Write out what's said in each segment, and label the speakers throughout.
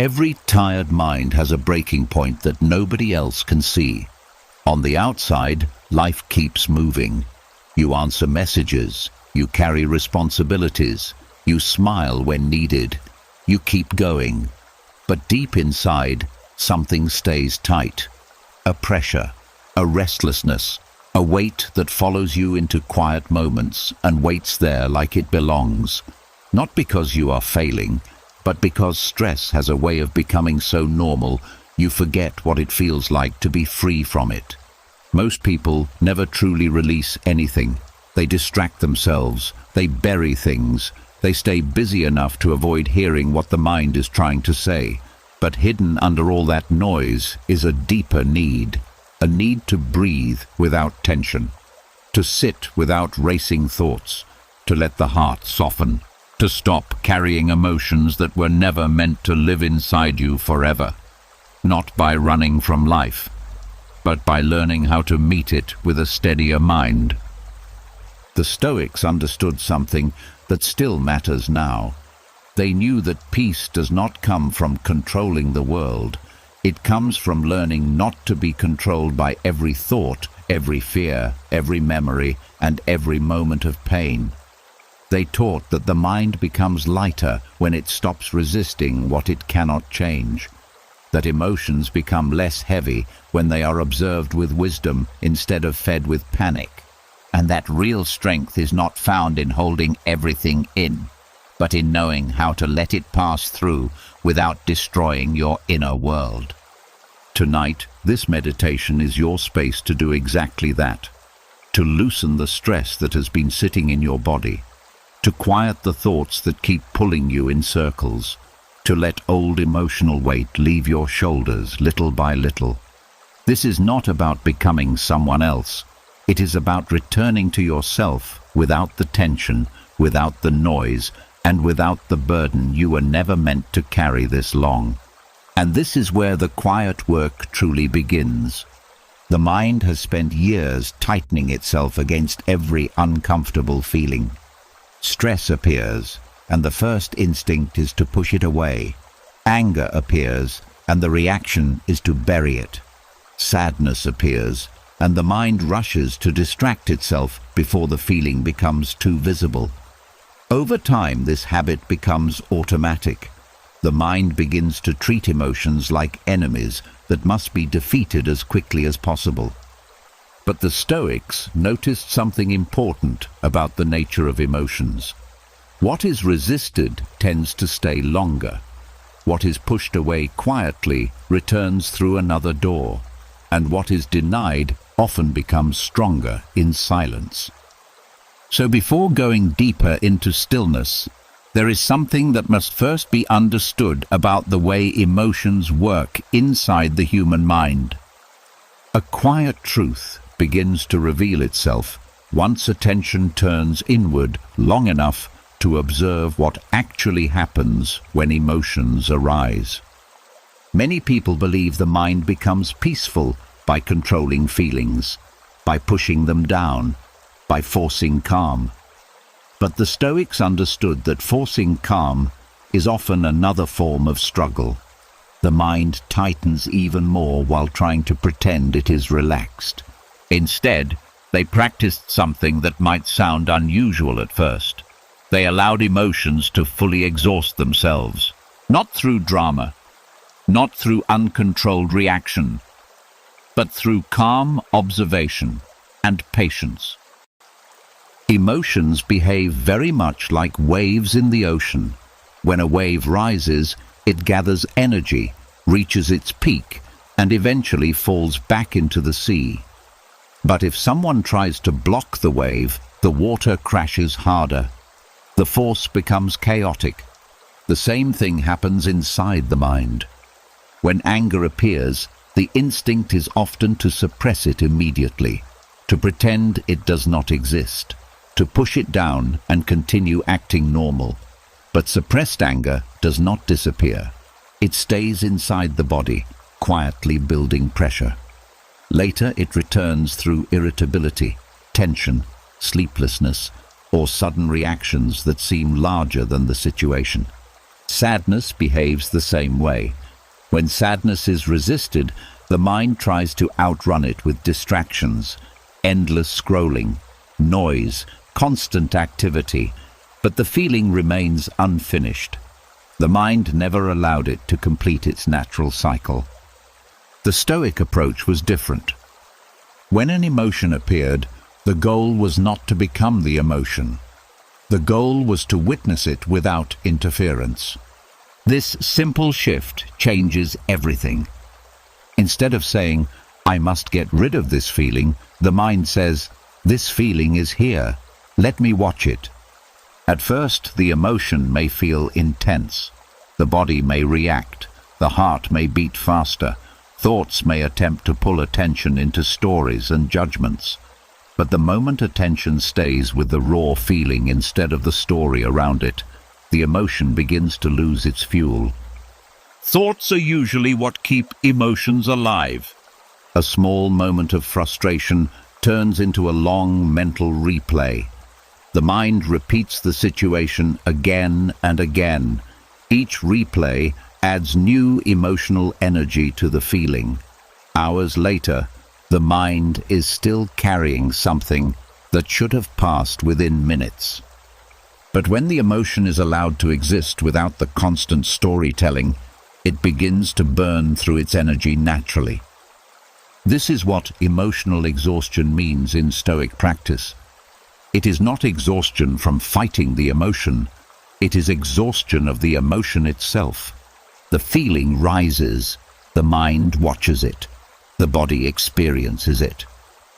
Speaker 1: Every tired mind has a breaking point that nobody else can see. On the outside, life keeps moving. You answer messages, you carry responsibilities, you smile when needed, you keep going. But deep inside, something stays tight. A pressure, a restlessness, a weight that follows you into quiet moments and waits there like it belongs. Not because you are failing, but because stress has a way of becoming so normal, you forget what it feels like to be free from it. Most people never truly release anything. They distract themselves, they bury things, they stay busy enough to avoid hearing what the mind is trying to say. But hidden under all that noise is a deeper need. A need to breathe without tension, to sit without racing thoughts, to let the heart soften, to stop carrying emotions that were never meant to live inside you forever. Not by running from life, but by learning how to meet it with a steadier mind. The Stoics understood something that still matters now. They knew that peace does not come from controlling the world. It comes from learning not to be controlled by every thought, every fear, every memory, and every moment of pain. They taught that the mind becomes lighter when it stops resisting what it cannot change, that emotions become less heavy when they are observed with wisdom instead of fed with panic, and that real strength is not found in holding everything in, but in knowing how to let it pass through without destroying your inner world. Tonight, this meditation is your space to do exactly that, to loosen the stress that has been sitting in your body, to quiet the thoughts that keep pulling you in circles, to let old emotional weight leave your shoulders little by little. This is not about becoming someone else. It is about returning to yourself without the tension, without the noise, and without the burden you were never meant to carry this long. And this is where the quiet work truly begins. The mind has spent years tightening itself against every uncomfortable feeling. Stress appears, and the first instinct is to push it away. Anger appears, and the reaction is to bury it. Sadness appears, and the mind rushes to distract itself before the feeling becomes too visible. Over time, this habit becomes automatic. The mind begins to treat emotions like enemies that must be defeated as quickly as possible. But the Stoics noticed something important about the nature of emotions. What is resisted tends to stay longer. What is pushed away quietly returns through another door, and what is denied often becomes stronger in silence. So before going deeper into stillness, there is something that must first be understood about the way emotions work inside the human mind. A quiet truth begins to reveal itself once attention turns inward long enough to observe what actually happens when emotions arise. Many people believe the mind becomes peaceful by controlling feelings, by pushing them down, by forcing calm. But the Stoics understood that forcing calm is often another form of struggle. The mind tightens even more while trying to pretend it is relaxed. Instead, they practiced something that might sound unusual at first. They allowed emotions to fully exhaust themselves, not through drama, not through uncontrolled reaction, but through calm observation and patience. Emotions behave very much like waves in the ocean. When a wave rises, it gathers energy, reaches its peak, and eventually falls back into the sea. But if someone tries to block the wave, the water crashes harder. The force becomes chaotic. The same thing happens inside the mind. When anger appears, the instinct is often to suppress it immediately, to pretend it does not exist, to push it down and continue acting normal. But suppressed anger does not disappear. It stays inside the body, quietly building pressure. Later it returns through irritability, tension, sleeplessness, or sudden reactions that seem larger than the situation. Sadness behaves the same way. When sadness is resisted, the mind tries to outrun it with distractions, endless scrolling, noise, constant activity, but the feeling remains unfinished. The mind never allowed it to complete its natural cycle. The Stoic approach was different. When an emotion appeared, the goal was not to become the emotion. The goal was to witness it without interference. This simple shift changes everything. Instead of saying, "I must get rid of this feeling," the mind says, "This feeling is here. Let me watch it." At first, the emotion may feel intense. The body may react. The heart may beat faster. Thoughts may attempt to pull attention into stories and judgments. But the moment attention stays with the raw feeling instead of the story around it, the emotion begins to lose its fuel. Thoughts are usually what keep emotions alive. A small moment of frustration turns into a long mental replay. The mind repeats the situation again and again. Each replay adds new emotional energy to the feeling. Hours later, the mind is still carrying something that should have passed within minutes. But when the emotion is allowed to exist without the constant storytelling, it begins to burn through its energy naturally. This is what emotional exhaustion means in Stoic practice. It is not exhaustion from fighting the emotion, it is exhaustion of the emotion itself. The feeling rises, the mind watches it, the body experiences it,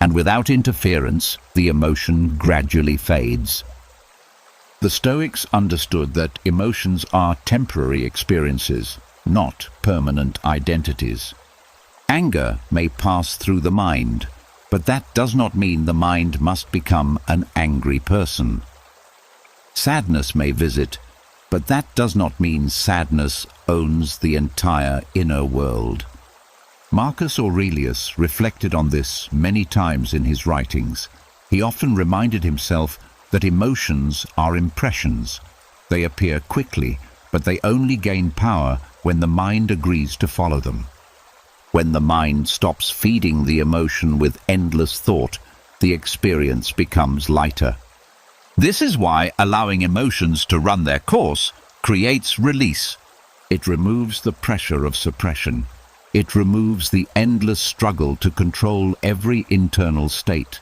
Speaker 1: and without interference, the emotion gradually fades. The Stoics understood that emotions are temporary experiences, not permanent identities. Anger may pass through the mind, but that does not mean the mind must become an angry person. Sadness may visit, but that does not mean sadness owns the entire inner world. Marcus Aurelius reflected on this many times in his writings. He often reminded himself that emotions are impressions. They appear quickly, but they only gain power when the mind agrees to follow them. When the mind stops feeding the emotion with endless thought, the experience becomes lighter. This is why allowing emotions to run their course creates release. It removes the pressure of suppression. It removes the endless struggle to control every internal state,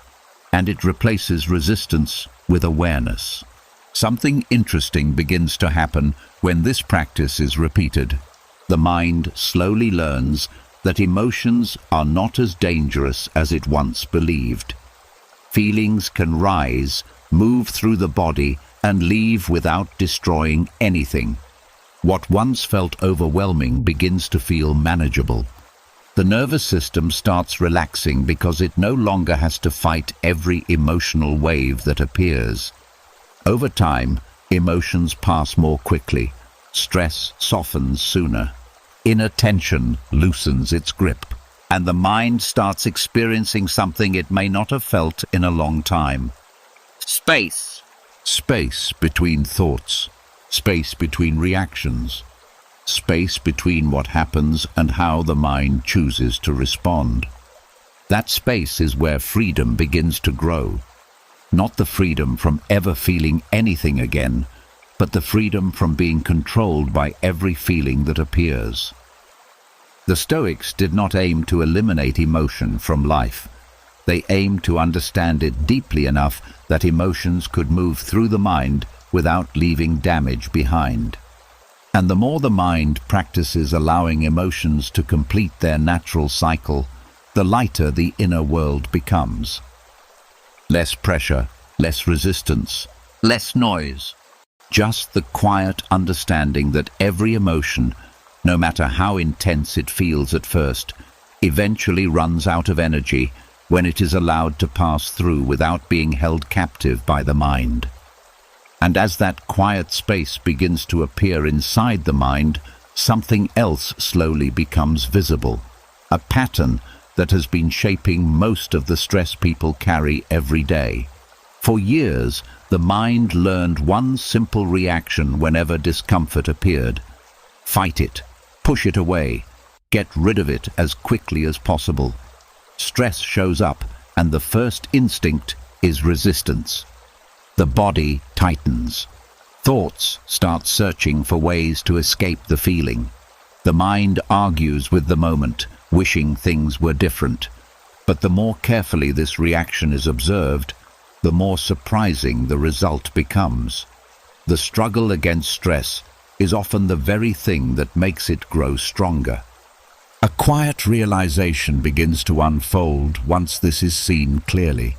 Speaker 1: and it replaces resistance with awareness. Something interesting begins to happen when this practice is repeated. The mind slowly learns that emotions are not as dangerous as it once believed. Feelings can rise, move through the body, and leave without destroying anything. What once felt overwhelming begins to feel manageable. The nervous system starts relaxing because it no longer has to fight every emotional wave that appears. Over time, emotions pass more quickly. Stress softens sooner. Inner tension loosens its grip, and the mind starts experiencing something it may not have felt in a long time. Space. Space between thoughts. Space between reactions. Space between what happens and how the mind chooses to respond. That space is where freedom begins to grow. Not the freedom from ever feeling anything again, but the freedom from being controlled by every feeling that appears. The Stoics did not aim to eliminate emotion from life. They aimed to understand it deeply enough that emotions could move through the mind without leaving damage behind. And the more the mind practices allowing emotions to complete their natural cycle, the lighter the inner world becomes. Less pressure, less resistance, less noise. Just the quiet understanding that every emotion, no matter how intense it feels at first, eventually runs out of energy when it is allowed to pass through without being held captive by the mind. And as that quiet space begins to appear inside the mind, something else slowly becomes visible. A pattern that has been shaping most of the stress people carry every day. For years, the mind learned one simple reaction whenever discomfort appeared. Fight it, push it away, get rid of it as quickly as possible. Stress shows up, and the first instinct is resistance. The body tightens. Thoughts start searching for ways to escape the feeling. The mind argues with the moment, wishing things were different. But the more carefully this reaction is observed, the more surprising the result becomes. The struggle against stress is often the very thing that makes it grow stronger. A quiet realization begins to unfold once this is seen clearly.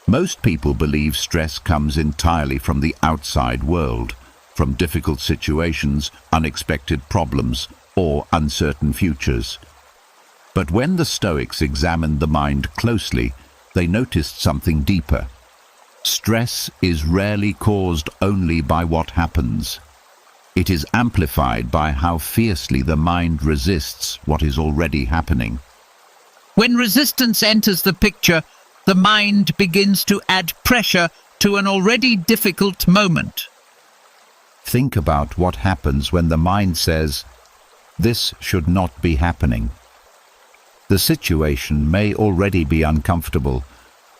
Speaker 1: Most people believe stress comes entirely from the outside world, from difficult situations, unexpected problems, or uncertain futures. But when the Stoics examined the mind closely, they noticed something deeper. Stress is rarely caused only by what happens. It is amplified by how fiercely the mind resists what is already happening.
Speaker 2: When resistance enters the picture, the mind begins to add pressure to an already difficult moment.
Speaker 1: Think about what happens when the mind says, "This should not be happening." The situation may already be uncomfortable,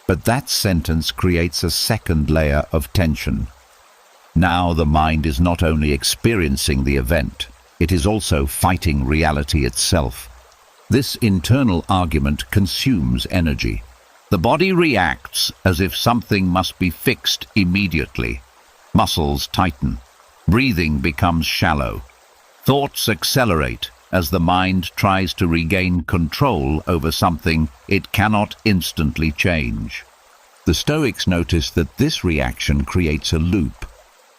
Speaker 1: but that sentence creates a second layer of tension. Now the mind is not only experiencing the event, it is also fighting reality itself. This internal argument consumes energy. The body reacts as if something must be fixed immediately. Muscles tighten. Breathing becomes shallow. Thoughts accelerate as the mind tries to regain control over something it cannot instantly change. The Stoics notice that this reaction creates a loop.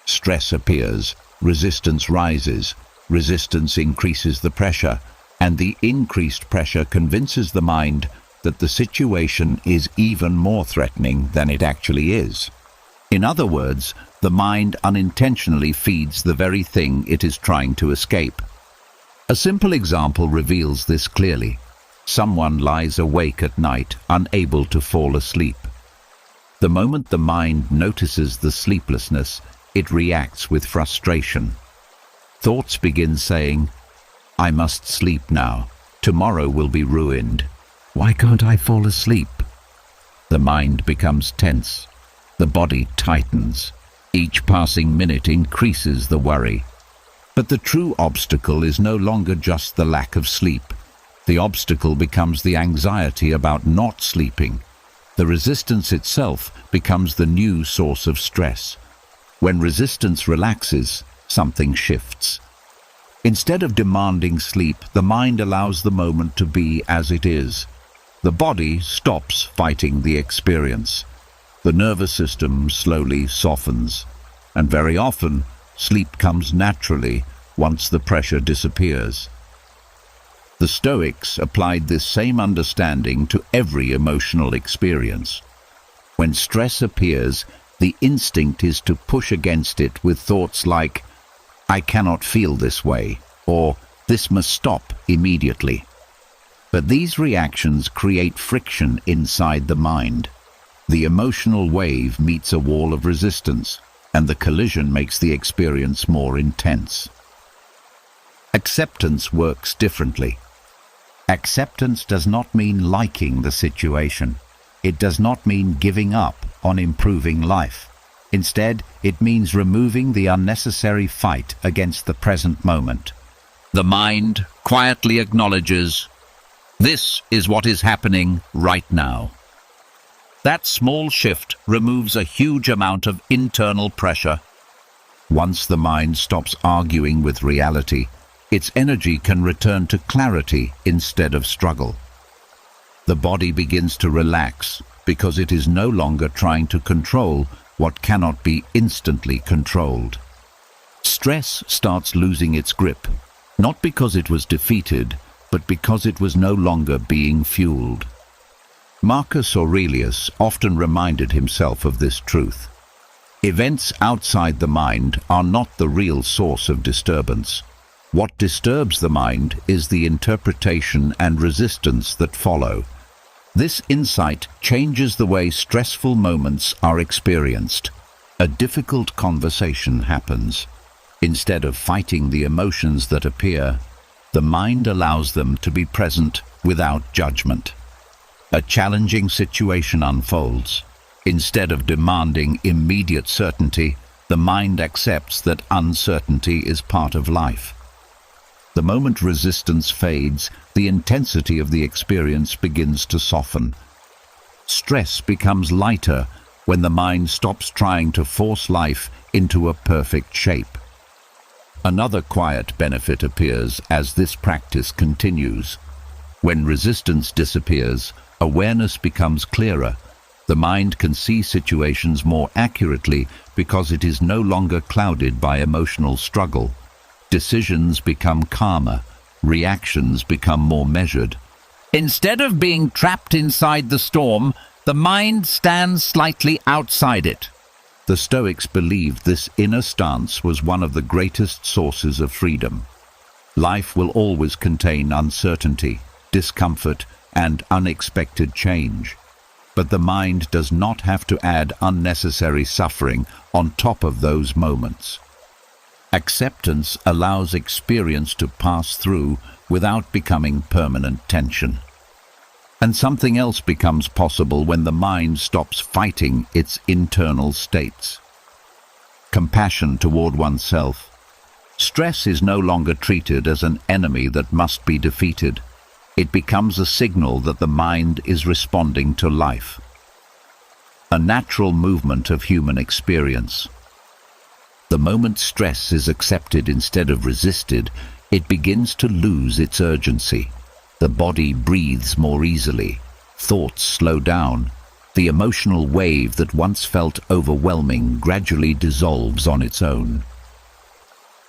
Speaker 1: Stress appears, resistance rises, resistance increases the pressure, and the increased pressure convinces the mind that the situation is even more threatening than it actually is. In other words, the mind unintentionally feeds the very thing it is trying to escape. A simple example reveals this clearly. Someone lies awake at night, unable to fall asleep. The moment the mind notices the sleeplessness, it reacts with frustration. Thoughts begin saying, "I must sleep now. Tomorrow will be ruined. Why can't I fall asleep?" The mind becomes tense. The body tightens. Each passing minute increases the worry. But the true obstacle is no longer just the lack of sleep. The obstacle becomes the anxiety about not sleeping. The resistance itself becomes the new source of stress. When resistance relaxes, something shifts. Instead of demanding sleep, the mind allows the moment to be as it is. The body stops fighting the experience. The nervous system slowly softens, and very often, sleep comes naturally once the pressure disappears. The Stoics applied this same understanding to every emotional experience. When stress appears, the instinct is to push against it with thoughts like, "I cannot feel this way," or "This must stop immediately." But these reactions create friction inside the mind. The emotional wave meets a wall of resistance, and the collision makes the experience more intense. Acceptance works differently. Acceptance does not mean liking the situation. It does not mean giving up on improving life. Instead, it means removing the unnecessary fight against the present moment. The mind quietly acknowledges, "This is what is happening right now." That small shift removes a huge amount of internal pressure. Once the mind stops arguing with reality, its energy can return to clarity instead of struggle. The body begins to relax because it is no longer trying to control what cannot be instantly controlled. Stress starts losing its grip, not because it was defeated, but because it was no longer being fueled. Marcus Aurelius often reminded himself of this truth. Events outside the mind are not the real source of disturbance. What disturbs the mind is the interpretation and resistance that follow. This insight changes the way stressful moments are experienced. A difficult conversation happens. Instead of fighting the emotions that appear, the mind allows them to be present without judgment. A challenging situation unfolds. Instead of demanding immediate certainty, the mind accepts that uncertainty is part of life. The moment resistance fades, the intensity of the experience begins to soften. Stress becomes lighter when the mind stops trying to force life into a perfect shape. Another quiet benefit appears as this practice continues. When resistance disappears, awareness becomes clearer. The mind can see situations more accurately because it is no longer clouded by emotional struggle. Decisions become calmer, reactions become more measured.
Speaker 2: Instead of being trapped inside the storm, the mind stands slightly outside it.
Speaker 1: The Stoics believed this inner stance was one of the greatest sources of freedom. Life will always contain uncertainty, discomfort, and unexpected change. But the mind does not have to add unnecessary suffering on top of those moments. Acceptance allows experience to pass through without becoming permanent tension. And something else becomes possible when the mind stops fighting its internal states. Compassion toward oneself. Stress is no longer treated as an enemy that must be defeated. It becomes a signal that the mind is responding to life. A natural movement of human experience. The moment stress is accepted instead of resisted, it begins to lose its urgency. The body breathes more easily. Thoughts slow down. The emotional wave that once felt overwhelming gradually dissolves on its own.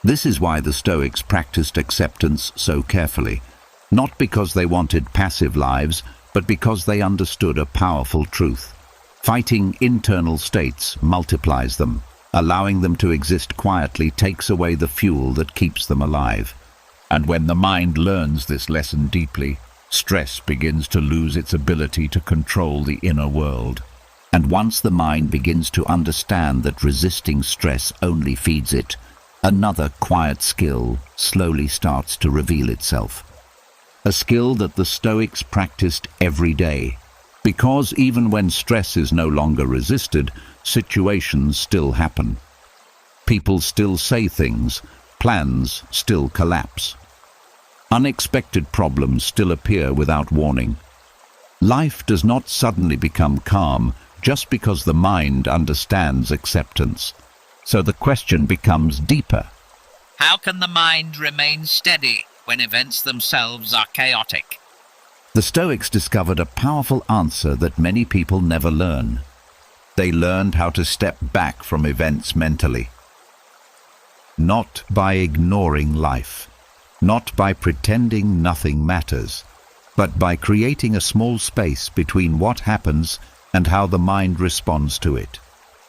Speaker 1: This is why the Stoics practiced acceptance so carefully. Not because they wanted passive lives, but because they understood a powerful truth. Fighting internal states multiplies them. Allowing them to exist quietly takes away the fuel that keeps them alive. And when the mind learns this lesson deeply, stress begins to lose its ability to control the inner world. And once the mind begins to understand that resisting stress only feeds it, another quiet skill slowly starts to reveal itself. A skill that the Stoics practiced every day. Because even when stress is no longer resisted, situations still happen. People still say things, plans still collapse. Unexpected problems still appear without warning. Life does not suddenly become calm just because the mind understands acceptance. So the question becomes deeper.
Speaker 2: How can the mind remain steady when events themselves are chaotic?
Speaker 1: The Stoics discovered a powerful answer that many people never learn. They learned how to step back from events mentally. Not by ignoring life, not by pretending nothing matters, but by creating a small space between what happens and how the mind responds to it.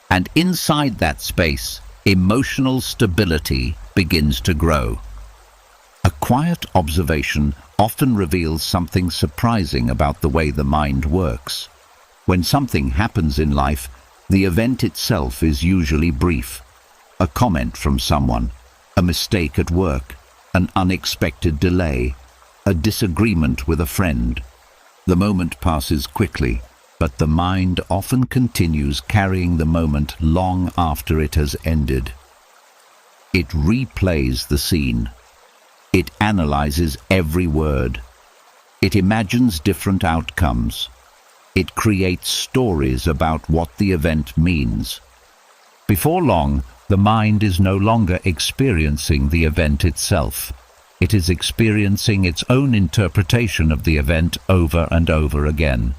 Speaker 1: And inside that space, emotional stability begins to grow. A quiet observation often reveals something surprising about the way the mind works. When something happens in life, the event itself is usually brief. A comment from someone, a mistake at work, an unexpected delay, a disagreement with a friend. The moment passes quickly, but the mind often continues carrying the moment long after it has ended. It replays the scene. It analyzes every word. It imagines different outcomes. It creates stories about what the event means. Before long, the mind is no longer experiencing the event itself. It is experiencing its own interpretation of the event over and over again.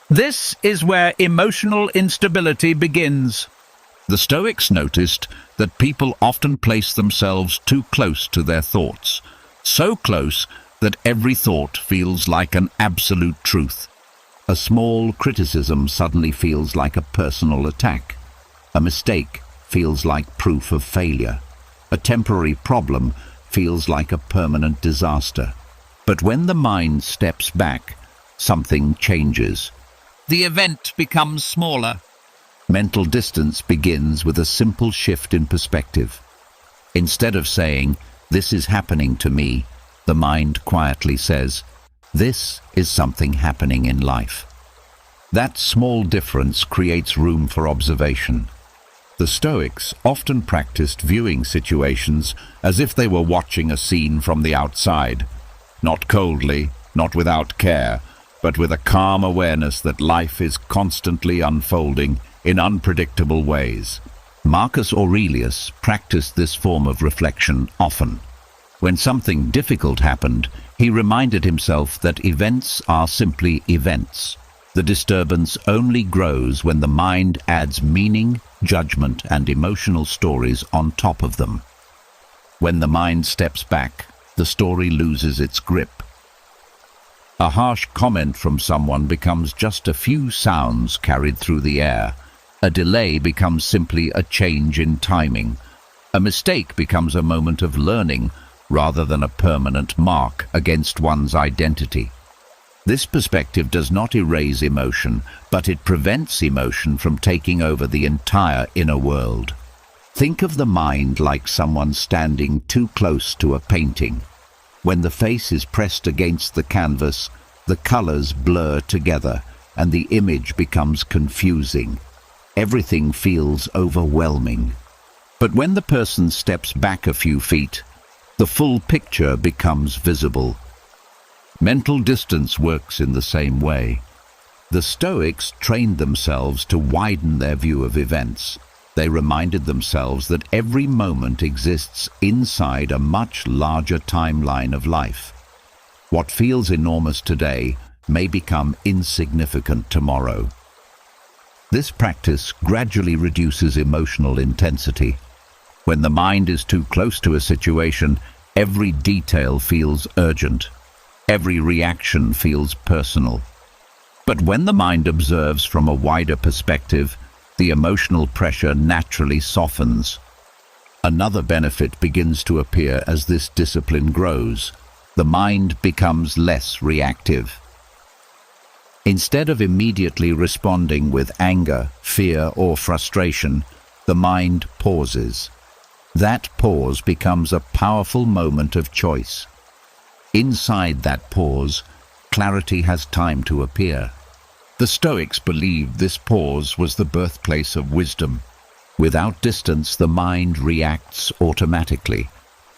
Speaker 2: This is where emotional instability begins.
Speaker 1: The Stoics noticed that people often place themselves too close to their thoughts, so close that every thought feels like an absolute truth. A small criticism suddenly feels like a personal attack. A mistake feels like proof of failure. A temporary problem feels like a permanent disaster. But when the mind steps back, something changes.
Speaker 2: The event becomes smaller.
Speaker 1: Mental distance begins with a simple shift in perspective. Instead of saying, "This is happening to me," the mind quietly says, "This is something happening in life." That small difference creates room for observation. The Stoics often practiced viewing situations as if they were watching a scene from the outside, not coldly, not without care, but with a calm awareness that life is constantly unfolding in unpredictable ways. Marcus Aurelius practiced this form of reflection often. When something difficult happened, he reminded himself that events are simply events. The disturbance only grows when the mind adds meaning, judgment, and emotional stories on top of them. When the mind steps back, the story loses its grip. A harsh comment from someone becomes just a few sounds carried through the air. A delay becomes simply a change in timing. A mistake becomes a moment of learning rather than a permanent mark against one's identity. This perspective does not erase emotion, but it prevents emotion from taking over the entire inner world. Think of the mind like someone standing too close to a painting. When the face is pressed against the canvas, the colors blur together and the image becomes confusing. Everything feels overwhelming. But when the person steps back a few feet, the full picture becomes visible. Mental distance works in the same way. The Stoics trained themselves to widen their view of events. They reminded themselves that every moment exists inside a much larger timeline of life. What feels enormous today may become insignificant tomorrow. This practice gradually reduces emotional intensity. When the mind is too close to a situation, every detail feels urgent. Every reaction feels personal. But when the mind observes from a wider perspective, the emotional pressure naturally softens. Another benefit begins to appear as this discipline grows. The mind becomes less reactive. Instead of immediately responding with anger, fear, or frustration, the mind pauses. That pause becomes a powerful moment of choice. Inside that pause, clarity has time to appear. The Stoics believed this pause was the birthplace of wisdom. Without distance, the mind reacts automatically.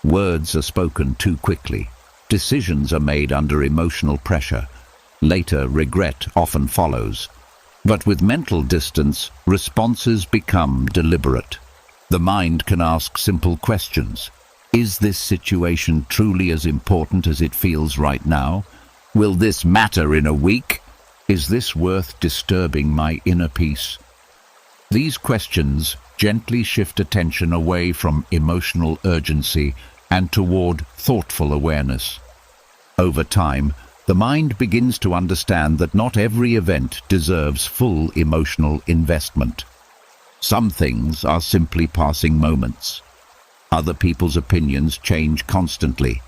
Speaker 1: Words are spoken too quickly. Decisions are made under emotional pressure. Later, regret often follows. But with mental distance, responses become deliberate. The mind can ask simple questions. Is this situation truly as important as it feels right now? Will this matter in a week? Is this worth disturbing my inner peace? These questions gently shift attention away from emotional urgency and toward thoughtful awareness. Over time, the mind begins to understand that not every event deserves full emotional investment. Some things are simply passing moments. Other people's opinions change constantly.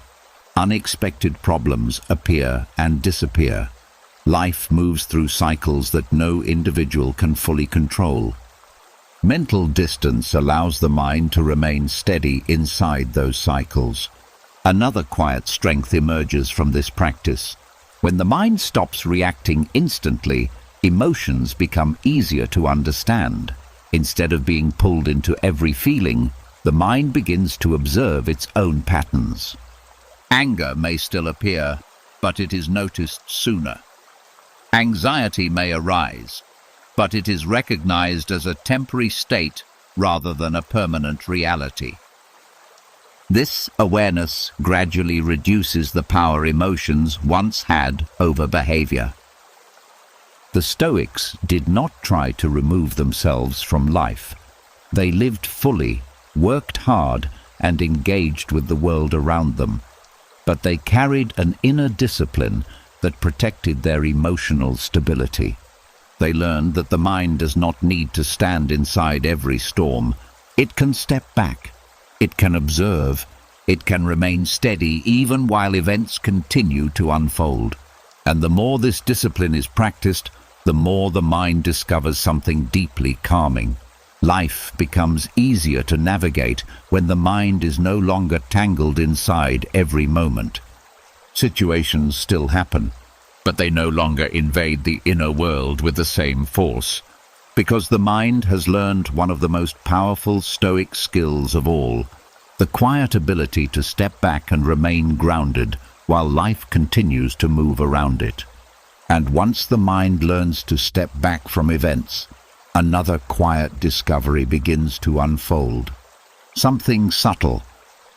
Speaker 1: Unexpected problems appear and disappear. Life moves through cycles that no individual can fully control. Mental distance allows the mind to remain steady inside those cycles. Another quiet strength emerges from this practice. When the mind stops reacting instantly, emotions become easier to understand. Instead of being pulled into every feeling, the mind begins to observe its own patterns. Anger may still appear, but it is noticed sooner. Anxiety may arise, but it is recognized as a temporary state rather than a permanent reality. This awareness gradually reduces the power emotions once had over behavior. The Stoics did not try to remove themselves from life. They lived fully, worked hard, and engaged with the world around them. But they carried an inner discipline that protected their emotional stability. They learned that the mind does not need to stand inside every storm. It can step back. It can observe. It can remain steady even while events continue to unfold. And the more this discipline is practiced, the more the mind discovers something deeply calming. Life becomes easier to navigate when the mind is no longer tangled inside every moment. Situations still happen, but they no longer invade the inner world with the same force, because the mind has learned one of the most powerful Stoic skills of all, the quiet ability to step back and remain grounded while life continues to move around it. And once the mind learns to step back from events, another quiet discovery begins to unfold. Something subtle,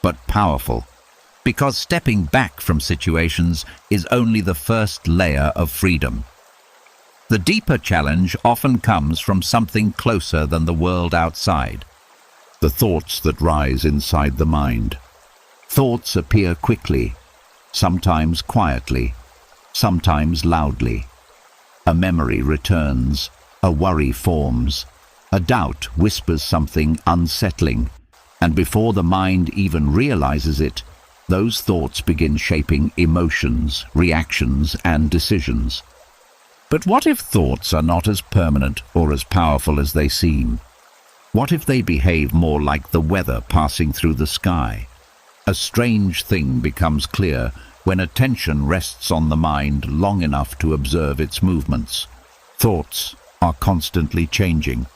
Speaker 1: but powerful. Because stepping back from situations is only the first layer of freedom. The deeper challenge often comes from something closer than the world outside. The thoughts that rise inside the mind. Thoughts appear quickly, sometimes quietly, sometimes loudly. A memory returns, a worry forms, a doubt whispers something unsettling, and before the mind even realizes it, those thoughts begin shaping emotions, reactions, and decisions. But what if thoughts are not as permanent or as powerful as they seem? What if they behave more like the weather passing through the sky? A strange thing becomes clear when attention rests on the mind long enough to observe its movements. Thoughts are constantly changing.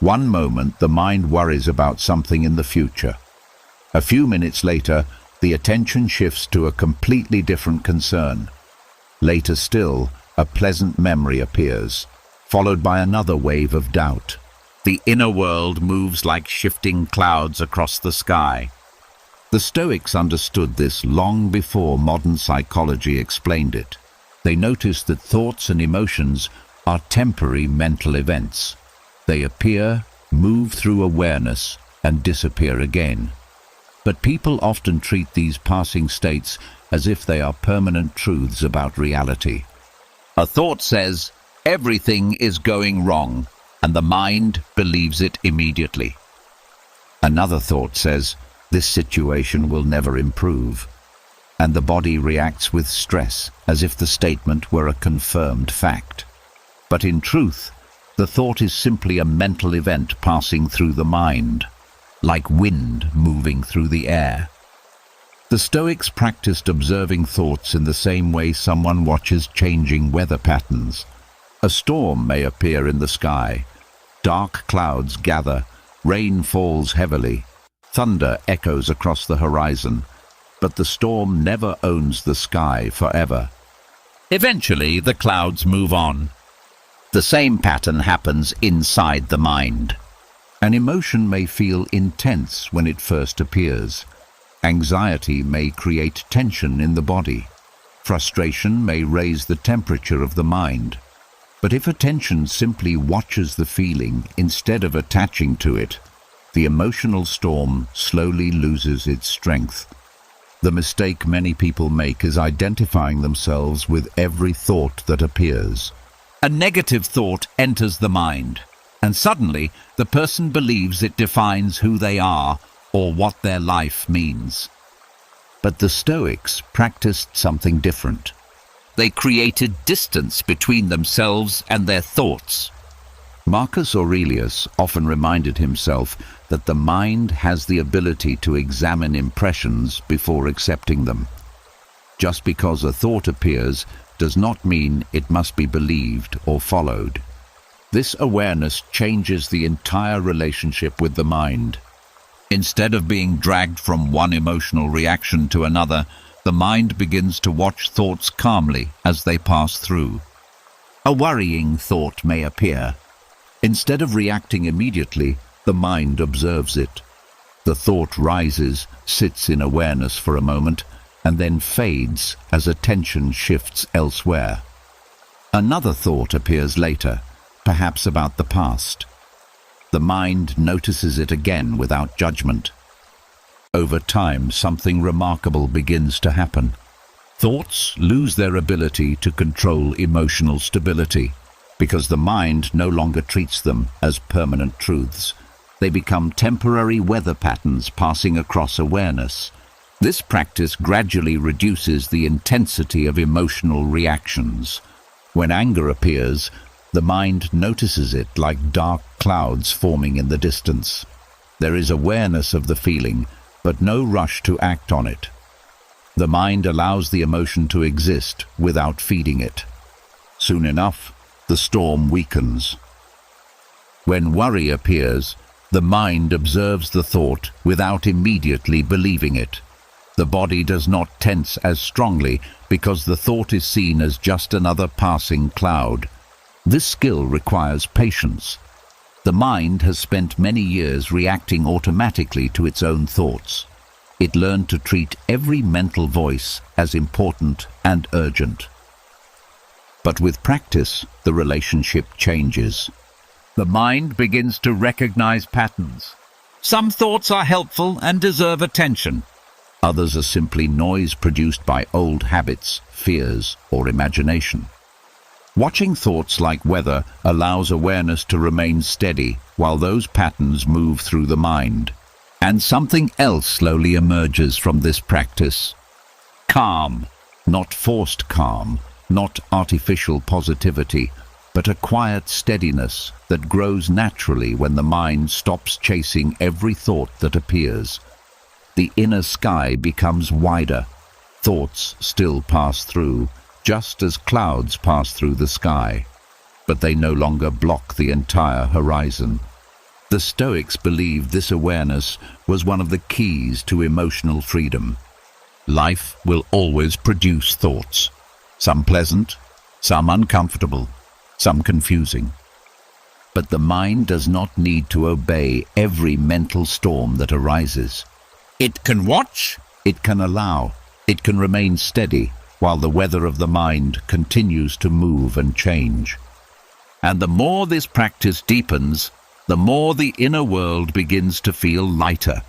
Speaker 1: One moment the mind worries about something in the future. A few minutes later, the attention shifts to a completely different concern. Later still, a pleasant memory appears, followed by another wave of doubt. The inner world moves like shifting clouds across the sky. The Stoics understood this long before modern psychology explained it. They noticed that thoughts and emotions are temporary mental events. They appear, move through awareness, and disappear again. But people often treat these passing states as if they are permanent truths about reality. A thought says, "Everything is going wrong," and the mind believes it immediately. Another thought says, "This situation will never improve," and the body reacts with stress as if the statement were a confirmed fact. But in truth, the thought is simply a mental event passing through the mind, like wind moving through the air. The Stoics practiced observing thoughts in the same way someone watches changing weather patterns. A storm may appear in the sky. Dark clouds gather, rain falls heavily, thunder echoes across the horizon, but the storm never owns the sky forever. Eventually, the clouds move on. The same pattern happens inside the mind. An emotion may feel intense when it first appears. Anxiety may create tension in the body. Frustration may raise the temperature of the mind. But if attention simply watches the feeling instead of attaching to it, the emotional storm slowly loses its strength. The mistake many people make is identifying themselves with every thought that appears. A negative thought enters the mind, and suddenly the person believes it defines who they are or what their life means. But the Stoics practiced something different. They created distance between themselves and their thoughts. Marcus Aurelius often reminded himself that the mind has the ability to examine impressions before accepting them. Just because a thought appears does not mean it must be believed or followed. This awareness changes the entire relationship with the mind. Instead of being dragged from one emotional reaction to another, the mind begins to watch thoughts calmly as they pass through. A worrying thought may appear. Instead of reacting immediately, the mind observes it. The thought rises, sits in awareness for a moment, and then fades as attention shifts elsewhere. Another thought appears later, perhaps about the past. The mind notices it again without judgment. Over time, something remarkable begins to happen. Thoughts lose their ability to control emotional stability because the mind no longer treats them as permanent truths. They become temporary weather patterns passing across awareness, This practice gradually reduces the intensity of emotional reactions. When anger appears, the mind notices it like dark clouds forming in the distance. There is awareness of the feeling, but no rush to act on it. The mind allows the emotion to exist without feeding it. Soon enough, the storm weakens. When worry appears, the mind observes the thought without immediately believing it. The body does not tense as strongly because the thought is seen as just another passing cloud. This skill requires patience. The mind has spent many years reacting automatically to its own thoughts. It learned to treat every mental voice as important and urgent. But with practice, the relationship changes. The mind begins to recognize patterns. Some thoughts are helpful and deserve attention. Others are simply noise produced by old habits, fears, or imagination. Watching thoughts like weather allows awareness to remain steady while those patterns move through the mind. And something else slowly emerges from this practice. Calm, not forced calm, not artificial positivity, but a quiet steadiness that grows naturally when the mind stops chasing every thought that appears. The inner sky becomes wider. Thoughts still pass through, just as clouds pass through the sky, but they no longer block the entire horizon. The Stoics believed this awareness was one of the keys to emotional freedom. Life will always produce thoughts, some pleasant, some uncomfortable, some confusing. But the mind does not need to obey every mental storm that arises. It can watch, it can allow, it can remain steady while the weather of the mind continues to move and change. And the more this practice deepens, the more the inner world begins to feel lighter.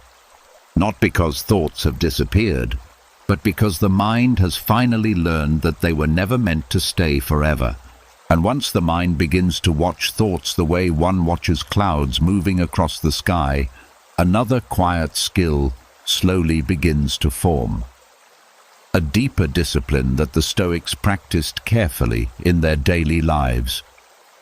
Speaker 1: Not because thoughts have disappeared, but because the mind has finally learned that they were never meant to stay forever. And once the mind begins to watch thoughts the way one watches clouds moving across the sky, another quiet skill slowly begins to form. A deeper discipline that the Stoics practiced carefully in their daily lives.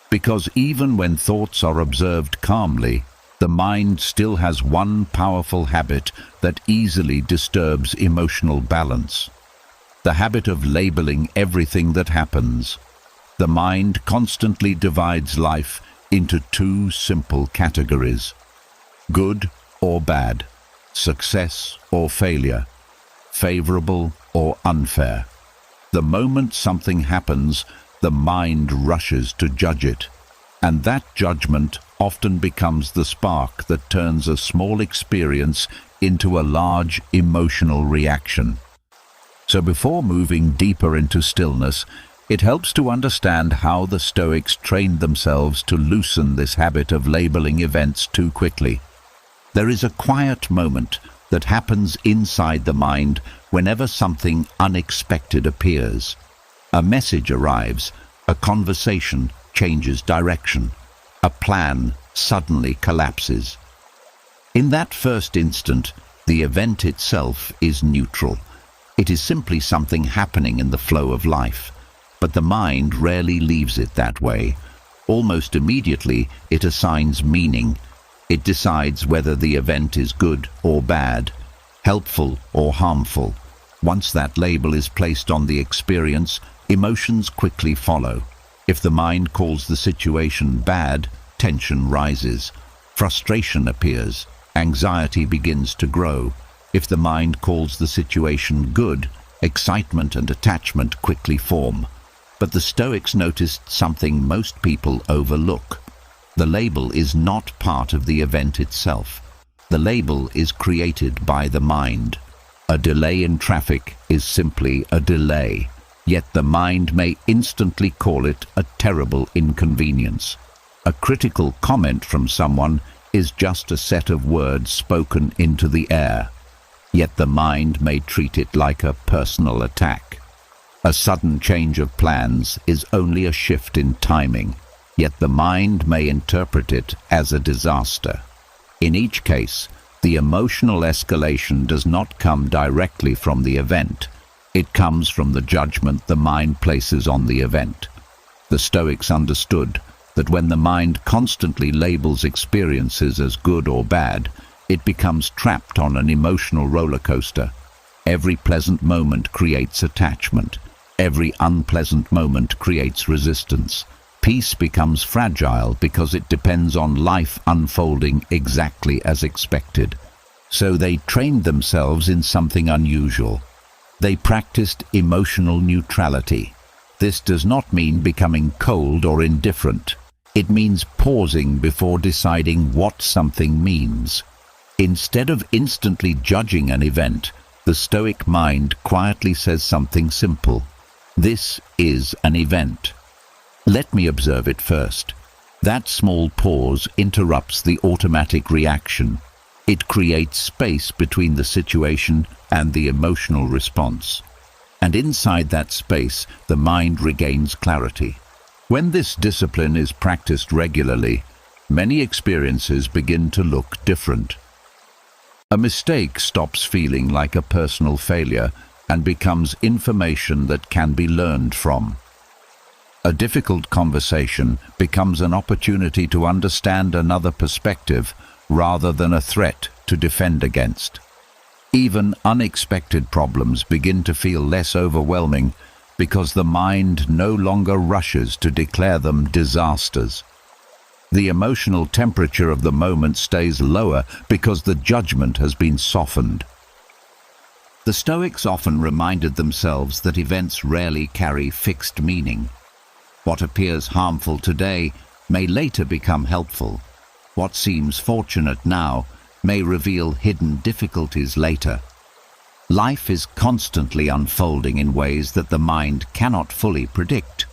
Speaker 1: Because even when thoughts are observed calmly, the mind still has one powerful habit that easily disturbs emotional balance. The habit of labeling everything that happens. The mind constantly divides life into two simple categories: good or bad, success or failure, favorable or unfair. The moment something happens, the mind rushes to judge it, and that judgment often becomes the spark that turns a small experience into a large emotional reaction. So before moving deeper into stillness, it helps to understand how the Stoics trained themselves to loosen this habit of labeling events too quickly. There is a quiet moment that happens inside the mind whenever something unexpected appears. A message arrives, a conversation changes direction, a plan suddenly collapses. In that first instant, the event itself is neutral. It is simply something happening in the flow of life, but the mind rarely leaves it that way. Almost immediately, it assigns meaning. It decides whether the event is good or bad, helpful or harmful. Once that label is placed on the experience, emotions quickly follow. If the mind calls the situation bad, tension rises, frustration appears, anxiety begins to grow. If the mind calls the situation good, excitement and attachment quickly form. But the Stoics noticed something most people overlook. The label is not part of the event itself. The label is created by the mind. A delay in traffic is simply a delay, yet the mind may instantly call it a terrible inconvenience. A critical comment from someone is just a set of words spoken into the air, yet the mind may treat it like a personal attack. A sudden change of plans is only a shift in timing, yet the mind may interpret it as a disaster. In each case, The emotional escalation does not come directly from the event. It comes from the judgment the mind places on the event. The Stoics understood that when the mind constantly labels experiences as good or bad, it becomes trapped on an emotional roller coaster. Every pleasant moment creates attachment. Every unpleasant moment creates resistance. Peace becomes fragile because it depends on life unfolding exactly as expected. So they trained themselves in something unusual. They practiced emotional neutrality. This does not mean becoming cold or indifferent. It means pausing before deciding what something means. Instead of instantly judging an event, the Stoic mind quietly says something simple. This is an event. Let me observe it first. That small pause interrupts the automatic reaction. It creates space between the situation and the emotional response. And inside that space, the mind regains clarity. When this discipline is practiced regularly, many experiences begin to look different. A mistake stops feeling like a personal failure and becomes information that can be learned from. A difficult conversation becomes an opportunity to understand another perspective rather than a threat to defend against. Even unexpected problems begin to feel less overwhelming because the mind no longer rushes to declare them disasters. The emotional temperature of the moment stays lower because the judgment has been softened. The Stoics often reminded themselves that events rarely carry fixed meaning. What appears harmful today may later become helpful. What seems fortunate now may reveal hidden difficulties later. Life is constantly unfolding in ways that the mind cannot fully predict.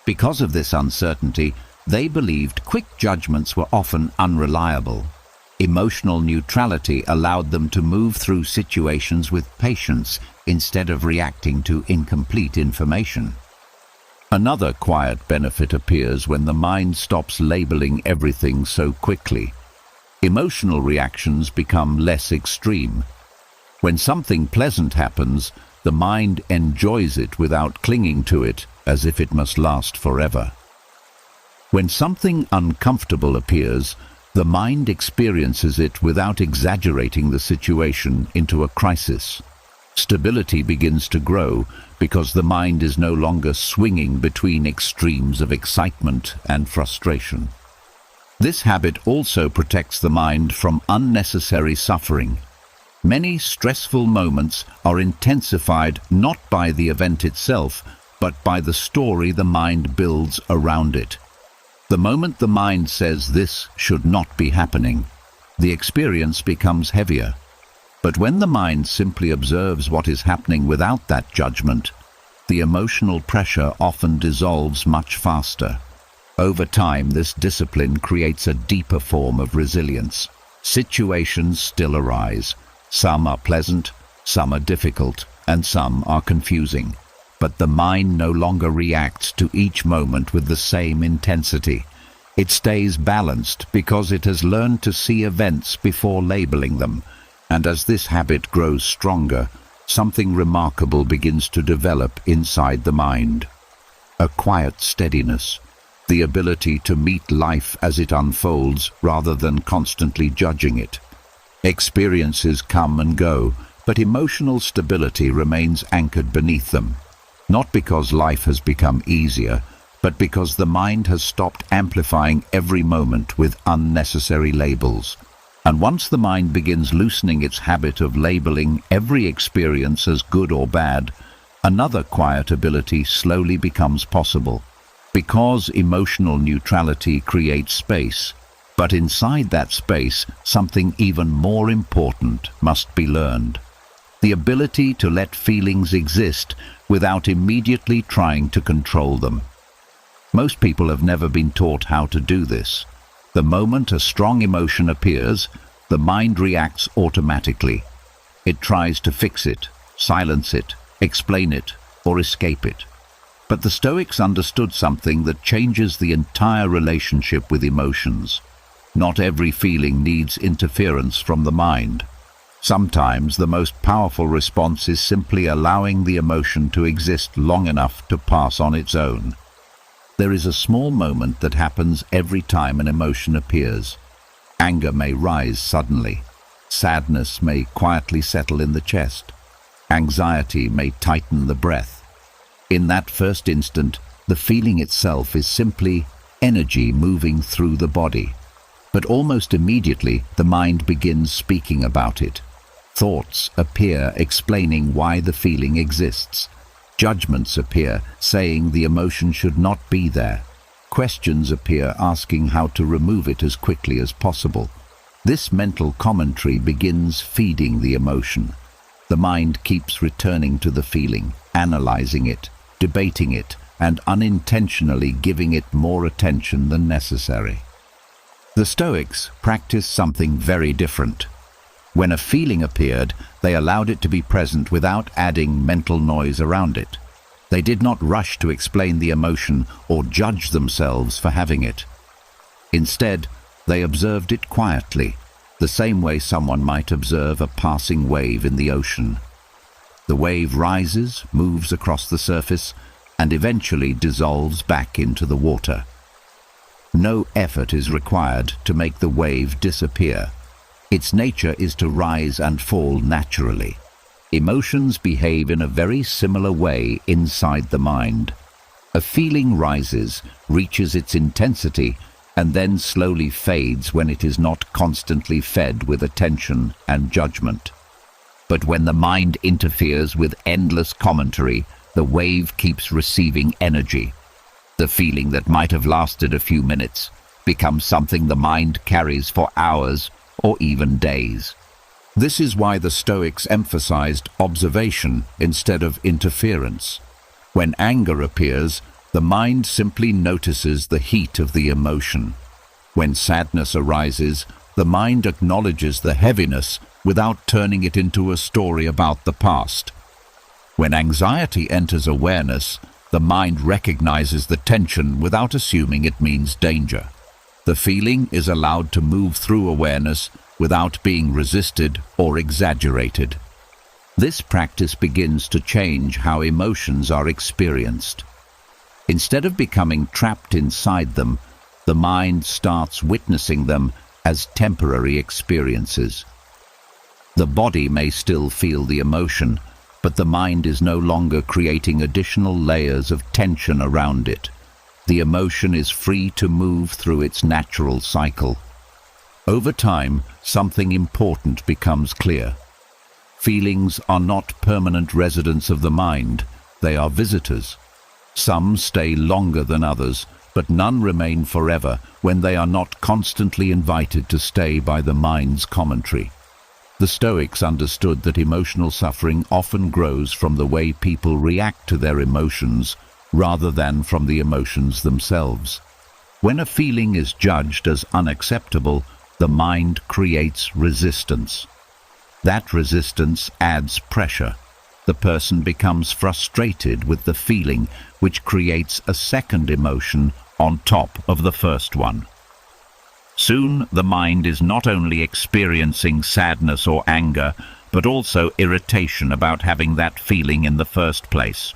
Speaker 1: Because of this uncertainty, they believed quick judgments were often unreliable. Emotional neutrality allowed them to move through situations with patience instead of reacting to incomplete information. Another quiet benefit appears when the mind stops labeling everything so quickly. Emotional reactions become less extreme. When something pleasant happens, the mind enjoys it without clinging to it as if it must last forever. When something uncomfortable appears, the mind experiences it without exaggerating the situation into a crisis. Stability begins to grow because the mind is no longer swinging between extremes of excitement and frustration. This habit also protects the mind from unnecessary suffering. Many stressful moments are intensified not by the event itself, but by the story the mind builds around it. The moment the mind says this should not be happening, the experience becomes heavier. But when the mind simply observes what is happening without that judgment, the emotional pressure often dissolves much faster. Over time, this discipline creates a deeper form of resilience. Situations still arise. Some are pleasant, some are difficult, and some are confusing. But the mind no longer reacts to each moment with the same intensity. It stays balanced because it has learned to see events before labeling them. And as this habit grows stronger, something remarkable begins to develop inside the mind. A quiet steadiness, the ability to meet life as it unfolds rather than constantly judging it. Experiences come and go, but emotional stability remains anchored beneath them. Not because life has become easier, but because the mind has stopped amplifying every moment with unnecessary labels. And once the mind begins loosening its habit of labeling every experience as good or bad, another quiet ability slowly becomes possible. Because emotional neutrality creates space, but inside that space, something even more important must be learned. The ability to let feelings exist without immediately trying to control them. Most people have never been taught how to do this. The moment a strong emotion appears, the mind reacts automatically. It tries to fix it, silence it, explain it, or escape it. But the Stoics understood something that changes the entire relationship with emotions. Not every feeling needs interference from the mind. Sometimes the most powerful response is simply allowing the emotion to exist long enough to pass on its own. There is a small moment that happens every time an emotion appears. Anger may rise suddenly. Sadness may quietly settle in the chest. Anxiety may tighten the breath. In that first instant, the feeling itself is simply energy moving through the body. But almost immediately, the mind begins speaking about it. Thoughts appear explaining why the feeling exists. Judgments appear saying the emotion should not be there. Questions appear asking how to remove it as quickly as possible. This mental commentary begins feeding the emotion. The mind keeps returning to the feeling, analyzing it, debating it, and unintentionally giving it more attention than necessary. The Stoics practiced something very different. When a feeling appeared, they allowed it to be present without adding mental noise around it. They did not rush to explain the emotion or judge themselves for having it. Instead, they observed it quietly, the same way someone might observe a passing wave in the ocean. The wave rises, moves across the surface, and eventually dissolves back into the water. No effort is required to make the wave disappear. Its nature is to rise and fall naturally. Emotions behave in a very similar way inside the mind. A feeling rises, reaches its intensity, and then slowly fades when it is not constantly fed with attention and judgment. But when the mind interferes with endless commentary, the wave keeps receiving energy. The feeling that might have lasted a few minutes becomes something the mind carries for hours or even days. This is why the Stoics emphasized observation instead of interference. When anger appears, the mind simply notices the heat of the emotion. When sadness arises, the mind acknowledges the heaviness without turning it into a story about the past. When anxiety enters awareness, the mind recognizes the tension without assuming it means danger. The feeling is allowed to move through awareness without being resisted or exaggerated. This practice begins to change how emotions are experienced. Instead of becoming trapped inside them, the mind starts witnessing them as temporary experiences. The body may still feel the emotion, but the mind is no longer creating additional layers of tension around it. The emotion is free to move through its natural cycle. Over time, something important becomes clear. Feelings are not permanent residents of the mind, they are visitors. Some stay longer than others, but none remain forever when they are not constantly invited to stay by the mind's commentary. The Stoics understood that emotional suffering often grows from the way people react to their emotions rather than from the emotions themselves. When a feeling is judged as unacceptable, the mind creates resistance. That resistance adds pressure. The person becomes frustrated with the feeling, which creates a second emotion on top of the first one. Soon, the mind is not only experiencing sadness or anger, but also irritation about having that feeling in the first place.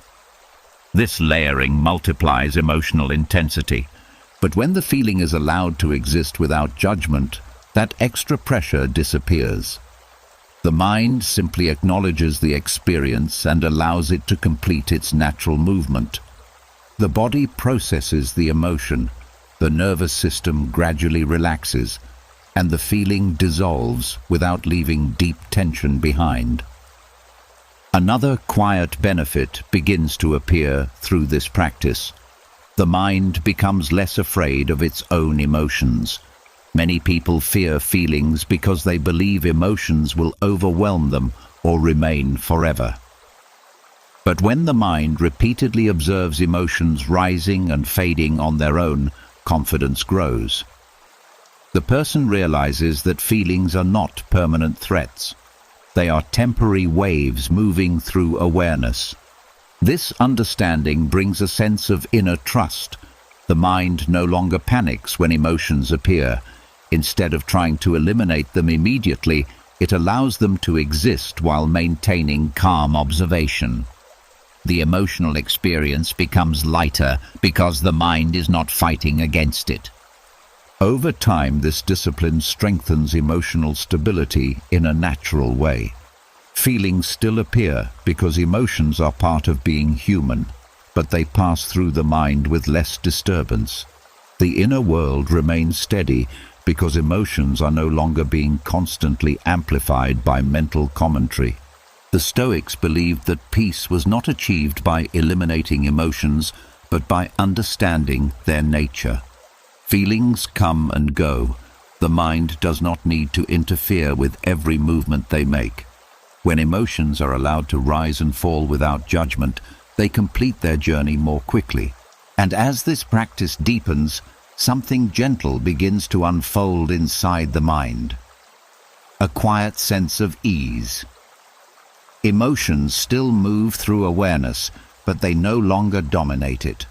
Speaker 1: This layering multiplies emotional intensity, but when the feeling is allowed to exist without judgment, that extra pressure disappears. The mind simply acknowledges the experience and allows it to complete its natural movement. The body processes the emotion, the nervous system gradually relaxes, and the feeling dissolves without leaving deep tension behind. Another quiet benefit begins to appear through this practice. The mind becomes less afraid of its own emotions. Many people fear feelings because they believe emotions will overwhelm them or remain forever. But when the mind repeatedly observes emotions rising and fading on their own, confidence grows. The person realizes that feelings are not permanent threats. They are temporary waves moving through awareness. This understanding brings a sense of inner trust. The mind no longer panics when emotions appear. Instead of trying to eliminate them immediately, it allows them to exist while maintaining calm observation. The emotional experience becomes lighter because the mind is not fighting against it. Over time, this discipline strengthens emotional stability in a natural way. Feelings still appear because emotions are part of being human, but they pass through the mind with less disturbance. The inner world remains steady because emotions are no longer being constantly amplified by mental commentary. The Stoics believed that peace was not achieved by eliminating emotions, but by understanding their nature. Feelings come and go. The mind does not need to interfere with every movement they make. When emotions are allowed to rise and fall without judgment, they complete their journey more quickly. And as this practice deepens, something gentle begins to unfold inside the mind. A quiet sense of ease. Emotions still move through awareness, but they no longer dominate it.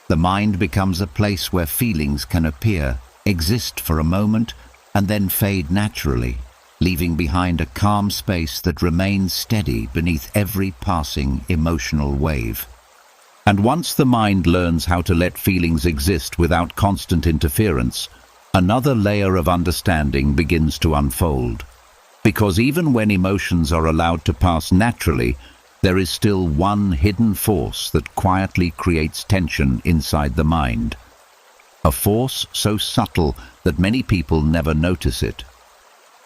Speaker 1: The mind becomes a place where feelings can appear, exist for a moment, and then fade naturally, leaving behind a calm space that remains steady beneath every passing emotional wave. And once the mind learns how to let feelings exist without constant interference, another layer of understanding begins to unfold. Because even when emotions are allowed to pass naturally, there is still one hidden force that quietly creates tension inside the mind. A force so subtle that many people never notice it.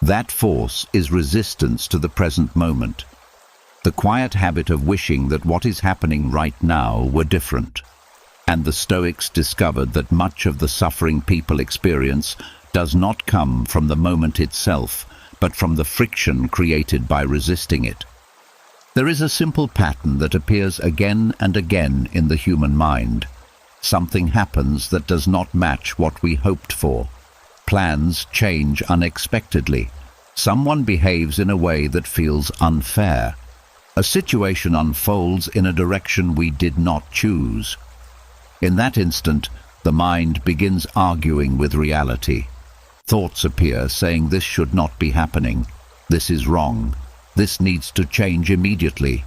Speaker 1: That force is resistance to the present moment. The quiet habit of wishing that what is happening right now were different. And the Stoics discovered that much of the suffering people experience does not come from the moment itself, but from the friction created by resisting it. There is a simple pattern that appears again and again in the human mind. Something happens that does not match what we hoped for. Plans change unexpectedly. Someone behaves in a way that feels unfair. A situation unfolds in a direction we did not choose. In that instant, the mind begins arguing with reality. Thoughts appear saying this should not be happening. This is wrong. This needs to change immediately.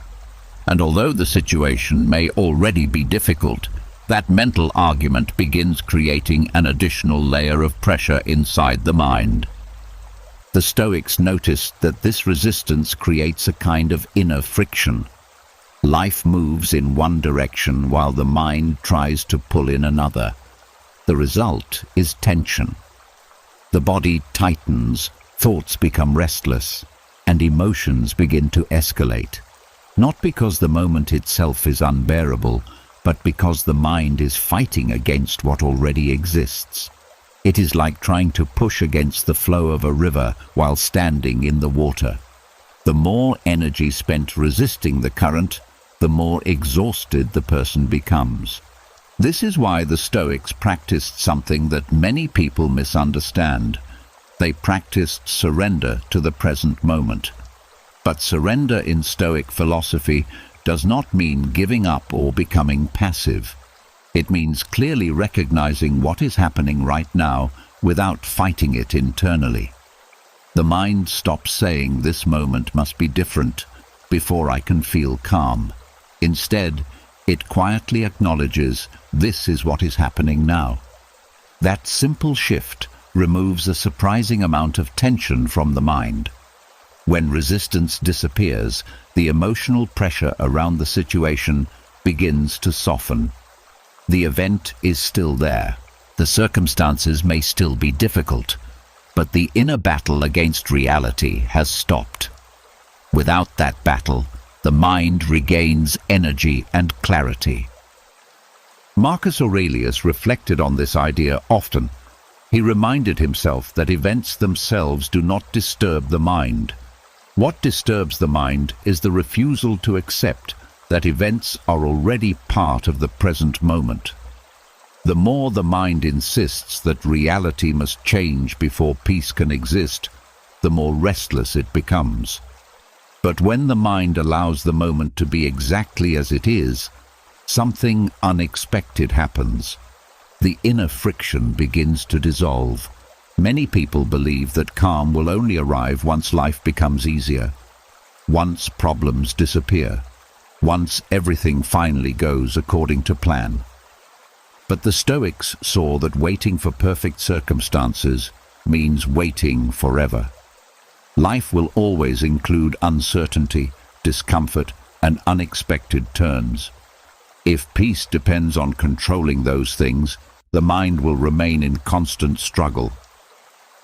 Speaker 1: And although the situation may already be difficult, that mental argument begins creating an additional layer of pressure inside the mind. The Stoics noticed that this resistance creates a kind of inner friction. Life moves in one direction while the mind tries to pull in another. The result is tension. The body tightens, thoughts become restless, and emotions begin to escalate. Not because the moment itself is unbearable, but because the mind is fighting against what already exists. It is like trying to push against the flow of a river while standing in the water. The more energy spent resisting the current, the more exhausted the person becomes. This is why the Stoics practiced something that many people misunderstand. They practiced surrender to the present moment. But surrender in Stoic philosophy does not mean giving up or becoming passive. It means clearly recognizing what is happening right now without fighting it internally. The mind stops saying this moment must be different before I can feel calm. Instead, it quietly acknowledges this is what is happening now. That simple shift removes a surprising amount of tension from the mind. When resistance disappears, the emotional pressure around the situation begins to soften. The event is still there. The circumstances may still be difficult, but the inner battle against reality has stopped. Without that battle, the mind regains energy and clarity. Marcus Aurelius reflected on this idea often. He reminded himself that events themselves do not disturb the mind. What disturbs the mind is the refusal to accept that events are already part of the present moment. The more the mind insists that reality must change before peace can exist, the more restless it becomes. But when the mind allows the moment to be exactly as it is, something unexpected happens. The inner friction begins to dissolve. Many people believe that calm will only arrive once life becomes easier, once problems disappear, once everything finally goes according to plan. But the Stoics saw that waiting for perfect circumstances means waiting forever. Life will always include uncertainty, discomfort, and unexpected turns. If peace depends on controlling those things, the mind will remain in constant struggle.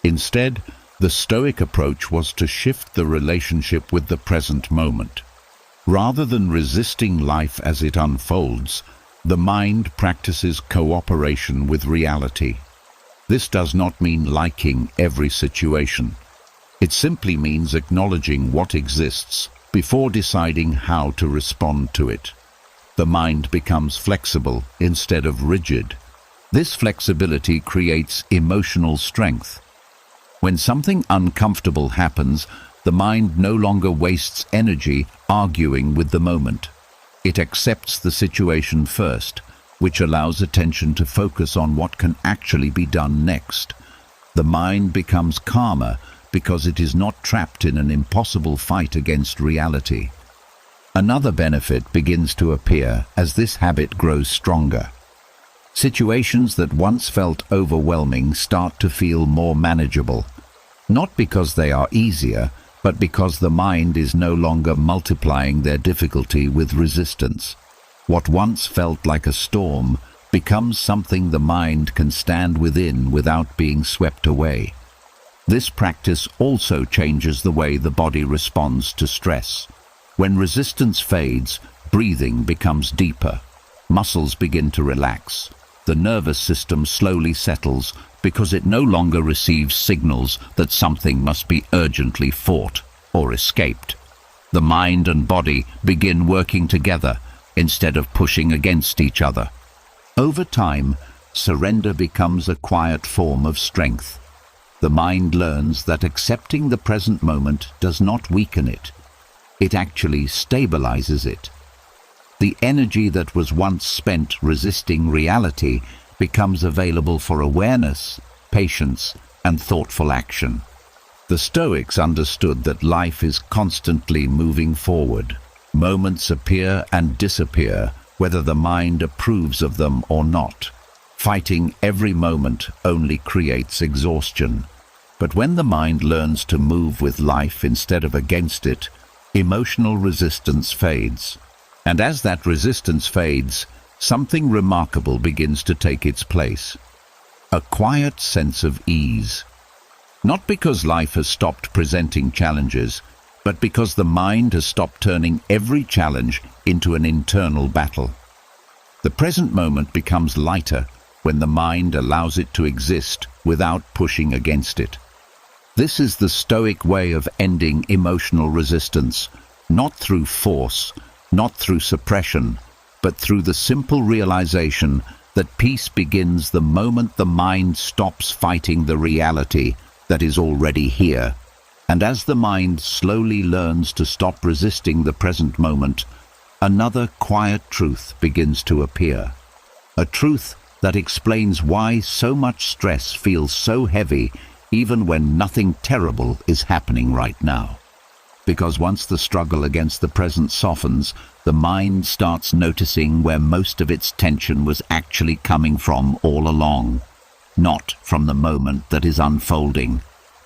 Speaker 1: Instead, the Stoic approach was to shift the relationship with the present moment. Rather than resisting life as it unfolds, the mind practices cooperation with reality. This does not mean liking every situation. It simply means acknowledging what exists before deciding how to respond to it. The mind becomes flexible instead of rigid. This flexibility creates emotional strength. When something uncomfortable happens, the mind no longer wastes energy arguing with the moment. It accepts the situation first, which allows attention to focus on what can actually be done next. The mind becomes calmer because it is not trapped in an impossible fight against reality. Another benefit begins to appear as this habit grows stronger. Situations that once felt overwhelming start to feel more manageable, not because they are easier, but because the mind is no longer multiplying their difficulty with resistance. What once felt like a storm becomes something the mind can stand within without being swept away. This practice also changes the way the body responds to stress. When resistance fades, breathing becomes deeper. Muscles begin to relax. The nervous system slowly settles because it no longer receives signals that something must be urgently fought or escaped. The mind and body begin working together instead of pushing against each other. Over time, surrender becomes a quiet form of strength. The mind learns that accepting the present moment does not weaken it. It actually stabilizes it. The energy that was once spent resisting reality becomes available for awareness, patience, and thoughtful action. The Stoics understood that life is constantly moving forward. Moments appear and disappear, whether the mind approves of them or not. Fighting every moment only creates exhaustion. But when the mind learns to move with life instead of against it, emotional resistance fades. And as that resistance fades, something remarkable begins to take its place. A quiet sense of ease. Not because life has stopped presenting challenges, but because the mind has stopped turning every challenge into an internal battle. The present moment becomes lighter when the mind allows it to exist without pushing against it. This is the Stoic way of ending emotional resistance, not through force, not through suppression, but through the simple realization that peace begins the moment the mind stops fighting the reality that is already here. And as the mind slowly learns to stop resisting the present moment, another quiet truth begins to appear. A truth that explains why so much stress feels so heavy even when nothing terrible is happening right now. Because once the struggle against the present softens, the mind starts noticing where most of its tension was actually coming from all along. Not from the moment that is unfolding,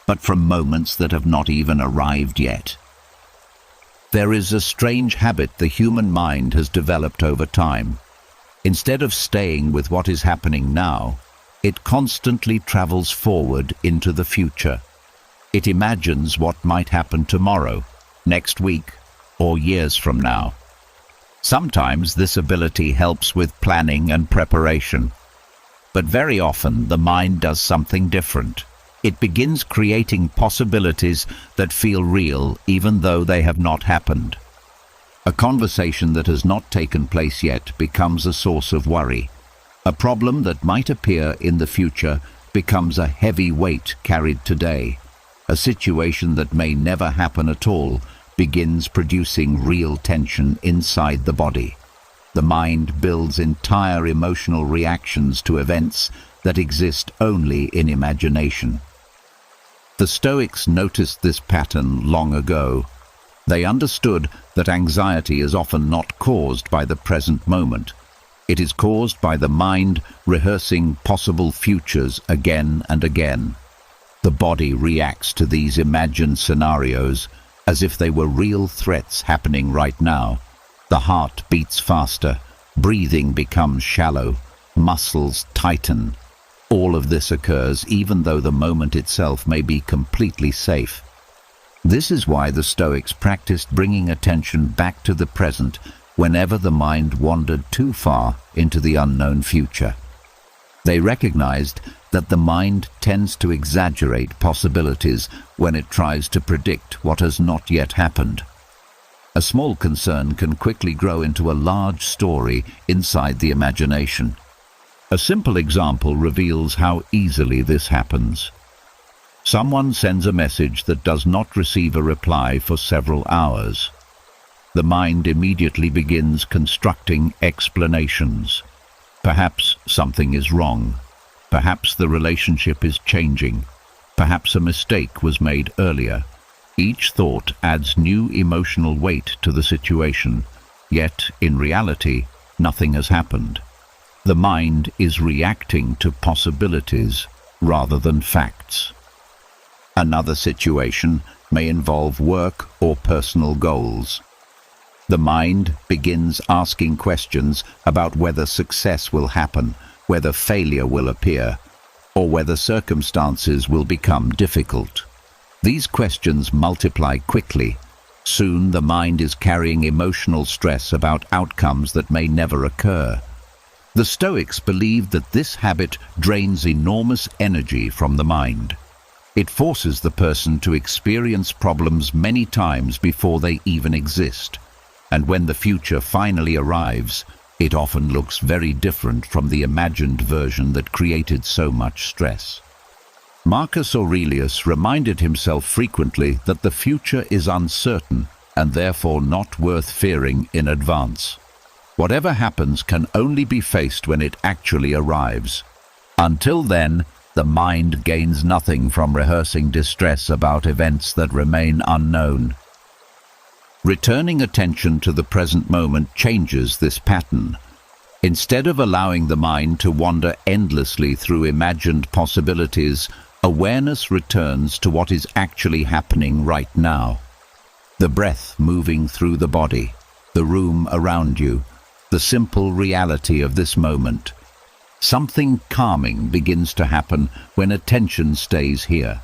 Speaker 1: but from moments that have not even arrived yet. There is a strange habit the human mind has developed over time. Instead of staying with what is happening now, it constantly travels forward into the future. It imagines what might happen tomorrow, next week, or years from now. Sometimes this ability helps with planning and preparation. But very often the mind does something different. It begins creating possibilities that feel real even though they have not happened. A conversation that has not taken place yet becomes a source of worry. A problem that might appear in the future becomes a heavy weight carried today. A situation that may never happen at all begins producing real tension inside the body. The mind builds entire emotional reactions to events that exist only in imagination. The Stoics noticed this pattern long ago. They understood that anxiety is often not caused by the present moment. It is caused by the mind rehearsing possible futures again and again. The body reacts to these imagined scenarios as if they were real threats happening right now. The heart beats faster, breathing becomes shallow, muscles tighten. All of this occurs even though the moment itself may be completely safe. This is why the Stoics practiced bringing attention back to the present whenever the mind wandered too far into the unknown future. They recognized that the mind tends to exaggerate possibilities when it tries to predict what has not yet happened. A small concern can quickly grow into a large story inside the imagination. A simple example reveals how easily this happens. Someone sends a message that does not receive a reply for several hours. The mind immediately begins constructing explanations. Perhaps something is wrong. Perhaps the relationship is changing. Perhaps a mistake was made earlier. Each thought adds new emotional weight to the situation, yet in reality, nothing has happened. The mind is reacting to possibilities rather than facts. Another situation may involve work or personal goals. The mind begins asking questions about whether success will happen, whether failure will appear, or whether circumstances will become difficult. These questions multiply quickly. Soon the mind is carrying emotional stress about outcomes that may never occur. The Stoics believed that this habit drains enormous energy from the mind. It forces the person to experience problems many times before they even exist. And when the future finally arrives, it often looks very different from the imagined version that created so much stress. Marcus Aurelius reminded himself frequently that the future is uncertain and therefore not worth fearing in advance. Whatever happens can only be faced when it actually arrives. Until then, the mind gains nothing from rehearsing distress about events that remain unknown. Returning attention to the present moment changes this pattern. Instead of allowing the mind to wander endlessly through imagined possibilities, awareness returns to what is actually happening right now. The breath moving through the body, the room around you, the simple reality of this moment. Something calming begins to happen when attention stays here.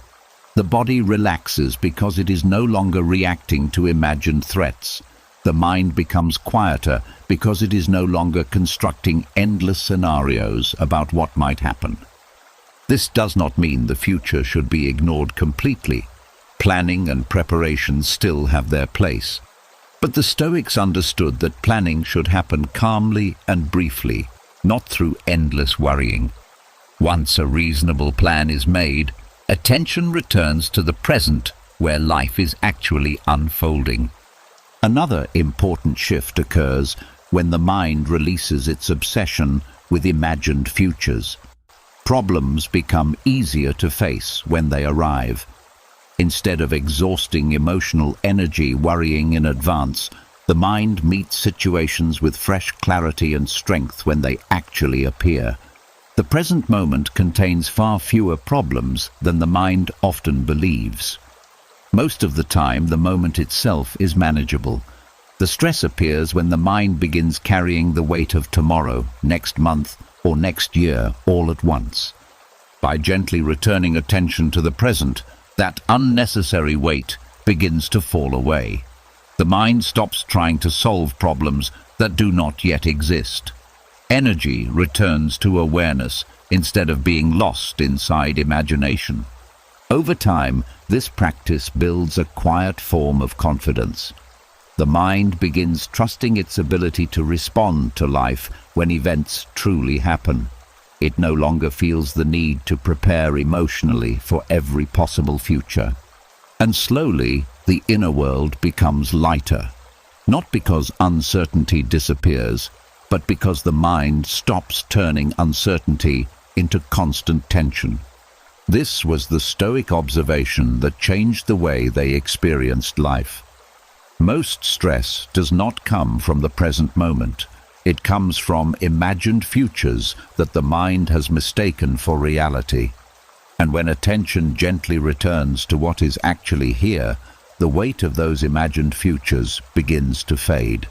Speaker 1: The body relaxes because it is no longer reacting to imagined threats. The mind becomes quieter because it is no longer constructing endless scenarios about what might happen. This does not mean the future should be ignored completely. Planning and preparation still have their place. But the Stoics understood that planning should happen calmly and briefly, not through endless worrying. Once a reasonable plan is made, attention returns to the present where life is actually unfolding. Another important shift occurs when the mind releases its obsession with imagined futures. Problems become easier to face when they arrive. Instead of exhausting emotional energy worrying in advance, the mind meets situations with fresh clarity and strength when they actually appear. The present moment contains far fewer problems than the mind often believes. Most of the time, the moment itself is manageable. The stress appears when the mind begins carrying the weight of tomorrow, next month, or next year all at once. By gently returning attention to the present, that unnecessary weight begins to fall away. The mind stops trying to solve problems that do not yet exist. Energy returns to awareness instead of being lost inside imagination. Over time, this practice builds a quiet form of confidence. The mind begins trusting its ability to respond to life when events truly happen. It no longer feels the need to prepare emotionally for every possible future. And slowly, the inner world becomes lighter, not because uncertainty disappears, but because the mind stops turning uncertainty into constant tension. This was the Stoic observation that changed the way they experienced life. Most stress does not come from the present moment. It comes from imagined futures that the mind has mistaken for reality. And when attention gently returns to what is actually here, the weight of those imagined futures begins to fade.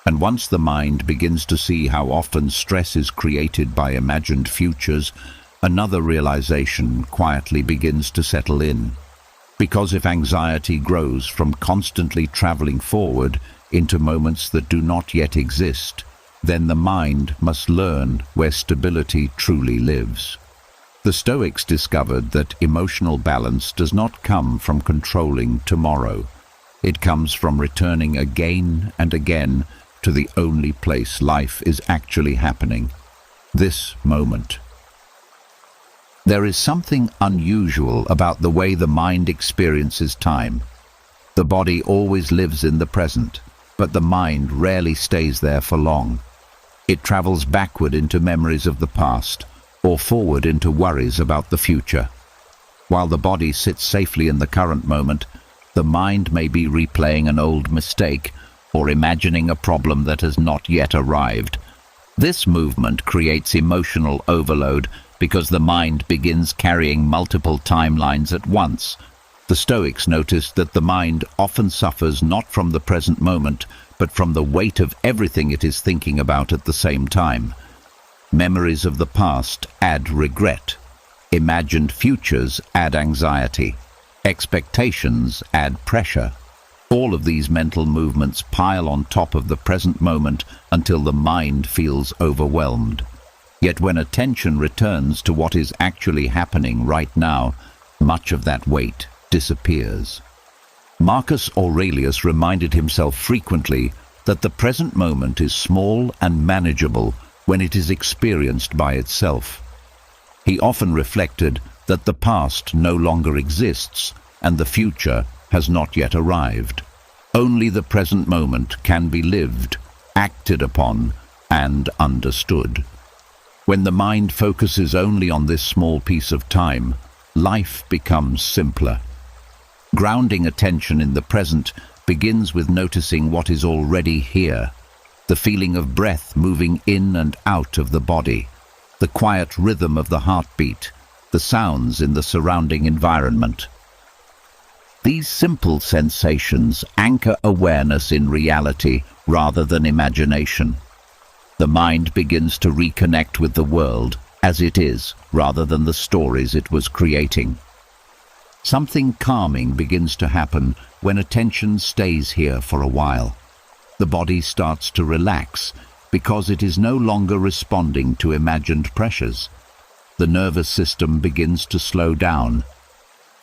Speaker 1: And once the mind begins to see how often stress is created by imagined futures, another realization quietly begins to settle in. Because if anxiety grows from constantly traveling forward into moments that do not yet exist, then the mind must learn where stability truly lives. The Stoics discovered that emotional balance does not come from controlling tomorrow. It comes from returning again and again to the only place life is actually happening, this moment. There is something unusual about the way the mind experiences time. The body always lives in the present, but the mind rarely stays there for long. It travels backward into memories of the past, or forward into worries about the future. While the body sits safely in the current moment, the mind may be replaying an old mistake or imagining a problem that has not yet arrived. This movement creates emotional overload because the mind begins carrying multiple timelines at once. The Stoics noticed that the mind often suffers not from the present moment, but from the weight of everything it is thinking about at the same time. Memories of the past add regret. Imagined futures add anxiety. Expectations add pressure. All of these mental movements pile on top of the present moment until the mind feels overwhelmed. Yet when attention returns to what is actually happening right now, much of that weight disappears. Marcus Aurelius reminded himself frequently that the present moment is small and manageable when it is experienced by itself. He often reflected that the past no longer exists and the future has not yet arrived. Only the present moment can be lived, acted upon, and understood. When the mind focuses only on this small piece of time, life becomes simpler. Grounding attention in the present begins with noticing what is already here, the feeling of breath moving in and out of the body, the quiet rhythm of the heartbeat, the sounds in the surrounding environment. These simple sensations anchor awareness in reality rather than imagination. The mind begins to reconnect with the world as it is rather than the stories it was creating. Something calming begins to happen when attention stays here for a while. The body starts to relax because it is no longer responding to imagined pressures. The nervous system begins to slow down.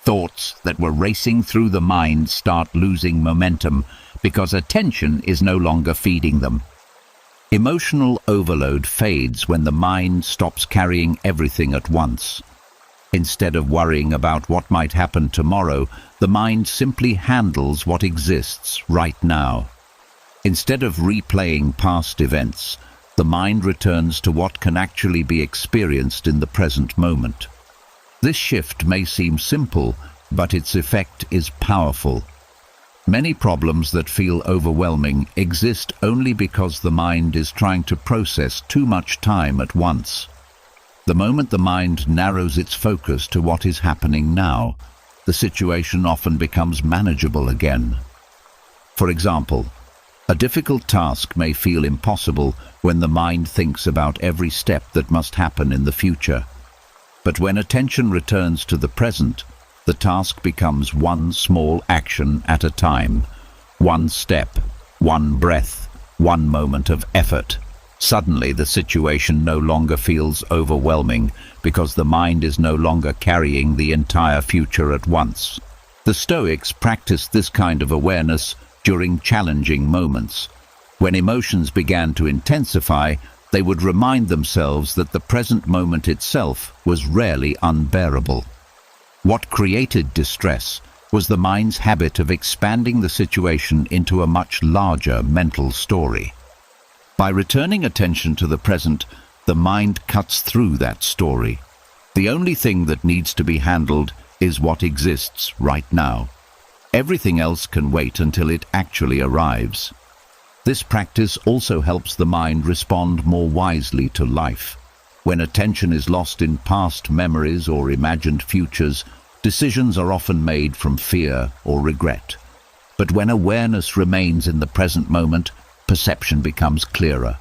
Speaker 1: Thoughts that were racing through the mind start losing momentum because attention is no longer feeding them. Emotional overload fades when the mind stops carrying everything at once. Instead of worrying about what might happen tomorrow, the mind simply handles what exists right now. Instead of replaying past events, the mind returns to what can actually be experienced in the present moment. This shift may seem simple, but its effect is powerful. Many problems that feel overwhelming exist only because the mind is trying to process too much time at once. The moment the mind narrows its focus to what is happening now, the situation often becomes manageable again. For example, a difficult task may feel impossible when the mind thinks about every step that must happen in the future. But when attention returns to the present, the task becomes one small action at a time, one step, one breath, one moment of effort. Suddenly, the situation no longer feels overwhelming because the mind is no longer carrying the entire future at once. The Stoics practiced this kind of awareness during challenging moments. When emotions began to intensify, they would remind themselves that the present moment itself was rarely unbearable. What created distress was the mind's habit of expanding the situation into a much larger mental story. By returning attention to the present, the mind cuts through that story. The only thing that needs to be handled is what exists right now. Everything else can wait until it actually arrives. This practice also helps the mind respond more wisely to life. When attention is lost in past memories or imagined futures, decisions are often made from fear or regret. But when awareness remains in the present moment, perception becomes clearer.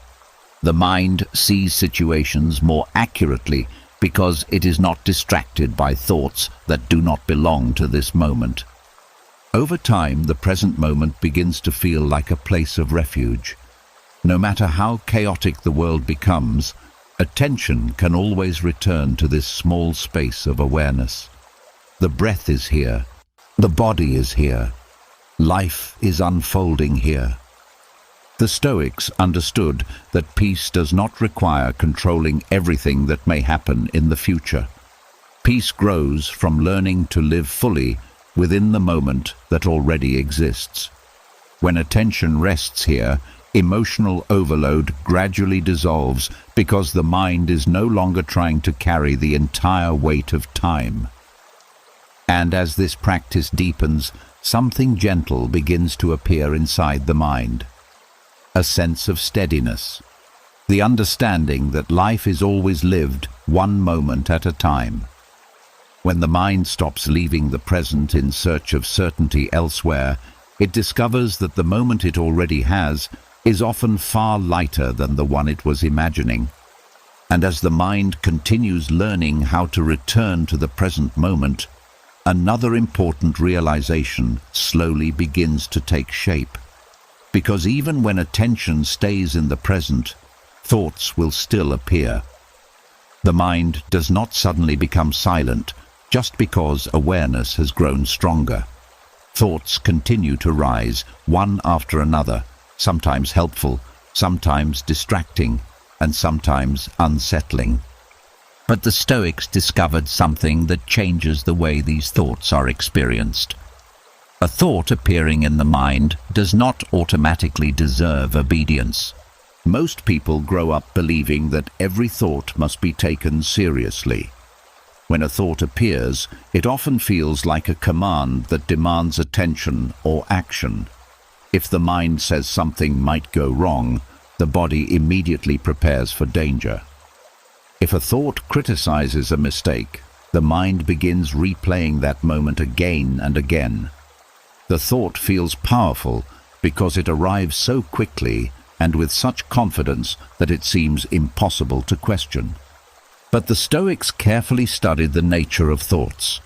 Speaker 1: The mind sees situations more accurately because it is not distracted by thoughts that do not belong to this moment. Over time, the present moment begins to feel like a place of refuge. No matter how chaotic the world becomes, attention can always return to this small space of awareness. The breath is here. The body is here. Life is unfolding here. The Stoics understood that peace does not require controlling everything that may happen in the future. Peace grows from learning to live fully within the moment that already exists. When attention rests here, emotional overload gradually dissolves because the mind is no longer trying to carry the entire weight of time. And as this practice deepens, something gentle begins to appear inside the mind. A sense of steadiness. The understanding that life is always lived one moment at a time. When the mind stops leaving the present in search of certainty elsewhere, it discovers that the moment it already has is often far lighter than the one it was imagining. And as the mind continues learning how to return to the present moment, another important realization slowly begins to take shape. Because even when attention stays in the present, thoughts will still appear. The mind does not suddenly become silent just because awareness has grown stronger. Thoughts continue to rise, one after another, sometimes helpful, sometimes distracting, and sometimes unsettling. But the Stoics discovered something that changes the way these thoughts are experienced. A thought appearing in the mind does not automatically deserve obedience. Most people grow up believing that every thought must be taken seriously. When a thought appears, it often feels like a command that demands attention or action. If the mind says something might go wrong, the body immediately prepares for danger. If a thought criticizes a mistake, the mind begins replaying that moment again and again. The thought feels powerful because it arrives so quickly and with such confidence that it seems impossible to question. But the Stoics carefully studied the nature of thoughts.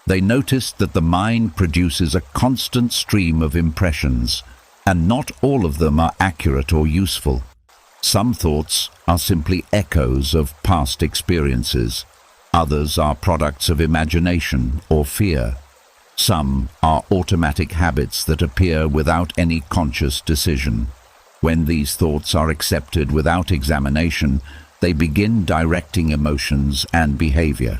Speaker 1: They noticed that the mind produces a constant stream of impressions, and not all of them are accurate or useful. Some thoughts are simply echoes of past experiences. Others are products of imagination or fear. Some are automatic habits that appear without any conscious decision. When these thoughts are accepted without examination, they begin directing emotions and behavior.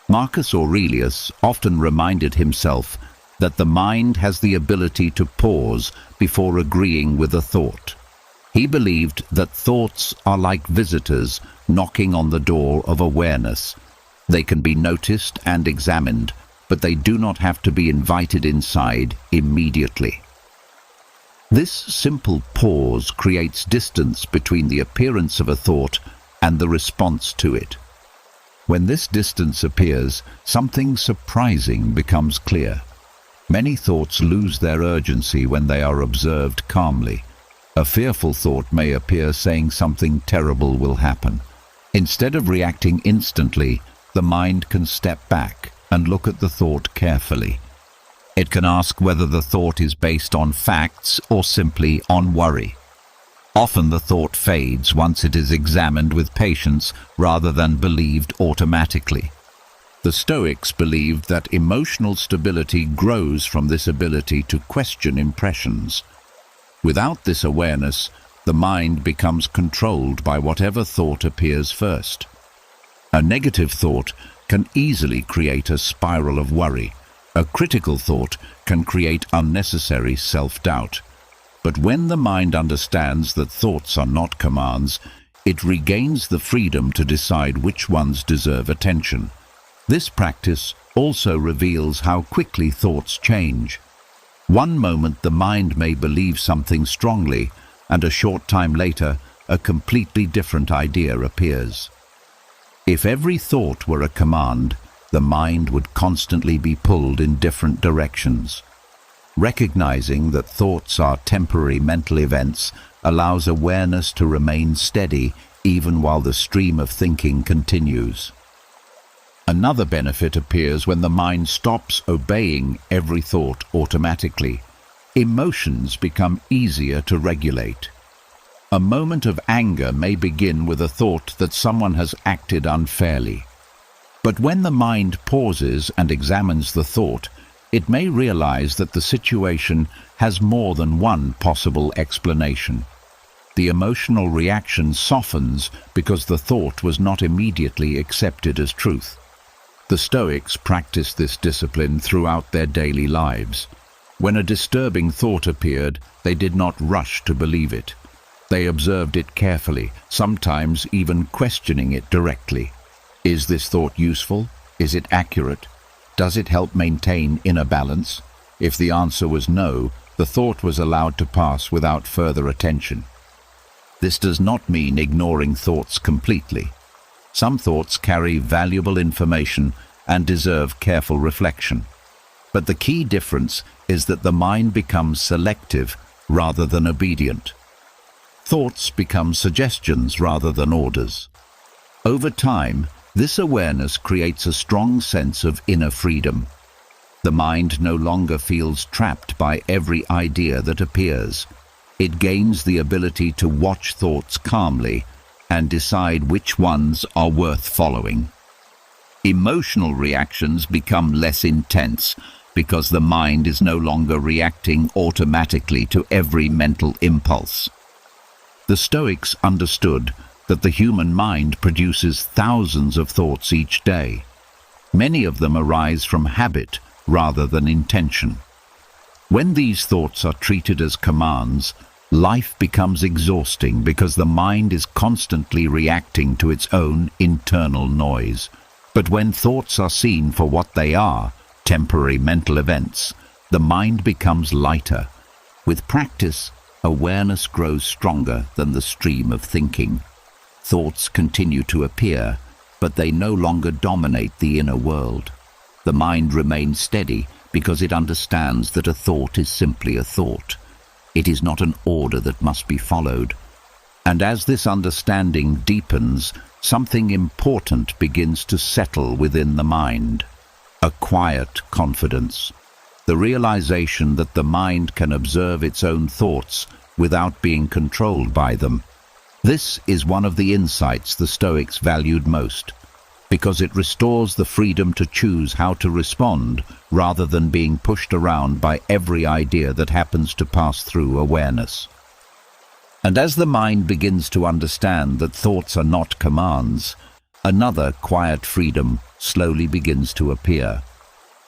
Speaker 1: Marcus Aurelius often reminded himself that the mind has the ability to pause before agreeing with a thought. He believed that thoughts are like visitors knocking on the door of awareness. They can be noticed and examined, but they do not have to be invited inside immediately. This simple pause creates distance between the appearance of a thought and the response to it. When this distance appears, something surprising becomes clear. Many thoughts lose their urgency when they are observed calmly. A fearful thought may appear saying something terrible will happen. Instead of reacting instantly, the mind can step back and look at the thought carefully. It can ask whether the thought is based on facts or simply on worry. Often the thought fades once it is examined with patience rather than believed automatically. The Stoics believed that emotional stability grows from this ability to question impressions. Without this awareness, the mind becomes controlled by whatever thought appears first. A negative thought can easily create a spiral of worry. A critical thought can create unnecessary self-doubt. But when the mind understands that thoughts are not commands, It regains the freedom to decide which ones deserve attention. This practice also reveals how quickly thoughts change. One moment the mind may believe something strongly, and a short time later, a completely different idea appears. If every thought were a command, the mind would constantly be pulled in different directions. Recognizing that thoughts are temporary mental events allows awareness to remain steady even while the stream of thinking continues. Another benefit appears when the mind stops obeying every thought automatically. Emotions become easier to regulate. A moment of anger may begin with a thought that someone has acted unfairly. But when the mind pauses and examines the thought, it may realize that the situation has more than one possible explanation. The emotional reaction softens because the thought was not immediately accepted as truth. The Stoics practiced this discipline throughout their daily lives. When a disturbing thought appeared, they did not rush to believe it. They observed it carefully, sometimes even questioning it directly. Is this thought useful? Is it accurate? Does it help maintain inner balance? If the answer was no, the thought was allowed to pass without further attention. This does not mean ignoring thoughts completely. Some thoughts carry valuable information and deserve careful reflection. But the key difference is that the mind becomes selective rather than obedient. Thoughts become suggestions rather than orders. Over time, this awareness creates a strong sense of inner freedom. The mind no longer feels trapped by every idea that appears. It gains the ability to watch thoughts calmly and decide which ones are worth following. Emotional reactions become less intense because the mind is no longer reacting automatically to every mental impulse. The Stoics understood that the human mind produces thousands of thoughts each day. Many of them arise from habit rather than intention. When these thoughts are treated as commands, life becomes exhausting because the mind is constantly reacting to its own internal noise. But when thoughts are seen for what they are, temporary mental events, the mind becomes lighter. With practice, awareness grows stronger than the stream of thinking. Thoughts continue to appear, but they no longer dominate the inner world. The mind remains steady because it understands that a thought is simply a thought. It is not an order that must be followed. And as this understanding deepens, something important begins to settle within the mind. A quiet confidence. The realization that the mind can observe its own thoughts without being controlled by them. This is one of the insights the Stoics valued most, because it restores the freedom to choose how to respond rather than being pushed around by every idea that happens to pass through awareness. And as the mind begins to understand that thoughts are not commands, another quiet freedom slowly begins to appear.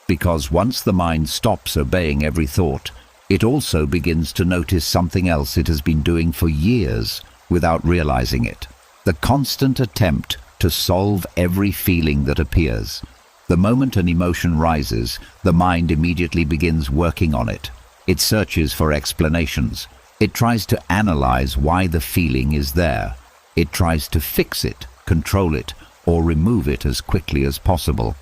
Speaker 1: Because once the mind stops obeying every thought, it also begins to notice something else it has been doing for years without realizing it. The constant attempt to solve every feeling that appears. The moment an emotion rises, the mind immediately begins working on it. It searches for explanations. It tries to analyze why the feeling is there. It tries to fix it, control it, or remove it as quickly as possible.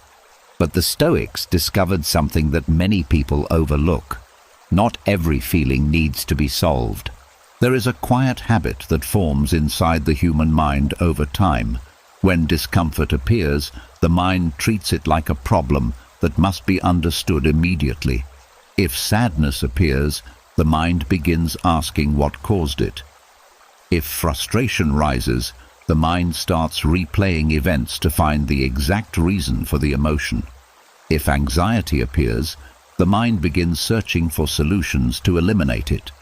Speaker 1: But the Stoics discovered something that many people overlook. Not every feeling needs to be solved. There is a quiet habit that forms inside the human mind over time. When discomfort appears, the mind treats it like a problem that must be understood immediately. If sadness appears, the mind begins asking what caused it. If frustration rises, the mind starts replaying events to find the exact reason for the emotion. If anxiety appears, the mind begins searching for solutions to eliminate it.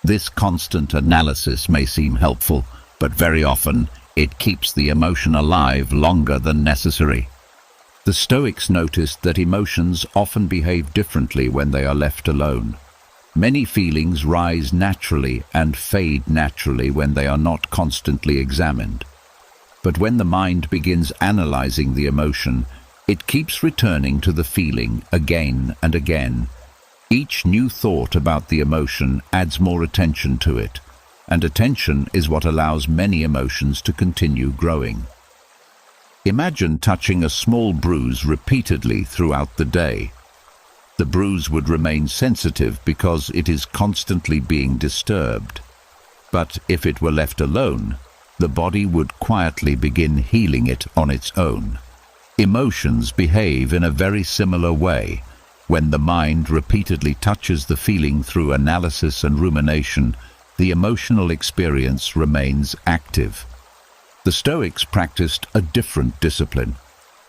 Speaker 1: This constant analysis may seem helpful, but very often it keeps the emotion alive longer than necessary. The Stoics noticed that emotions often behave differently when they are left alone. Many feelings rise naturally and fade naturally when they are not constantly examined. But when the mind begins analyzing the emotion, it keeps returning to the feeling again and again. Each new thought about the emotion adds more attention to it, and attention is what allows many emotions to continue growing. Imagine touching a small bruise repeatedly throughout the day. The bruise would remain sensitive because it is constantly being disturbed. But if it were left alone, the body would quietly begin healing it on its own. Emotions behave in a very similar way. When the mind repeatedly touches the feeling through analysis and rumination, the emotional experience remains active. The Stoics practiced a different discipline.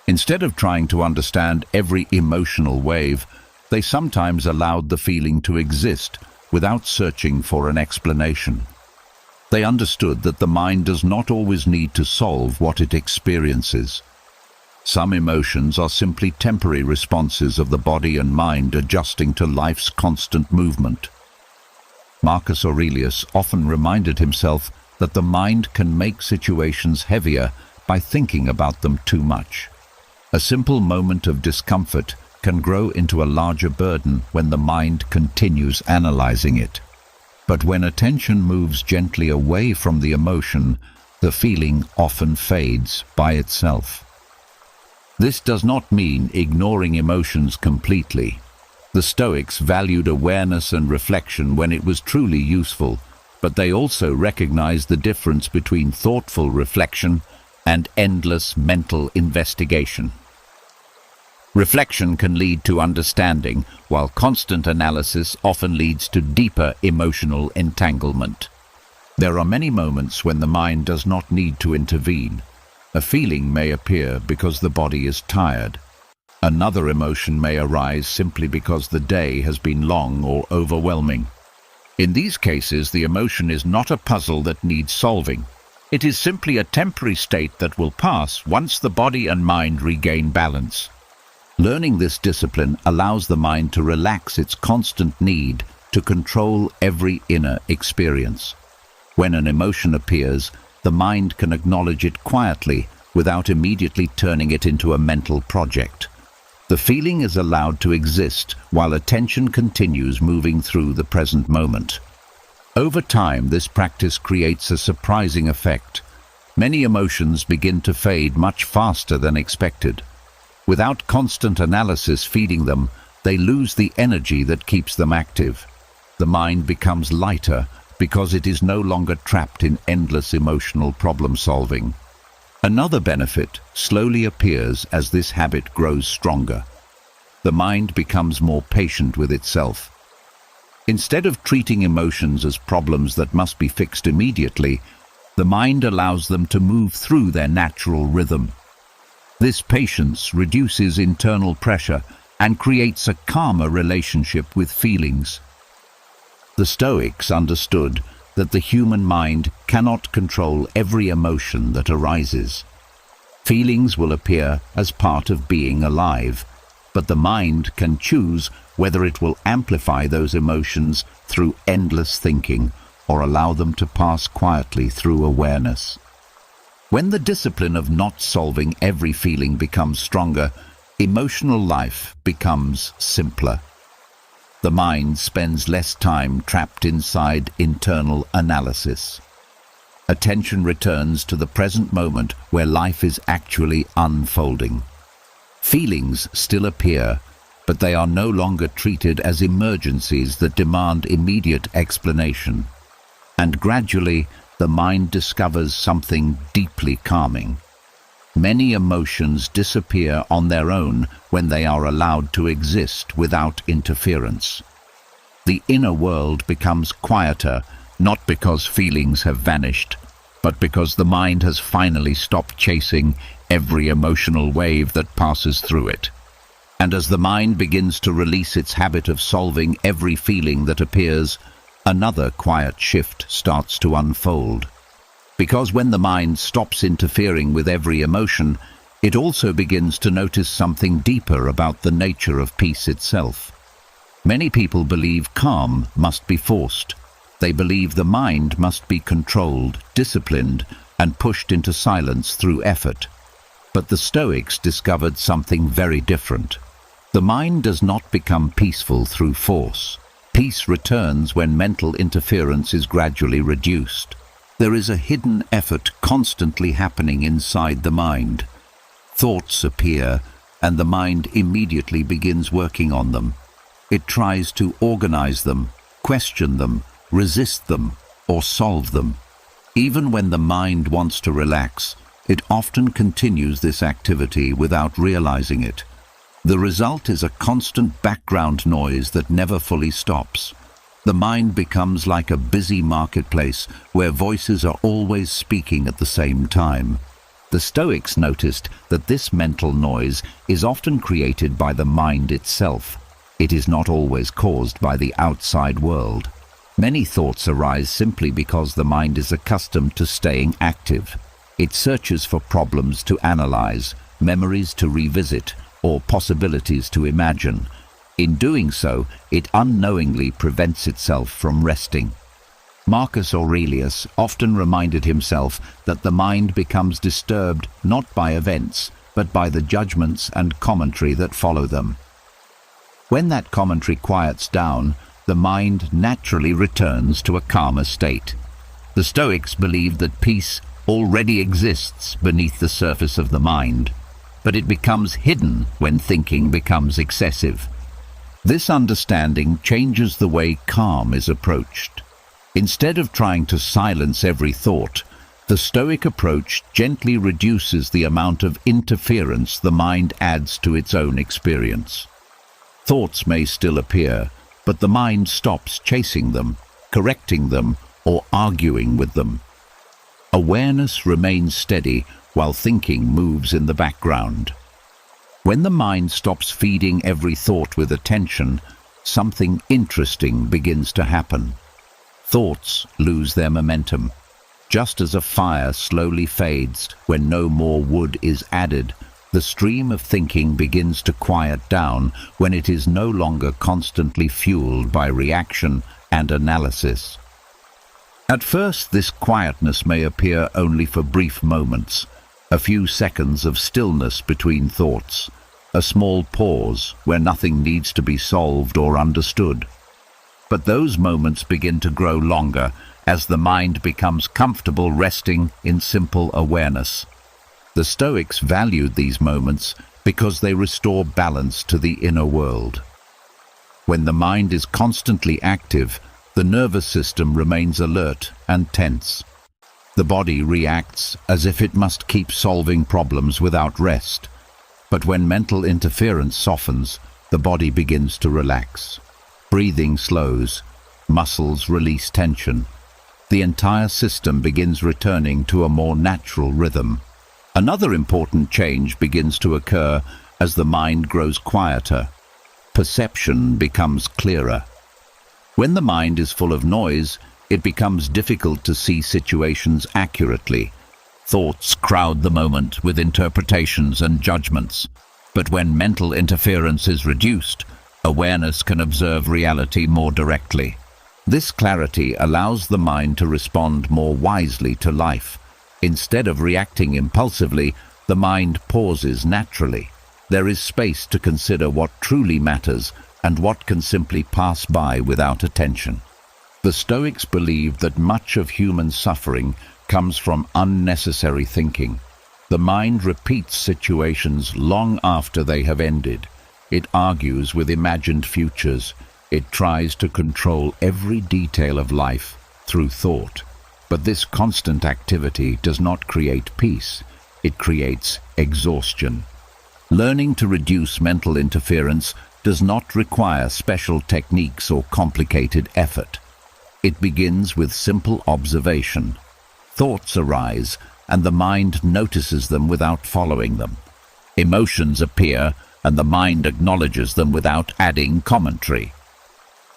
Speaker 1: Instead of trying to understand every emotional wave, they sometimes allowed the feeling to exist without searching for an explanation. They understood that the mind does not always need to solve what it experiences. Some emotions are simply temporary responses of the body and mind adjusting to life's constant movement. Marcus Aurelius often reminded himself that the mind can make situations heavier by thinking about them too much. A simple moment of discomfort can grow into a larger burden when the mind continues analyzing it. But when attention moves gently away from the emotion, the feeling often fades by itself. This does not mean ignoring emotions completely. The Stoics valued awareness and reflection when it was truly useful, but they also recognized the difference between thoughtful reflection and endless mental investigation. Reflection can lead to understanding, while constant analysis often leads to deeper emotional entanglement. There are many moments when the mind does not need to intervene. A feeling may appear because the body is tired. Another emotion may arise simply because the day has been long or overwhelming. In these cases, the emotion is not a puzzle that needs solving. It is simply a temporary state that will pass once the body and mind regain balance. Learning this discipline allows the mind to relax its constant need to control every inner experience. When an emotion appears, the mind can acknowledge it quietly without immediately turning it into a mental project. The feeling is allowed to exist while attention continues moving through the present moment. Over time, this practice creates a surprising effect. Many emotions begin to fade much faster than expected. Without constant analysis feeding them, they lose the energy that keeps them active. The mind becomes lighter because it is no longer trapped in endless emotional problem-solving. Another benefit slowly appears as this habit grows stronger. The mind becomes more patient with itself. Instead of treating emotions as problems that must be fixed immediately, the mind allows them to move through their natural rhythm. This patience reduces internal pressure and creates a calmer relationship with feelings. The Stoics understood that the human mind cannot control every emotion that arises. Feelings will appear as part of being alive, but the mind can choose whether it will amplify those emotions through endless thinking or allow them to pass quietly through awareness. When the discipline of not solving every feeling becomes stronger, emotional life becomes simpler. The mind spends less time trapped inside internal analysis. Attention returns to the present moment where life is actually unfolding. Feelings still appear, but they are no longer treated as emergencies that demand immediate explanation. And gradually, the mind discovers something deeply calming. Many emotions disappear on their own when they are allowed to exist without interference. The inner world becomes quieter, not because feelings have vanished, but because the mind has finally stopped chasing every emotional wave that passes through it. And as the mind begins to release its habit of solving every feeling that appears, another quiet shift starts to unfold. Because when the mind stops interfering with every emotion, it also begins to notice something deeper about the nature of peace itself. Many people believe calm must be forced. They believe the mind must be controlled, disciplined, and pushed into silence through effort. But the Stoics discovered something very different. The mind does not become peaceful through force. Peace returns when mental interference is gradually reduced. There is a hidden effort constantly happening inside the mind. Thoughts appear, and the mind immediately begins working on them. It tries to organize them, question them, resist them, or solve them. Even when the mind wants to relax, it often continues this activity without realizing it. The result is a constant background noise that never fully stops. The mind becomes like a busy marketplace where voices are always speaking at the same time. The Stoics noticed that this mental noise is often created by the mind itself. It is not always caused by the outside world. Many thoughts arise simply because the mind is accustomed to staying active. It searches for problems to analyze, memories to revisit, or possibilities to imagine. In doing so, it unknowingly prevents itself from resting. Marcus Aurelius often reminded himself that the mind becomes disturbed not by events, but by the judgments and commentary that follow them. When that commentary quiets down, the mind naturally returns to a calmer state. The Stoics believed that peace already exists beneath the surface of the mind, but it becomes hidden when thinking becomes excessive. This understanding changes the way calm is approached. Instead of trying to silence every thought, the Stoic approach gently reduces the amount of interference the mind adds to its own experience. Thoughts may still appear, but the mind stops chasing them, correcting them, or arguing with them. Awareness remains steady while thinking moves in the background. When the mind stops feeding every thought with attention, something interesting begins to happen. Thoughts lose their momentum. Just as a fire slowly fades when no more wood is added, the stream of thinking begins to quiet down when it is no longer constantly fueled by reaction and analysis. At first, this quietness may appear only for brief moments, a few seconds of stillness between thoughts, a small pause where nothing needs to be solved or understood. But those moments begin to grow longer as the mind becomes comfortable resting in simple awareness. The Stoics valued these moments because they restore balance to the inner world. When the mind is constantly active, the nervous system remains alert and tense. The body reacts as if it must keep solving problems without rest. But when mental interference softens, the body begins to relax. Breathing slows, muscles release tension. The entire system begins returning to a more natural rhythm. Another important change begins to occur as the mind grows quieter. Perception becomes clearer. When the mind is full of noise, it becomes difficult to see situations accurately. Thoughts crowd the moment with interpretations and judgments. But when mental interference is reduced, awareness can observe reality more directly. This clarity allows the mind to respond more wisely to life. Instead of reacting impulsively, the mind pauses naturally. There is space to consider what truly matters and what can simply pass by without attention. The Stoics believed that much of human suffering comes from unnecessary thinking. The mind repeats situations long after they have ended. It argues with imagined futures. It tries to control every detail of life through thought. But this constant activity does not create peace. It creates exhaustion. Learning to reduce mental interference does not require special techniques or complicated effort. It begins with simple observation. Thoughts arise, and the mind notices them without following them. Emotions appear, and the mind acknowledges them without adding commentary.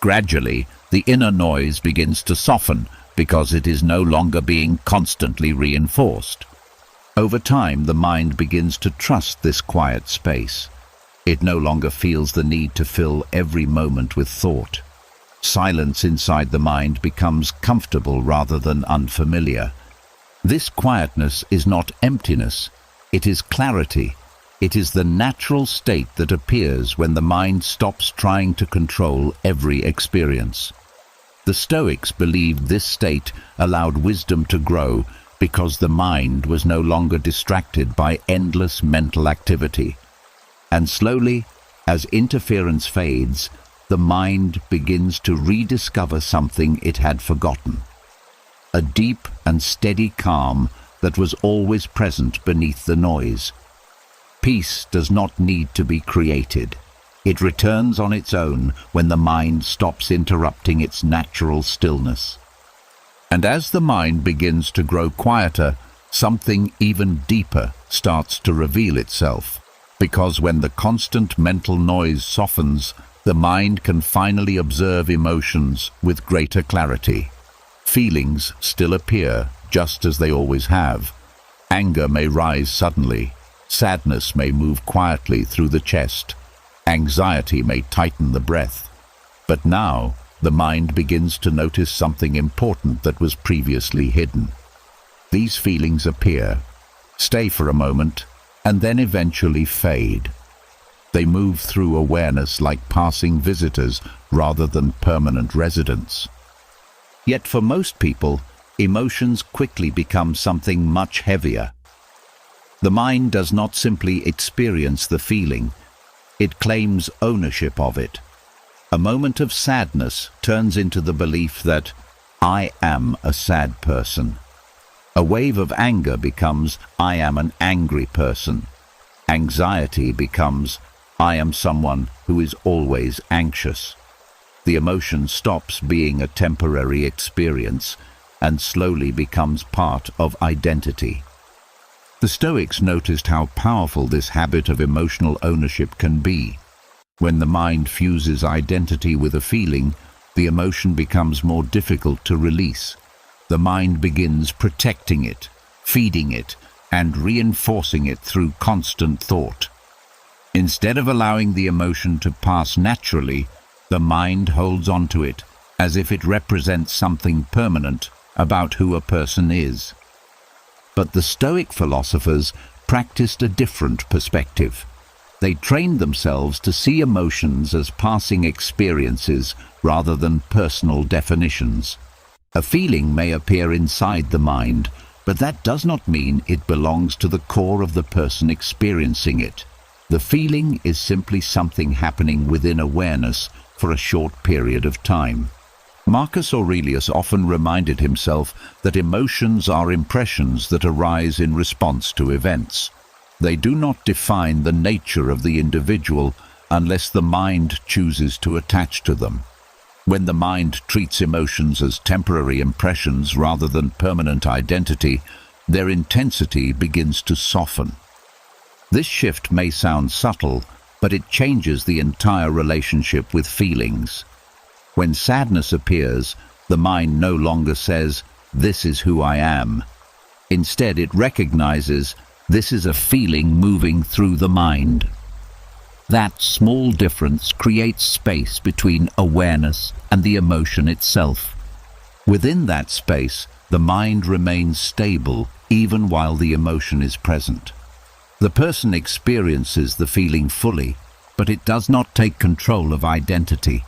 Speaker 1: Gradually, the inner noise begins to soften because it is no longer being constantly reinforced. Over time, the mind begins to trust this quiet space. It no longer feels the need to fill every moment with thought. Silence inside the mind becomes comfortable rather than unfamiliar. This quietness is not emptiness, it is clarity. It is the natural state that appears when the mind stops trying to control every experience. The Stoics believed this state allowed wisdom to grow because the mind was no longer distracted by endless mental activity. And slowly, as interference fades, the mind begins to rediscover something it had forgotten. A deep and steady calm that was always present beneath the noise. Peace does not need to be created. It returns on its own when the mind stops interrupting its natural stillness. And as the mind begins to grow quieter, something even deeper starts to reveal itself. Because when the constant mental noise softens, the mind can finally observe emotions with greater clarity. Feelings still appear just as they always have. Anger may rise suddenly. Sadness may move quietly through the chest. Anxiety may tighten the breath. But now, the mind begins to notice something important that was previously hidden. These feelings appear, stay for a moment, and then eventually fade. They move through awareness like passing visitors rather than permanent residents. Yet for most people, emotions quickly become something much heavier. The mind does not simply experience the feeling, it claims ownership of it. A moment of sadness turns into the belief that I am a sad person. A wave of anger becomes I am an angry person. Anxiety becomes I am someone who is always anxious. The emotion stops being a temporary experience and slowly becomes part of identity. The Stoics noticed how powerful this habit of emotional ownership can be. When the mind fuses identity with a feeling, the emotion becomes more difficult to release. The mind begins protecting it, feeding it, and reinforcing it through constant thought. Instead of allowing the emotion to pass naturally, the mind holds on to it as if it represents something permanent about who a person is. But the Stoic philosophers practiced a different perspective. They trained themselves to see emotions as passing experiences rather than personal definitions. A feeling may appear inside the mind, but that does not mean it belongs to the core of the person experiencing it. The feeling is simply something happening within awareness for a short period of time. Marcus Aurelius often reminded himself that emotions are impressions that arise in response to events. They do not define the nature of the individual unless the mind chooses to attach to them. When the mind treats emotions as temporary impressions rather than permanent identity, their intensity begins to soften. This shift may sound subtle, but it changes the entire relationship with feelings. When sadness appears, the mind no longer says, "This is who I am." Instead, it recognizes, "This is a feeling moving through the mind." That small difference creates space between awareness and the emotion itself. Within that space, the mind remains stable even while the emotion is present. The person experiences the feeling fully, but it does not take control of identity.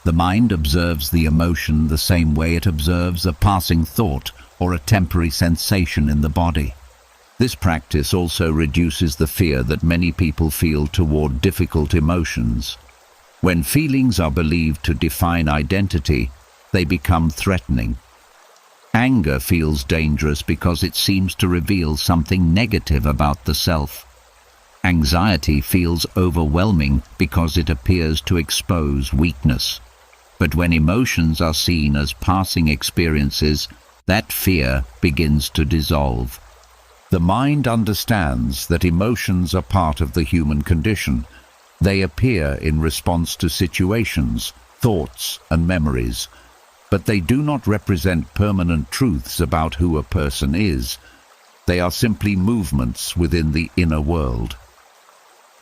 Speaker 1: The mind observes the emotion the same way it observes a passing thought or a temporary sensation in the body. This practice also reduces the fear that many people feel toward difficult emotions. When feelings are believed to define identity, they become threatening. Anger feels dangerous because it seems to reveal something negative about the self. Anxiety feels overwhelming because it appears to expose weakness. But when emotions are seen as passing experiences, that fear begins to dissolve. The mind understands that emotions are part of the human condition. They appear in response to situations, thoughts, and memories, but they do not represent permanent truths about who a person is. They are simply movements within the inner world.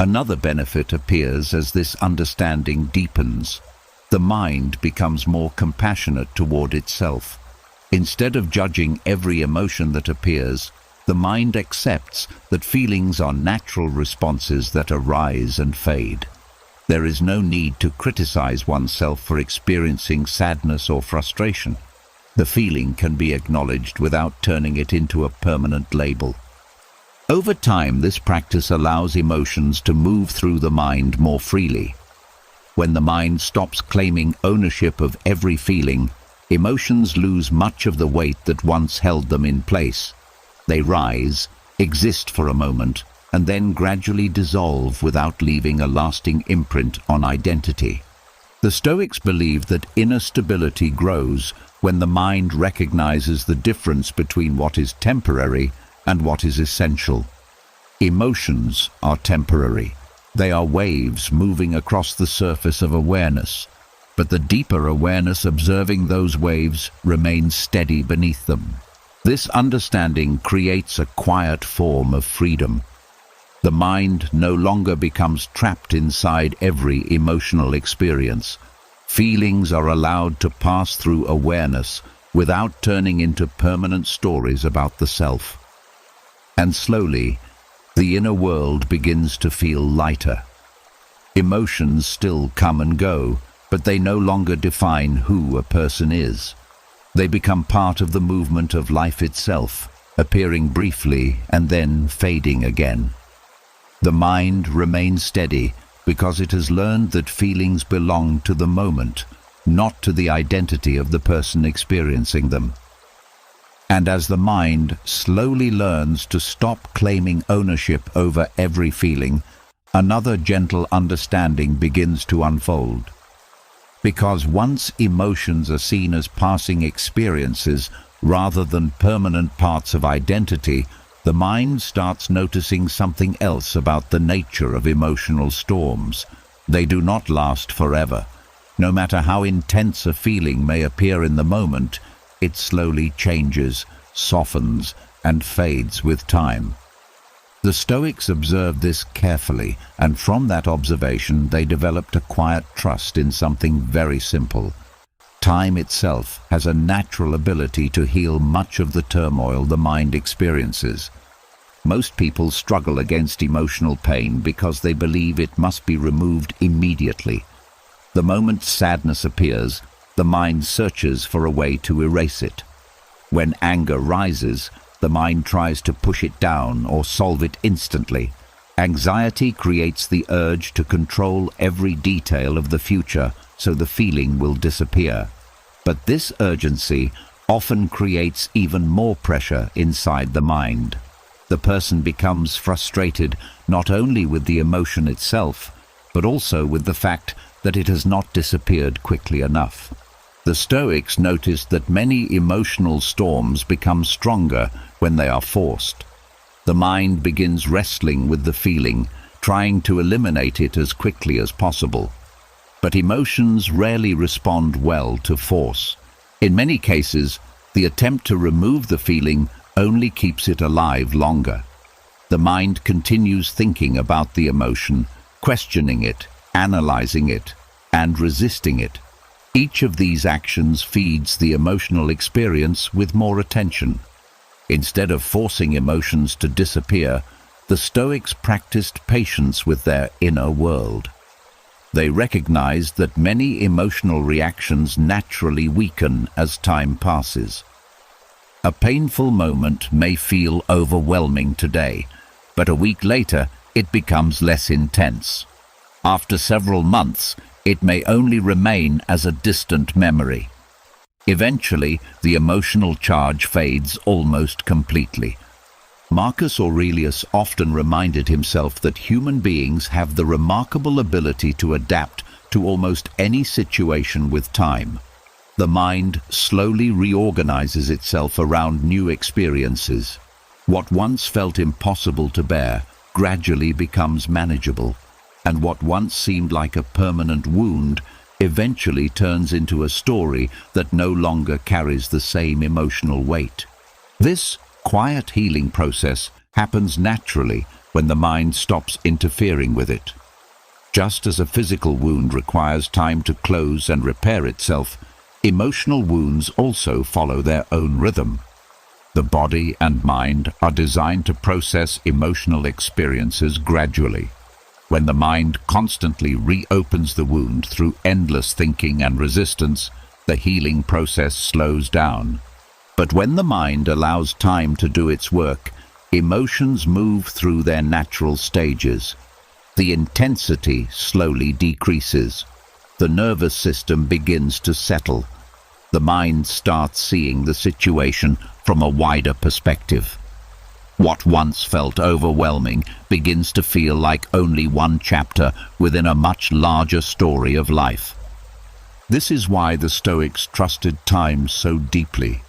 Speaker 1: Another benefit appears as this understanding deepens. The mind becomes more compassionate toward itself. Instead of judging every emotion that appears, the mind accepts that feelings are natural responses that arise and fade. There is no need to criticize oneself for experiencing sadness or frustration. The feeling can be acknowledged without turning it into a permanent label. Over time, this practice allows emotions to move through the mind more freely. When the mind stops claiming ownership of every feeling, emotions lose much of the weight that once held them in place. They rise, exist for a moment, and then gradually dissolve without leaving a lasting imprint on identity. The Stoics believe that inner stability grows when the mind recognizes the difference between what is temporary and what is essential. Emotions are temporary. They are waves moving across the surface of awareness, but the deeper awareness observing those waves remains steady beneath them. This understanding creates a quiet form of freedom. The mind no longer becomes trapped inside every emotional experience. Feelings are allowed to pass through awareness without turning into permanent stories about the self. And slowly, the inner world begins to feel lighter. Emotions still come and go, but they no longer define who a person is. They become part of the movement of life itself, appearing briefly and then fading again. The mind remains steady because it has learned that feelings belong to the moment, not to the identity of the person experiencing them. And as the mind slowly learns to stop claiming ownership over every feeling, another gentle understanding begins to unfold. Because once emotions are seen as passing experiences rather than permanent parts of identity, the mind starts noticing something else about the nature of emotional storms. They do not last forever. No matter how intense a feeling may appear in the moment, it slowly changes, softens, and fades with time. The Stoics observed this carefully, and from that observation they developed a quiet trust in something very simple. Time itself has a natural ability to heal much of the turmoil the mind experiences. Most people struggle against emotional pain because they believe it must be removed immediately. The moment sadness appears, the mind searches for a way to erase it. When anger rises, the mind tries to push it down or solve it instantly. Anxiety creates the urge to control every detail of the future so the feeling will disappear. But this urgency often creates even more pressure inside the mind. The person becomes frustrated not only with the emotion itself, but also with the fact that it has not disappeared quickly enough. The Stoics noticed that many emotional storms become stronger when they are forced. The mind begins wrestling with the feeling, trying to eliminate it as quickly as possible. But emotions rarely respond well to force. In many cases, the attempt to remove the feeling only keeps it alive longer. The mind continues thinking about the emotion, questioning it, analyzing it, and resisting it. Each of these actions feeds the emotional experience with more attention. Instead of forcing emotions to disappear, the Stoics practiced patience with their inner world. They recognized that many emotional reactions naturally weaken as time passes. A painful moment may feel overwhelming today, but a week later it becomes less intense. After several months, it may only remain as a distant memory. Eventually, the emotional charge fades almost completely. Marcus Aurelius often reminded himself that human beings have the remarkable ability to adapt to almost any situation with time. The mind slowly reorganizes itself around new experiences. What once felt impossible to bear gradually becomes manageable, and what once seemed like a permanent wound eventually turns into a story that no longer carries the same emotional weight. This quiet healing process happens naturally when the mind stops interfering with it. Just as a physical wound requires time to close and repair itself, emotional wounds also follow their own rhythm. The body and mind are designed to process emotional experiences gradually. When the mind constantly reopens the wound through endless thinking and resistance, the healing process slows down. But when the mind allows time to do its work, emotions move through their natural stages. The intensity slowly decreases. The nervous system begins to settle. The mind starts seeing the situation from a wider perspective. What once felt overwhelming begins to feel like only one chapter within a much larger story of life. This is why the Stoics trusted time so deeply.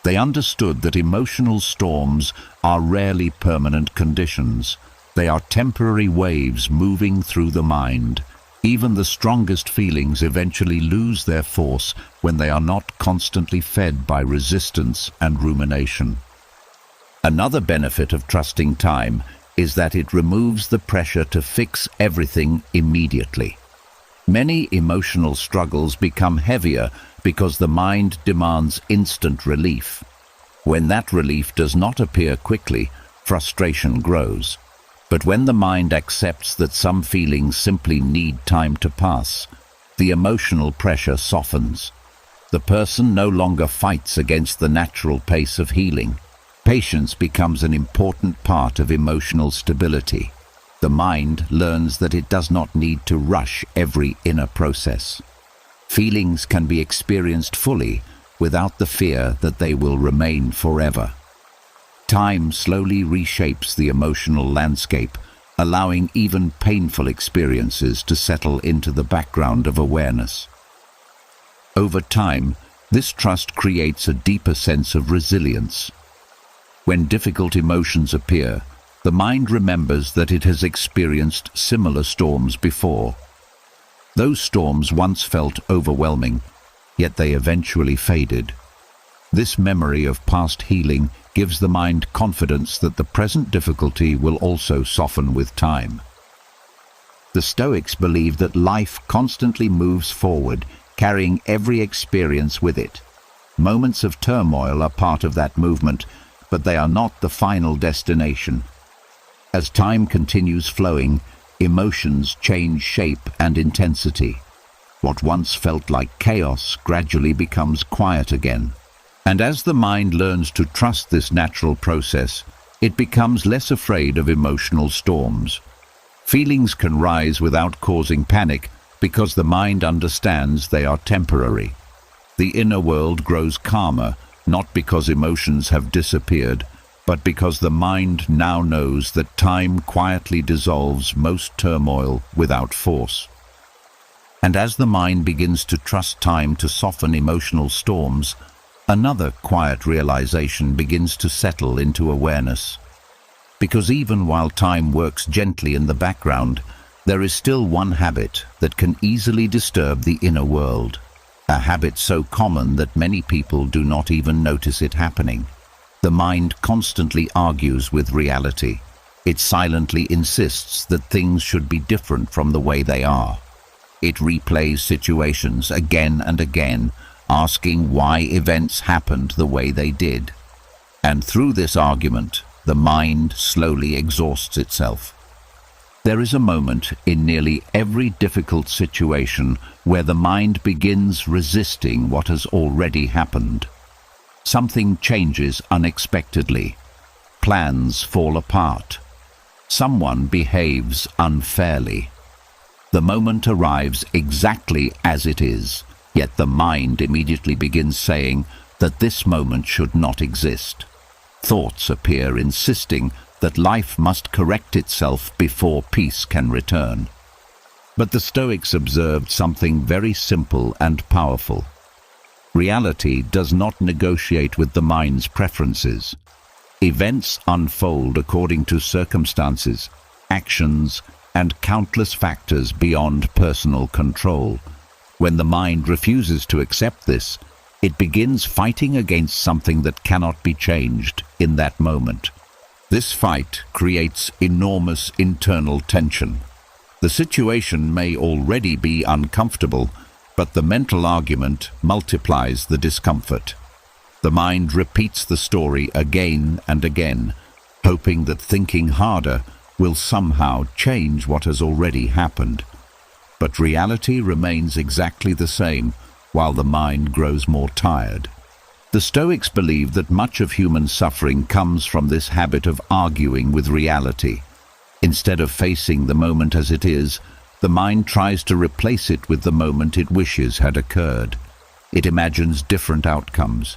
Speaker 1: They understood that emotional storms are rarely permanent conditions. They are temporary waves moving through the mind. Even the strongest feelings eventually lose their force when they are not constantly fed by resistance and rumination. Another benefit of trusting time is that it removes the pressure to fix everything immediately. Many emotional struggles become heavier because the mind demands instant relief. When that relief does not appear quickly, frustration grows. But when the mind accepts that some feelings simply need time to pass, the emotional pressure softens. The person no longer fights against the natural pace of healing. Patience becomes an important part of emotional stability. The mind learns that it does not need to rush every inner process. Feelings can be experienced fully without the fear that they will remain forever. Time slowly reshapes the emotional landscape, allowing even painful experiences to settle into the background of awareness. Over time, this trust creates a deeper sense of resilience. When difficult emotions appear, the mind remembers that it has experienced similar storms before. Those storms once felt overwhelming, yet they eventually faded. This memory of past healing gives the mind confidence that the present difficulty will also soften with time. The Stoics believe that life constantly moves forward, carrying every experience with it. Moments of turmoil are part of that movement, but they are not the final destination. As time continues flowing, emotions change shape and intensity. What once felt like chaos gradually becomes quiet again. And as the mind learns to trust this natural process, it becomes less afraid of emotional storms. Feelings can rise without causing panic because the mind understands they are temporary. The inner world grows calmer, not because emotions have disappeared, but because the mind now knows that time quietly dissolves most turmoil without force. And as the mind begins to trust time to soften emotional storms, another quiet realization begins to settle into awareness. Because even while time works gently in the background, there is still one habit that can easily disturb the inner world. A habit so common that many people do not even notice it happening. The mind constantly argues with reality. It silently insists that things should be different from the way they are. It replays situations again and again, asking why events happened the way they did. And through this argument, the mind slowly exhausts itself. There is a moment in nearly every difficult situation where the mind begins resisting what has already happened. Something changes unexpectedly. Plans fall apart. Someone behaves unfairly. The moment arrives exactly as it is, yet the mind immediately begins saying that this moment should not exist. Thoughts appear insisting that life must correct itself before peace can return. But the Stoics observed something very simple and powerful. Reality does not negotiate with the mind's preferences. Events unfold according to circumstances, actions, and countless factors beyond personal control. When the mind refuses to accept this, it begins fighting against something that cannot be changed in that moment. This fight creates enormous internal tension. The situation may already be uncomfortable, but the mental argument multiplies the discomfort. The mind repeats the story again and again, hoping that thinking harder will somehow change what has already happened. But reality remains exactly the same while the mind grows more tired. The Stoics believe that much of human suffering comes from this habit of arguing with reality. Instead of facing the moment as it is, the mind tries to replace it with the moment it wishes had occurred. It imagines different outcomes.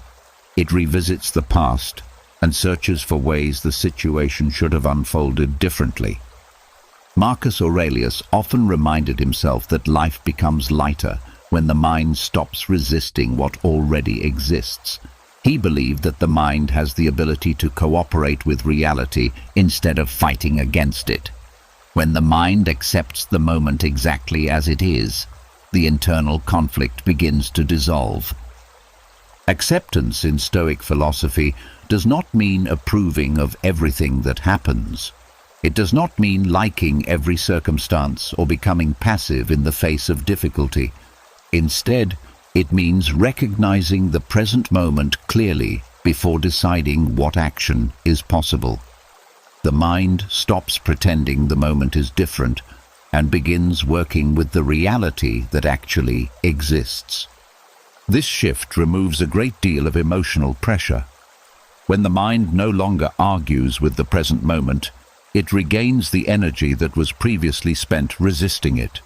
Speaker 1: It revisits the past and searches for ways the situation should have unfolded differently. Marcus Aurelius often reminded himself that life becomes lighter when the mind stops resisting what already exists. He believed that the mind has the ability to cooperate with reality instead of fighting against it. When the mind accepts the moment exactly as it is, the internal conflict begins to dissolve. Acceptance in Stoic philosophy does not mean approving of everything that happens. It does not mean liking every circumstance or becoming passive in the face of difficulty. Instead, it means recognizing the present moment clearly before deciding what action is possible. The mind stops pretending the moment is different and begins working with the reality that actually exists. This shift removes a great deal of emotional pressure. When the mind no longer argues with the present moment, it regains the energy that was previously spent resisting it.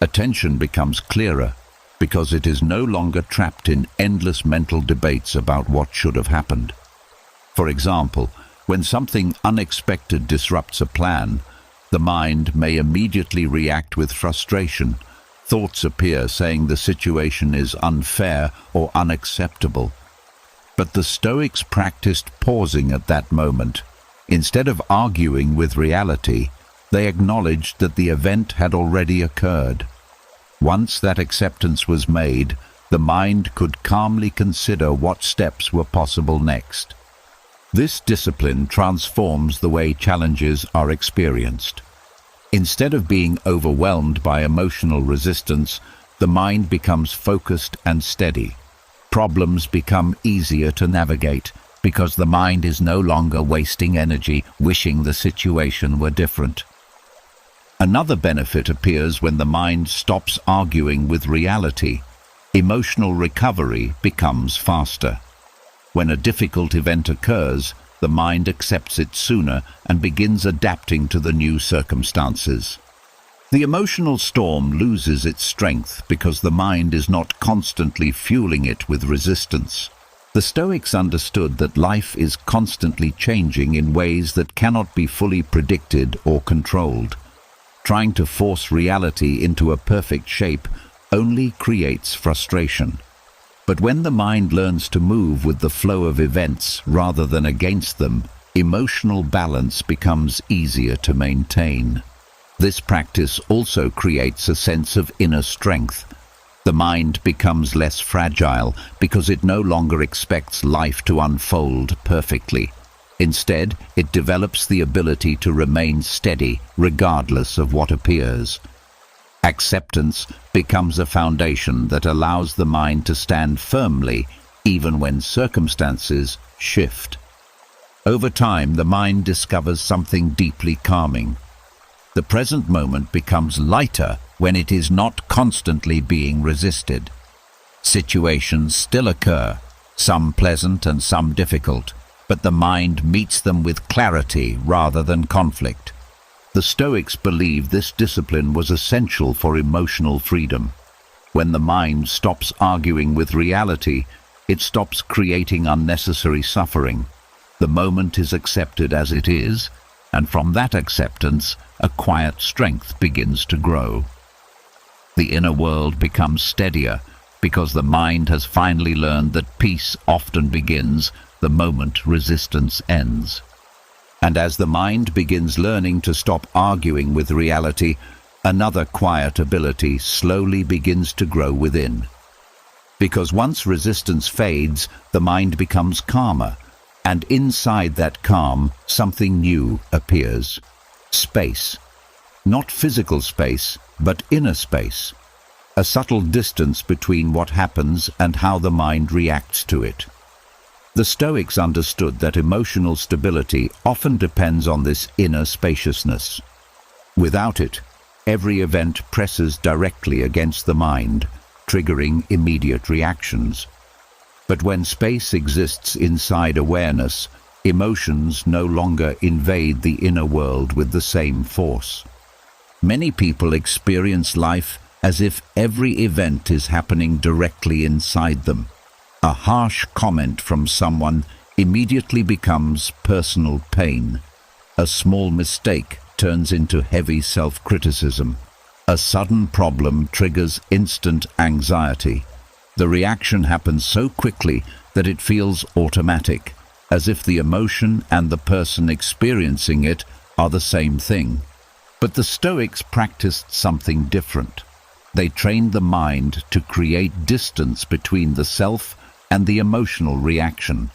Speaker 1: Attention becomes clearer because it is no longer trapped in endless mental debates about what should have happened. For example, when something unexpected disrupts a plan, the mind may immediately react with frustration. Thoughts appear saying the situation is unfair or unacceptable. But the Stoics practiced pausing at that moment. Instead of arguing with reality, they acknowledged that the event had already occurred. Once that acceptance was made, the mind could calmly consider what steps were possible next. This discipline transforms the way challenges are experienced. Instead of being overwhelmed by emotional resistance, the mind becomes focused and steady. Problems become easier to navigate because the mind is no longer wasting energy wishing the situation were different. Another benefit appears when the mind stops arguing with reality. Emotional recovery becomes faster. When a difficult event occurs, the mind accepts it sooner and begins adapting to the new circumstances. The emotional storm loses its strength because the mind is not constantly fueling it with resistance. The Stoics understood that life is constantly changing in ways that cannot be fully predicted or controlled. Trying to force reality into a perfect shape only creates frustration. But when the mind learns to move with the flow of events rather than against them, emotional balance becomes easier to maintain. This practice also creates a sense of inner strength. The mind becomes less fragile because it no longer expects life to unfold perfectly. Instead, it develops the ability to remain steady regardless of what appears. Acceptance becomes a foundation that allows the mind to stand firmly even when circumstances shift. Over time, the mind discovers something deeply calming. The present moment becomes lighter when it is not constantly being resisted. Situations still occur, some pleasant and some difficult, but the mind meets them with clarity rather than conflict. The Stoics believed this discipline was essential for emotional freedom. When the mind stops arguing with reality, it stops creating unnecessary suffering. The moment is accepted as it is, and from that acceptance, a quiet strength begins to grow. The inner world becomes steadier because the mind has finally learned that peace often begins the moment resistance ends. And as the mind begins learning to stop arguing with reality, another quiet ability slowly begins to grow within. Because once resistance fades, the mind becomes calmer. And inside that calm, something new appears. Space. Not physical space, but inner space. A subtle distance between what happens and how the mind reacts to it. The Stoics understood that emotional stability often depends on this inner spaciousness. Without it, every event presses directly against the mind, triggering immediate reactions. But when space exists inside awareness, emotions no longer invade the inner world with the same force. Many people experience life as if every event is happening directly inside them. A harsh comment from someone immediately becomes personal pain. A small mistake turns into heavy self-criticism. A sudden problem triggers instant anxiety. The reaction happens so quickly that it feels automatic, as if the emotion and the person experiencing it are the same thing. But the Stoics practiced something different. They trained the mind to create distance between the self and the emotional reaction.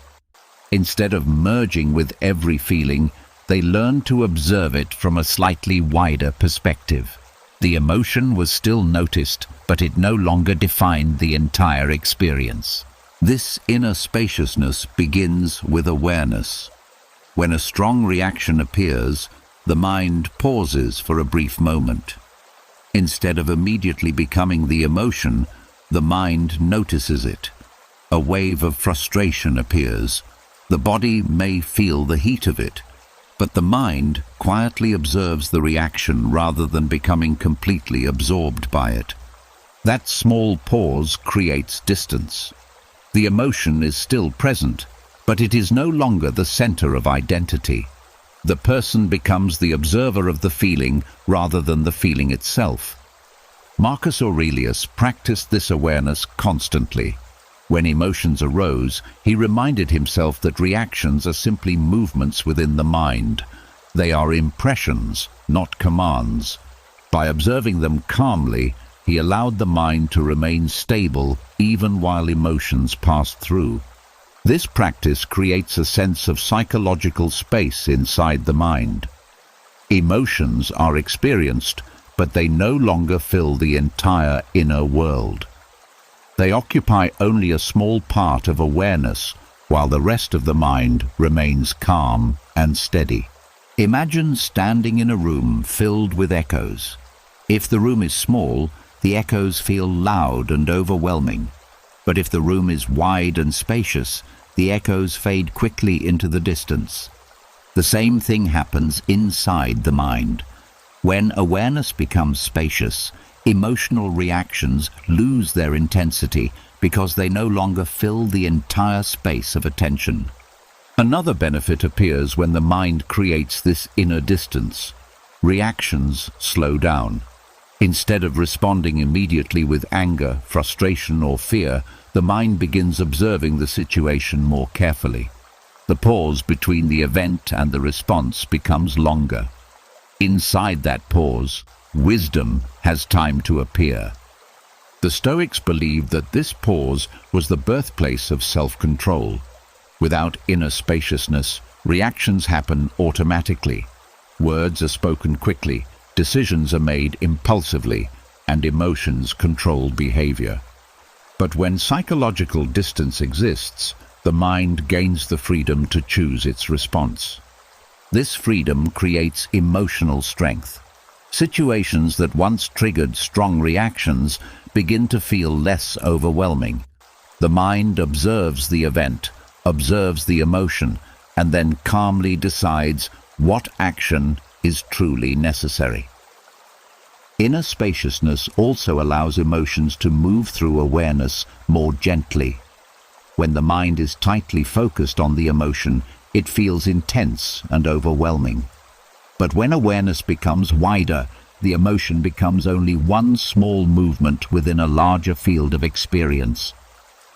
Speaker 1: Instead of merging with every feeling, they learned to observe it from a slightly wider perspective. The emotion was still noticed, but it no longer defined the entire experience. This inner spaciousness begins with awareness. When a strong reaction appears, the mind pauses for a brief moment. Instead of immediately becoming the emotion, the mind notices it. A wave of frustration appears. The body may feel the heat of it, but the mind quietly observes the reaction rather than becoming completely absorbed by it. That small pause creates distance. The emotion is still present, but it is no longer the center of identity. The person becomes the observer of the feeling rather than the feeling itself. Marcus Aurelius practiced this awareness constantly. When emotions arose, he reminded himself that reactions are simply movements within the mind. They are impressions, not commands. By observing them calmly, he allowed the mind to remain stable even while emotions passed through. This practice creates a sense of psychological space inside the mind. Emotions are experienced, but they no longer fill the entire inner world. They occupy only a small part of awareness, while the rest of the mind remains calm and steady. Imagine standing in a room filled with echoes. If the room is small, the echoes feel loud and overwhelming. But if the room is wide and spacious, the echoes fade quickly into the distance. The same thing happens inside the mind. When awareness becomes spacious, emotional reactions lose their intensity because they no longer fill the entire space of attention. Another benefit appears when the mind creates this inner distance. Reactions slow down. Instead of responding immediately with anger, frustration, or fear, the mind begins observing the situation more carefully. The pause between the event and the response becomes longer. Inside that pause, wisdom has time to appear. The Stoics believed that this pause was the birthplace of self-control. Without inner spaciousness, reactions happen automatically. Words are spoken quickly, decisions are made impulsively, and emotions control behavior. But when psychological distance exists, the mind gains the freedom to choose its response. This freedom creates emotional strength. Situations that once triggered strong reactions begin to feel less overwhelming. The mind observes the event, observes the emotion, and then calmly decides what action is truly necessary. Inner spaciousness also allows emotions to move through awareness more gently. When the mind is tightly focused on the emotion, it feels intense and overwhelming. But when awareness becomes wider, the emotion becomes only one small movement within a larger field of experience.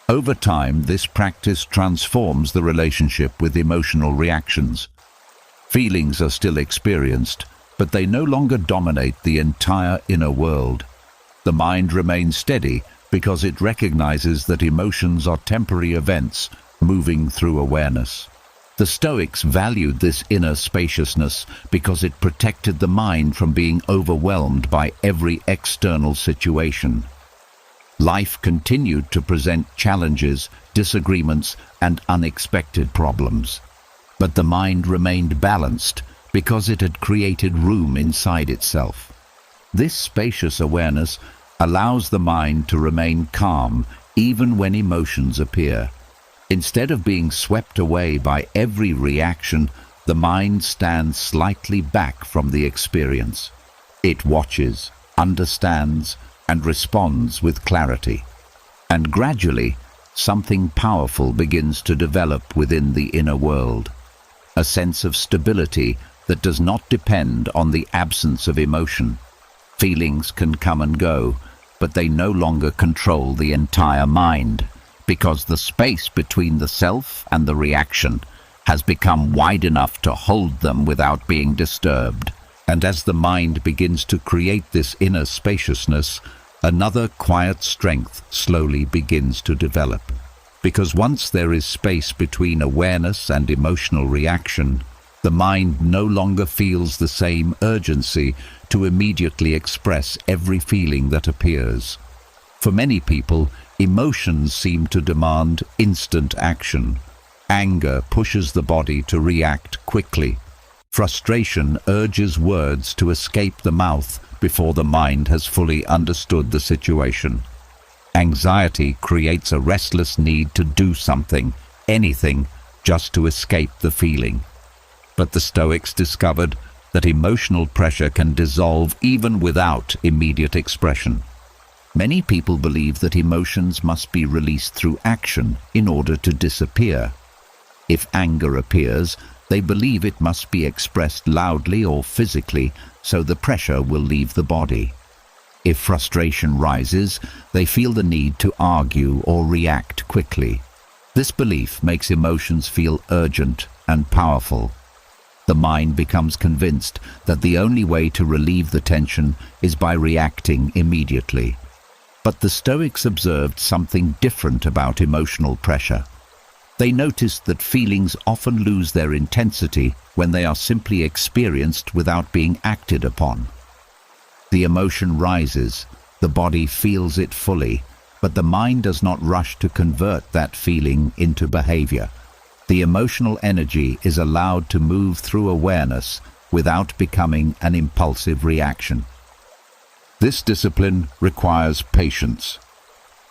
Speaker 1: Over time, this practice transforms the relationship with emotional reactions. Feelings are still experienced, but they no longer dominate the entire inner world. The mind remains steady because it recognizes that emotions are temporary events moving through awareness. The Stoics valued this inner spaciousness because it protected the mind from being overwhelmed by every external situation. Life continued to present challenges, disagreements, and unexpected problems. But the mind remained balanced because it had created room inside itself. This spacious awareness allows the mind to remain calm even when emotions appear. Instead of being swept away by every reaction, the mind stands slightly back from the experience. It watches, understands, and responds with clarity. And gradually, something powerful begins to develop within the inner world. A sense of stability that does not depend on the absence of emotion. Feelings can come and go, but they no longer control the entire mind, because the space between the self and the reaction has become wide enough to hold them without being disturbed. And as the mind begins to create this inner spaciousness, another quiet strength slowly begins to develop. Because once there is space between awareness and emotional reaction, the mind no longer feels the same urgency to immediately express every feeling that appears. For many people, emotions seem to demand instant action. Anger pushes the body to react quickly. Frustration urges words to escape the mouth before the mind has fully understood the situation. Anxiety creates a restless need to do something, anything, just to escape the feeling. But the Stoics discovered that emotional pressure can dissolve even without immediate expression. Many people believe that emotions must be released through action in order to disappear. If anger appears, they believe it must be expressed loudly or physically so the pressure will leave the body. If frustration rises, they feel the need to argue or react quickly. This belief makes emotions feel urgent and powerful. The mind becomes convinced that the only way to relieve the tension is by reacting immediately. But the Stoics observed something different about emotional pressure. They noticed that feelings often lose their intensity when they are simply experienced without being acted upon. The emotion rises, the body feels it fully, but the mind does not rush to convert that feeling into behavior. The emotional energy is allowed to move through awareness without becoming an impulsive reaction. This discipline requires patience.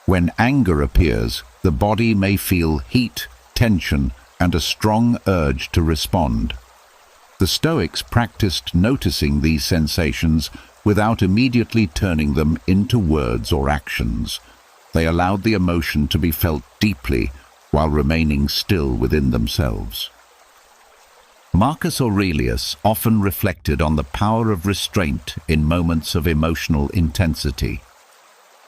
Speaker 1: When anger appears, the body may feel heat, tension, and a strong urge to respond. The Stoics practiced noticing these sensations without immediately turning them into words or actions. They allowed the emotion to be felt deeply while remaining still within themselves. Marcus Aurelius often reflected on the power of restraint in moments of emotional intensity.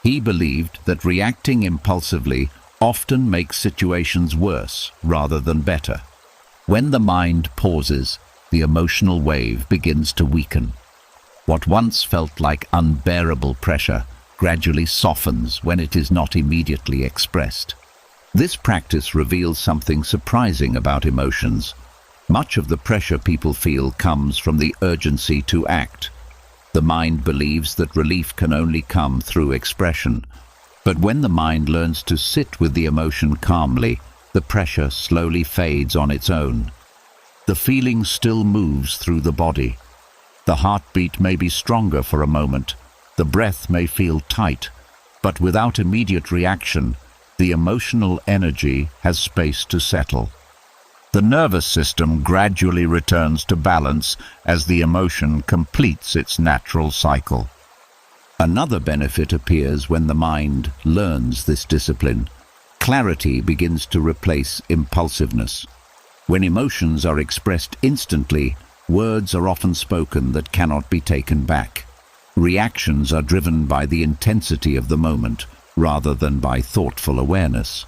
Speaker 1: He believed that reacting impulsively often makes situations worse rather than better. When the mind pauses, the emotional wave begins to weaken. What once felt like unbearable pressure gradually softens when it is not immediately expressed. This practice reveals something surprising about emotions. Much of the pressure people feel comes from the urgency to act. The mind believes that relief can only come through expression. But when the mind learns to sit with the emotion calmly, the pressure slowly fades on its own. The feeling still moves through the body. The heartbeat may be stronger for a moment, the breath may feel tight, but without immediate reaction, the emotional energy has space to settle. The nervous system gradually returns to balance as the emotion completes its natural cycle. Another benefit appears when the mind learns this discipline. Clarity begins to replace impulsiveness. When emotions are expressed instantly, words are often spoken that cannot be taken back. Reactions are driven by the intensity of the moment rather than by thoughtful awareness.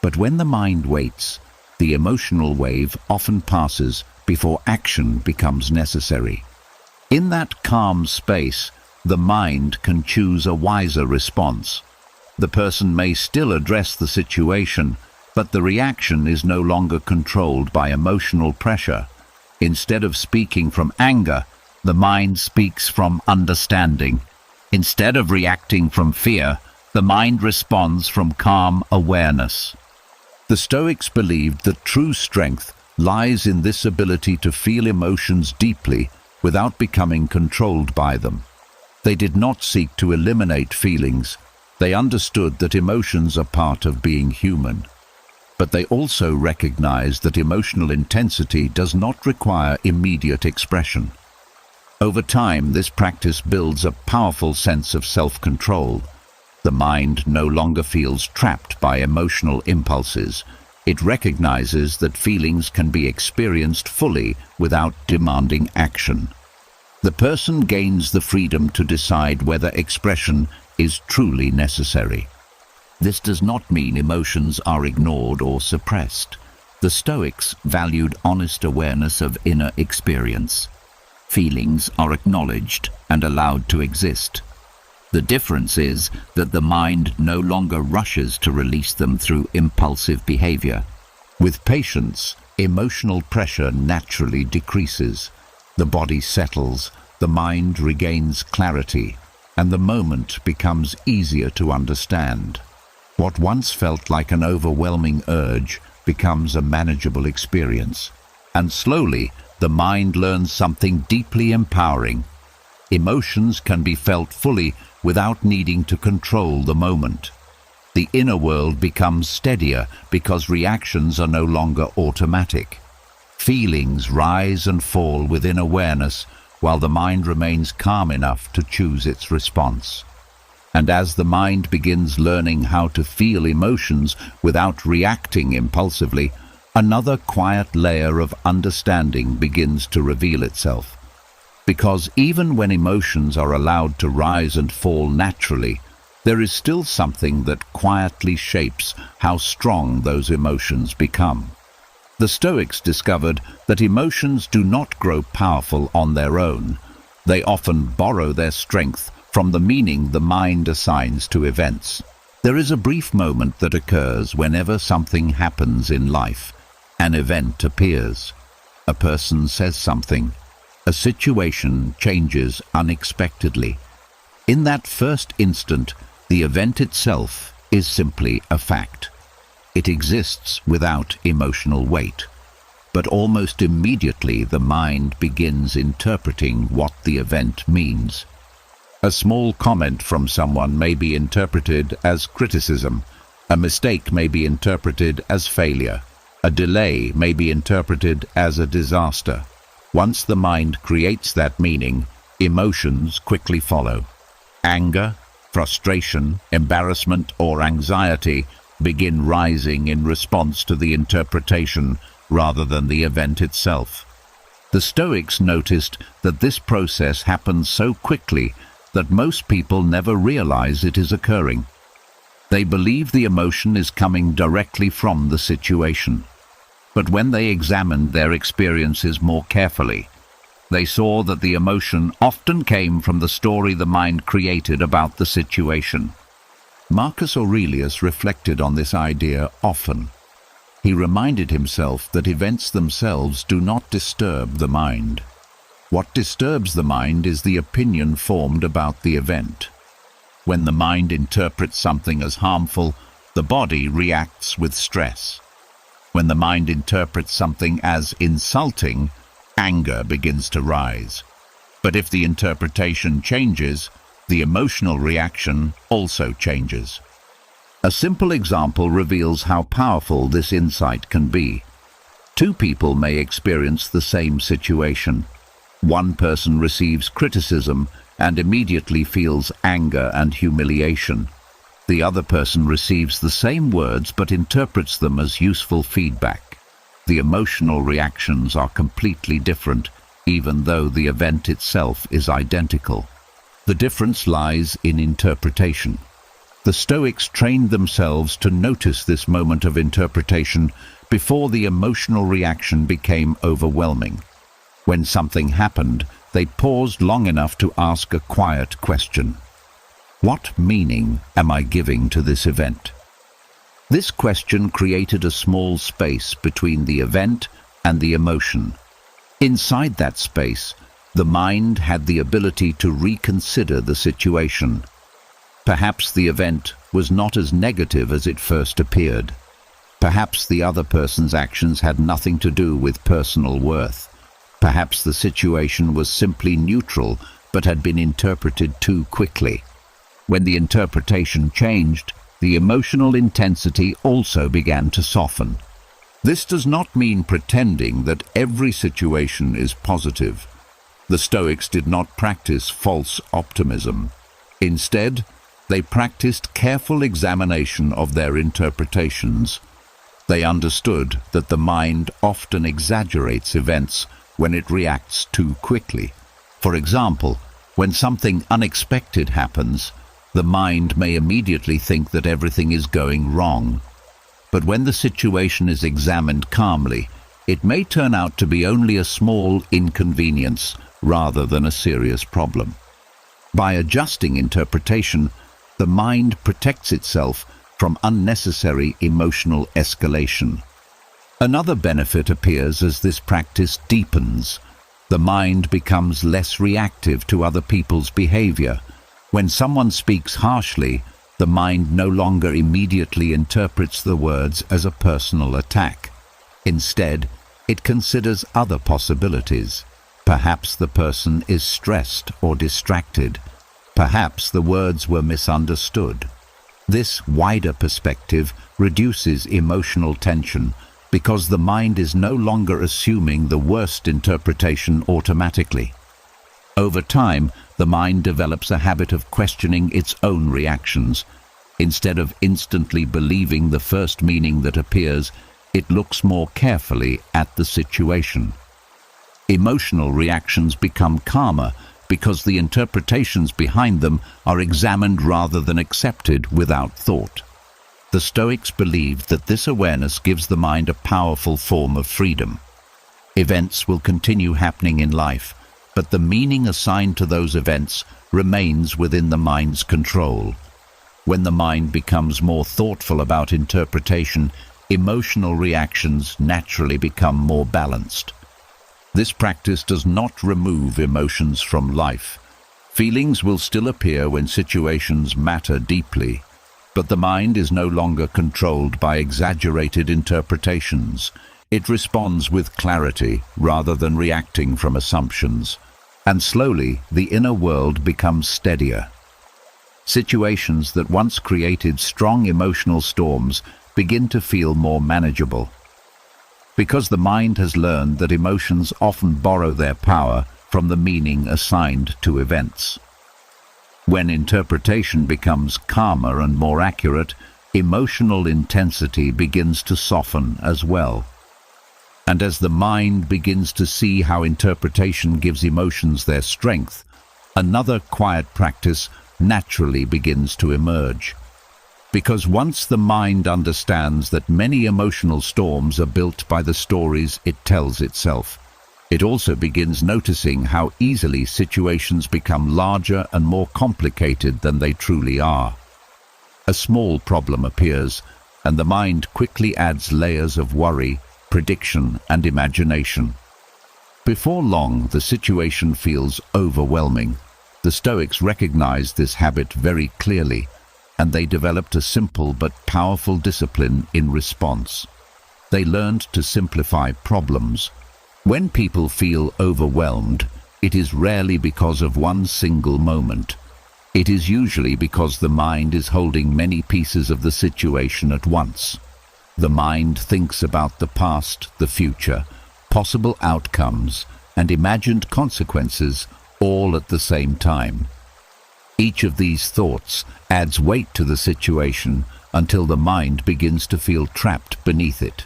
Speaker 1: But when the mind waits, the emotional wave often passes before action becomes necessary. In that calm space, the mind can choose a wiser response. The person may still address the situation, But the reaction is no longer controlled by emotional pressure. Instead of speaking from anger, the mind speaks from understanding. Instead of reacting from fear, the mind responds from calm awareness. The Stoics believed that true strength lies in this ability to feel emotions deeply without becoming controlled by them. They did not seek to eliminate feelings. They understood that emotions are part of being human. But they also recognized that emotional intensity does not require immediate expression. Over time, this practice builds a powerful sense of self-control. The mind no longer feels trapped by emotional impulses. It recognizes that feelings can be experienced fully without demanding action. The person gains the freedom to decide whether expression is truly necessary. This does not mean emotions are ignored or suppressed. The Stoics valued honest awareness of inner experience. Feelings are acknowledged and allowed to exist. The difference is that the mind no longer rushes to release them through impulsive behavior. With patience, emotional pressure naturally decreases. The body settles, the mind regains clarity, and the moment becomes easier to understand. What once felt like an overwhelming urge becomes a manageable experience. And slowly, the mind learns something deeply empowering. Emotions can be felt fully without needing to control the moment. The inner world becomes steadier because reactions are no longer automatic. Feelings rise and fall within awareness, while the mind remains calm enough to choose its response. And as the mind begins learning how to feel emotions without reacting impulsively, another quiet layer of understanding begins to reveal itself. Because even when emotions are allowed to rise and fall naturally, there is still something that quietly shapes how strong those emotions become. The Stoics discovered that emotions do not grow powerful on their own. They often borrow their strength from the meaning the mind assigns to events. There is a brief moment that occurs whenever something happens in life. An event appears. A person says something. A situation changes unexpectedly. In that first instant, the event itself is simply a fact. It exists without emotional weight. But almost immediately the mind begins interpreting what the event means. A small comment from someone may be interpreted as criticism. A mistake may be interpreted as failure. A delay may be interpreted as a disaster. Once the mind creates that meaning, emotions quickly follow. Anger, frustration, embarrassment, or anxiety begin rising in response to the interpretation rather than the event itself. The Stoics noticed that this process happens so quickly that most people never realize it is occurring. They believe the emotion is coming directly from the situation. But when they examined their experiences more carefully, they saw that the emotion often came from the story the mind created about the situation. Marcus Aurelius reflected on this idea often. He reminded himself that events themselves do not disturb the mind. What disturbs the mind is the opinion formed about the event. When the mind interprets something as harmful, the body reacts with stress. When the mind interprets something as insulting, anger begins to rise. But if the interpretation changes, the emotional reaction also changes. A simple example reveals how powerful this insight can be. Two people may experience the same situation. One person receives criticism and immediately feels anger and humiliation. The other person receives the same words but interprets them as useful feedback. The emotional reactions are completely different, even though the event itself is identical. The difference lies in interpretation. The Stoics trained themselves to notice this moment of interpretation before the emotional reaction became overwhelming. When something happened, they paused long enough to ask a quiet question. What meaning am I giving to this event? This question created a small space between the event and the emotion. Inside that space, the mind had the ability to reconsider the situation. Perhaps the event was not as negative as it first appeared. Perhaps the other person's actions had nothing to do with personal worth. Perhaps the situation was simply neutral but had been interpreted too quickly. When the interpretation changed, the emotional intensity also began to soften. This does not mean pretending that every situation is positive. The Stoics did not practice false optimism. Instead, they practiced careful examination of their interpretations. They understood that the mind often exaggerates events when it reacts too quickly. For example, when something unexpected happens, the mind may immediately think that everything is going wrong. But when the situation is examined calmly, it may turn out to be only a small inconvenience rather than a serious problem. By adjusting interpretation, the mind protects itself from unnecessary emotional escalation. Another benefit appears as this practice deepens. The mind becomes less reactive to other people's behavior. When someone speaks harshly, the mind no longer immediately interprets the words as a personal attack. Instead, it considers other possibilities. Perhaps the person is stressed or distracted. Perhaps the words were misunderstood. This wider perspective reduces emotional tension because the mind is no longer assuming the worst interpretation automatically. Over time, the mind develops a habit of questioning its own reactions. Instead of instantly believing the first meaning that appears, it looks more carefully at the situation. Emotional reactions become calmer because the interpretations behind them are examined rather than accepted without thought. The Stoics believed that this awareness gives the mind a powerful form of freedom. Events will continue happening in life, but the meaning assigned to those events remains within the mind's control. When the mind becomes more thoughtful about interpretation, emotional reactions naturally become more balanced. This practice does not remove emotions from life. Feelings will still appear when situations matter deeply, but the mind is no longer controlled by exaggerated interpretations. It responds with clarity rather than reacting from assumptions, and slowly the inner world becomes steadier. Situations that once created strong emotional storms begin to feel more manageable. Because the mind has learned that emotions often borrow their power from the meaning assigned to events. When interpretation becomes calmer and more accurate, emotional intensity begins to soften as well. And as the mind begins to see how interpretation gives emotions their strength, another quiet practice naturally begins to emerge. Because once the mind understands that many emotional storms are built by the stories it tells itself, it also begins noticing how easily situations become larger and more complicated than they truly are. A small problem appears, and the mind quickly adds layers of worry, prediction, and imagination. Before long, the situation feels overwhelming. The Stoics recognized this habit very clearly, and they developed a simple but powerful discipline in response. They learned to simplify problems. When people feel overwhelmed, it is rarely because of one single moment. It is usually because the mind is holding many pieces of the situation at once. The mind thinks about the past, the future, possible outcomes, and imagined consequences all at the same time. Each of these thoughts adds weight to the situation until the mind begins to feel trapped beneath it.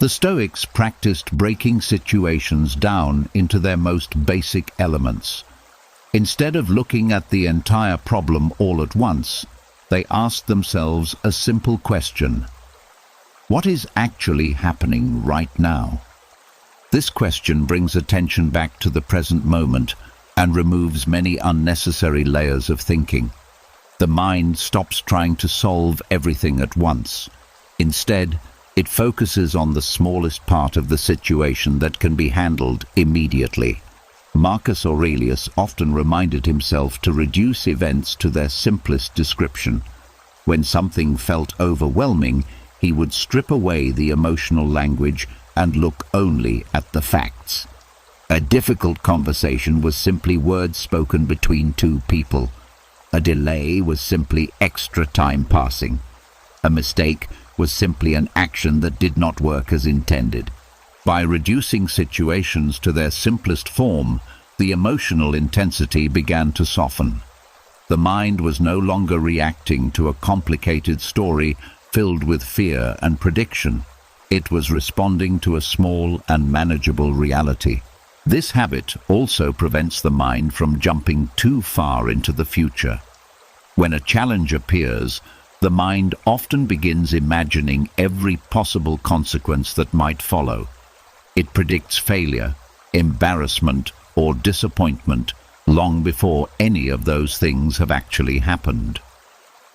Speaker 1: The Stoics practiced breaking situations down into their most basic elements. Instead of looking at the entire problem all at once, they asked themselves a simple question: what is actually happening right now? This question brings attention back to the present moment and removes many unnecessary layers of thinking. The mind stops trying to solve everything at once. Instead, it focuses on the smallest part of the situation that can be handled immediately. Marcus Aurelius often reminded himself to reduce events to their simplest description. When something felt overwhelming, he would strip away the emotional language and look only at the facts. A difficult conversation was simply words spoken between two people. A delay was simply extra time passing. A mistake was simply an action that did not work as intended. By reducing situations to their simplest form, the emotional intensity began to soften. The mind was no longer reacting to a complicated story filled with fear and prediction. It was responding to a small and manageable reality. This habit also prevents the mind from jumping too far into the future. When a challenge appears, the mind often begins imagining every possible consequence that might follow. It predicts failure, embarrassment, or disappointment long before any of those things have actually happened.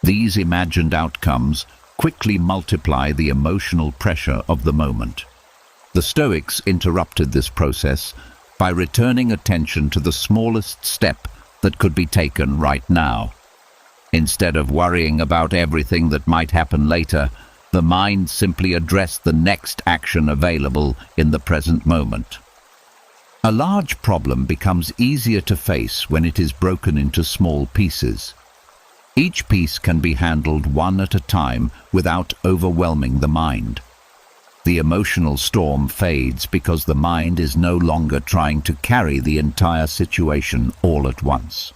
Speaker 1: These imagined outcomes quickly multiply the emotional pressure of the moment. The Stoics interrupted this process by returning attention to the smallest step that could be taken right now. Instead of worrying about everything that might happen later, the mind simply addressed the next action available in the present moment. A large problem becomes easier to face when it is broken into small pieces. Each piece can be handled one at a time without overwhelming the mind. The emotional storm fades because the mind is no longer trying to carry the entire situation all at once.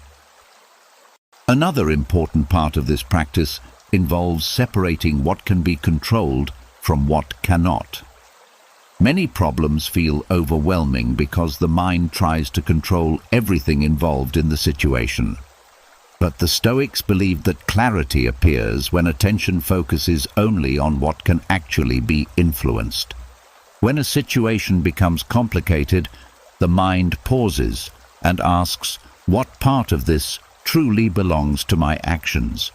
Speaker 1: Another important part of this practice involves separating what can be controlled from what cannot. Many problems feel overwhelming because the mind tries to control everything involved in the situation. But the Stoics believed that clarity appears when attention focuses only on what can actually be influenced. When a situation becomes complicated, the mind pauses and asks, what part of this truly belongs to my actions?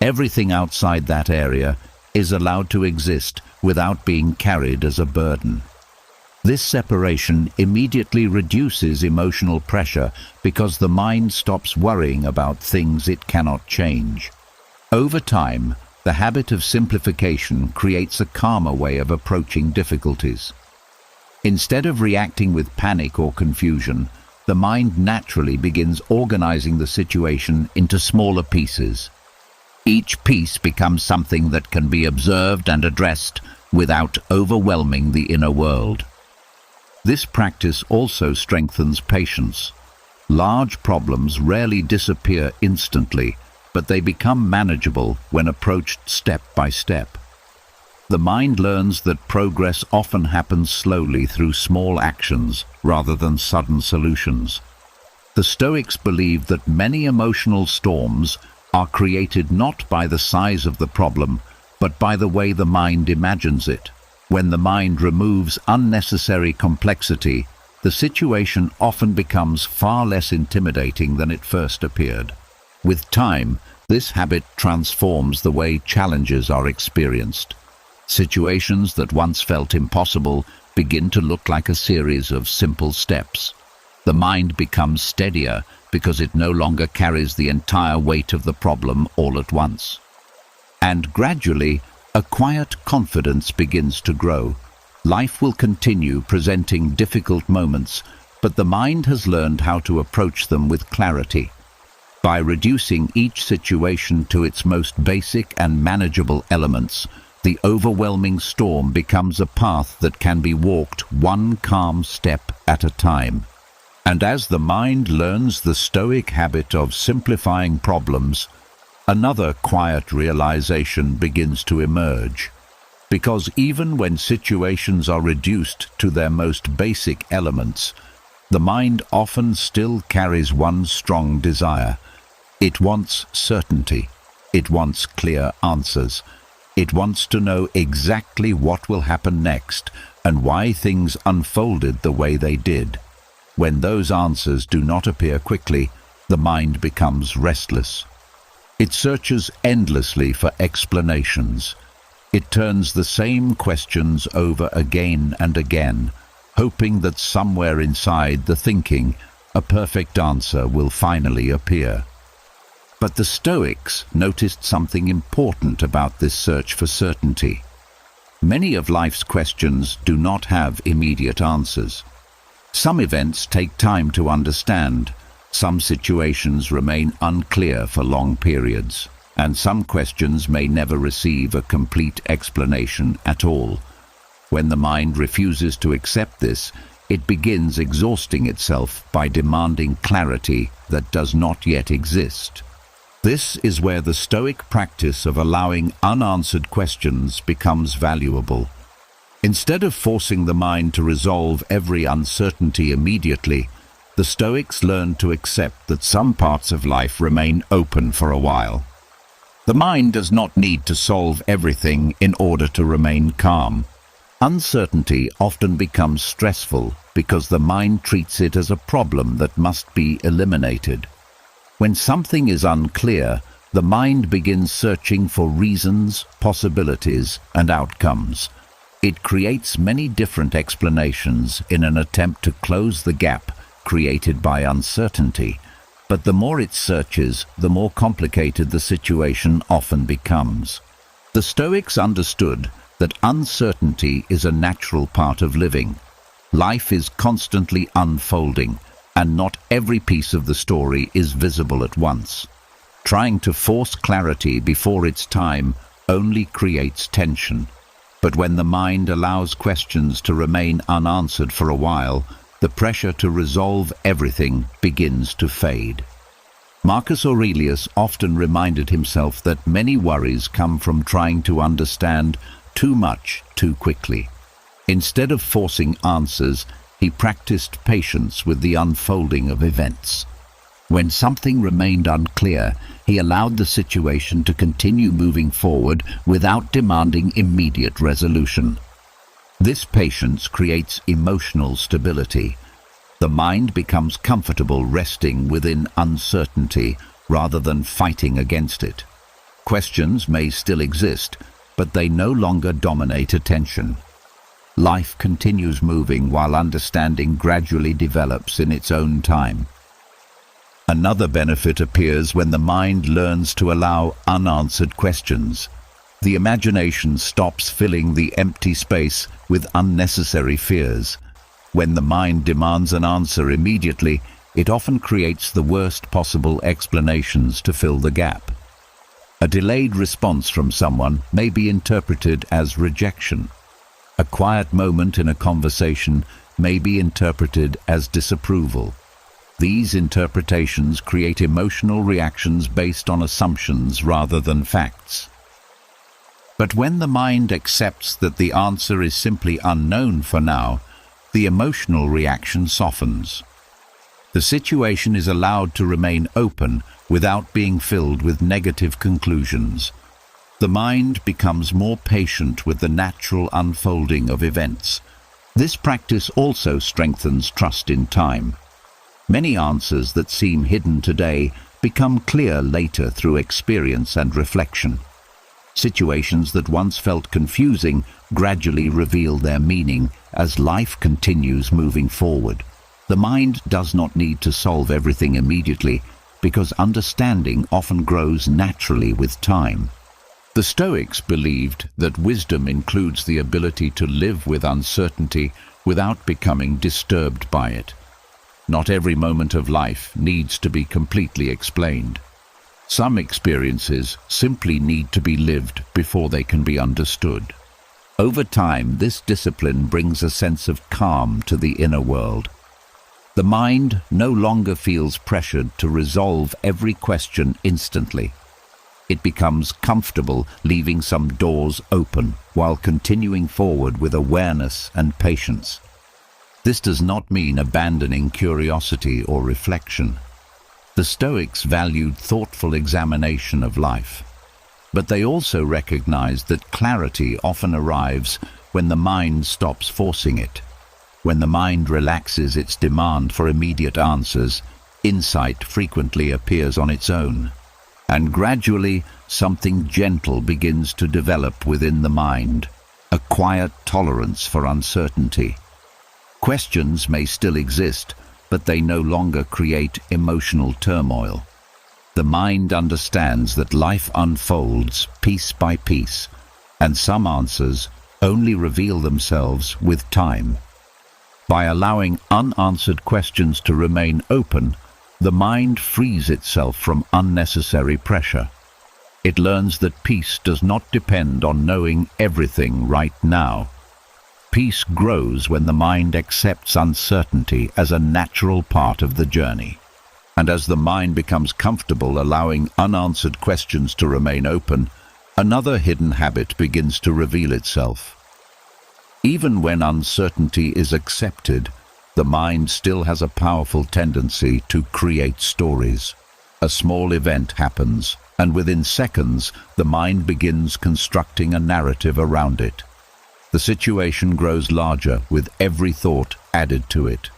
Speaker 1: Everything outside that area is allowed to exist without being carried as a burden. This separation immediately reduces emotional pressure because the mind stops worrying about things it cannot change. Over time, the habit of simplification creates a calmer way of approaching difficulties. Instead of reacting with panic or confusion, the mind naturally begins organizing the situation into smaller pieces. Each piece becomes something that can be observed and addressed without overwhelming the inner world. This practice also strengthens patience. Large problems rarely disappear instantly, but they become manageable when approached step by step. The mind learns that progress often happens slowly through small actions rather than sudden solutions. The Stoics believed that many emotional storms are created not by the size of the problem, but by the way the mind imagines it. When the mind removes unnecessary complexity, the situation often becomes far less intimidating than it first appeared. With time, this habit transforms the way challenges are experienced. Situations that once felt impossible begin to look like a series of simple steps. The mind becomes steadier because it no longer carries the entire weight of the problem all at once. And gradually, a quiet confidence begins to grow. Life will continue presenting difficult moments, but the mind has learned how to approach them with clarity. By reducing each situation to its most basic and manageable elements, the overwhelming storm becomes a path that can be walked one calm step at a time. And as the mind learns the Stoic habit of simplifying problems, another quiet realization begins to emerge. Because even when situations are reduced to their most basic elements, the mind often still carries one strong desire. It wants certainty. It wants clear answers. It wants to know exactly what will happen next and why things unfolded the way they did. When those answers do not appear quickly, the mind becomes restless. It searches endlessly for explanations. It turns the same questions over again and again, hoping that somewhere inside the thinking, a perfect answer will finally appear. But the Stoics noticed something important about this search for certainty. Many of life's questions do not have immediate answers. Some events take time to understand, some situations remain unclear for long periods, and some questions may never receive a complete explanation at all. When the mind refuses to accept this, it begins exhausting itself by demanding clarity that does not yet exist. This is where the Stoic practice of allowing unanswered questions becomes valuable. Instead of forcing the mind to resolve every uncertainty immediately, the Stoics learn to accept that some parts of life remain open for a while. The mind does not need to solve everything in order to remain calm. Uncertainty often becomes stressful because the mind treats it as a problem that must be eliminated. When something is unclear, the mind begins searching for reasons, possibilities, and outcomes. It creates many different explanations in an attempt to close the gap created by uncertainty. But the more it searches, the more complicated the situation often becomes. The Stoics understood that uncertainty is a natural part of living. Life is constantly unfolding, and not every piece of the story is visible at once. Trying to force clarity before its time only creates tension. But when the mind allows questions to remain unanswered for a while, the pressure to resolve everything begins to fade. Marcus Aurelius often reminded himself that many worries come from trying to understand too much too quickly. Instead of forcing answers, he practiced patience with the unfolding of events. When something remained unclear, he allowed the situation to continue moving forward without demanding immediate resolution. This patience creates emotional stability. The mind becomes comfortable resting within uncertainty rather than fighting against it. Questions may still exist, but they no longer dominate attention. Life continues moving while understanding gradually develops in its own time. Another benefit appears when the mind learns to allow unanswered questions. The imagination stops filling the empty space with unnecessary fears. When the mind demands an answer immediately, it often creates the worst possible explanations to fill the gap. A delayed response from someone may be interpreted as rejection. A quiet moment in a conversation may be interpreted as disapproval. These interpretations create emotional reactions based on assumptions rather than facts. But when the mind accepts that the answer is simply unknown for now, the emotional reaction softens. The situation is allowed to remain open without being filled with negative conclusions. The mind becomes more patient with the natural unfolding of events. This practice also strengthens trust in time. Many answers that seem hidden today become clear later through experience and reflection. Situations that once felt confusing gradually reveal their meaning as life continues moving forward. The mind does not need to solve everything immediately because understanding often grows naturally with time. The Stoics believed that wisdom includes the ability to live with uncertainty without becoming disturbed by it. Not every moment of life needs to be completely explained. Some experiences simply need to be lived before they can be understood. Over time, this discipline brings a sense of calm to the inner world. The mind no longer feels pressured to resolve every question instantly. It becomes comfortable leaving some doors open while continuing forward with awareness and patience. This does not mean abandoning curiosity or reflection. The Stoics valued thoughtful examination of life, but they also recognized that clarity often arrives when the mind stops forcing it. When the mind relaxes its demand for immediate answers, insight frequently appears on its own. And gradually, something gentle begins to develop within the mind, a quiet tolerance for uncertainty. Questions may still exist, but they no longer create emotional turmoil. The mind understands that life unfolds piece by piece, and some answers only reveal themselves with time. By allowing unanswered questions to remain open, the mind frees itself from unnecessary pressure. It learns that peace does not depend on knowing everything right now. Peace grows when the mind accepts uncertainty as a natural part of the journey. And as the mind becomes comfortable allowing unanswered questions to remain open, another hidden habit begins to reveal itself. Even when uncertainty is accepted, the mind still has a powerful tendency to create stories. A small event happens, and within seconds, the mind begins constructing a narrative around it. The situation grows larger with every thought added to it.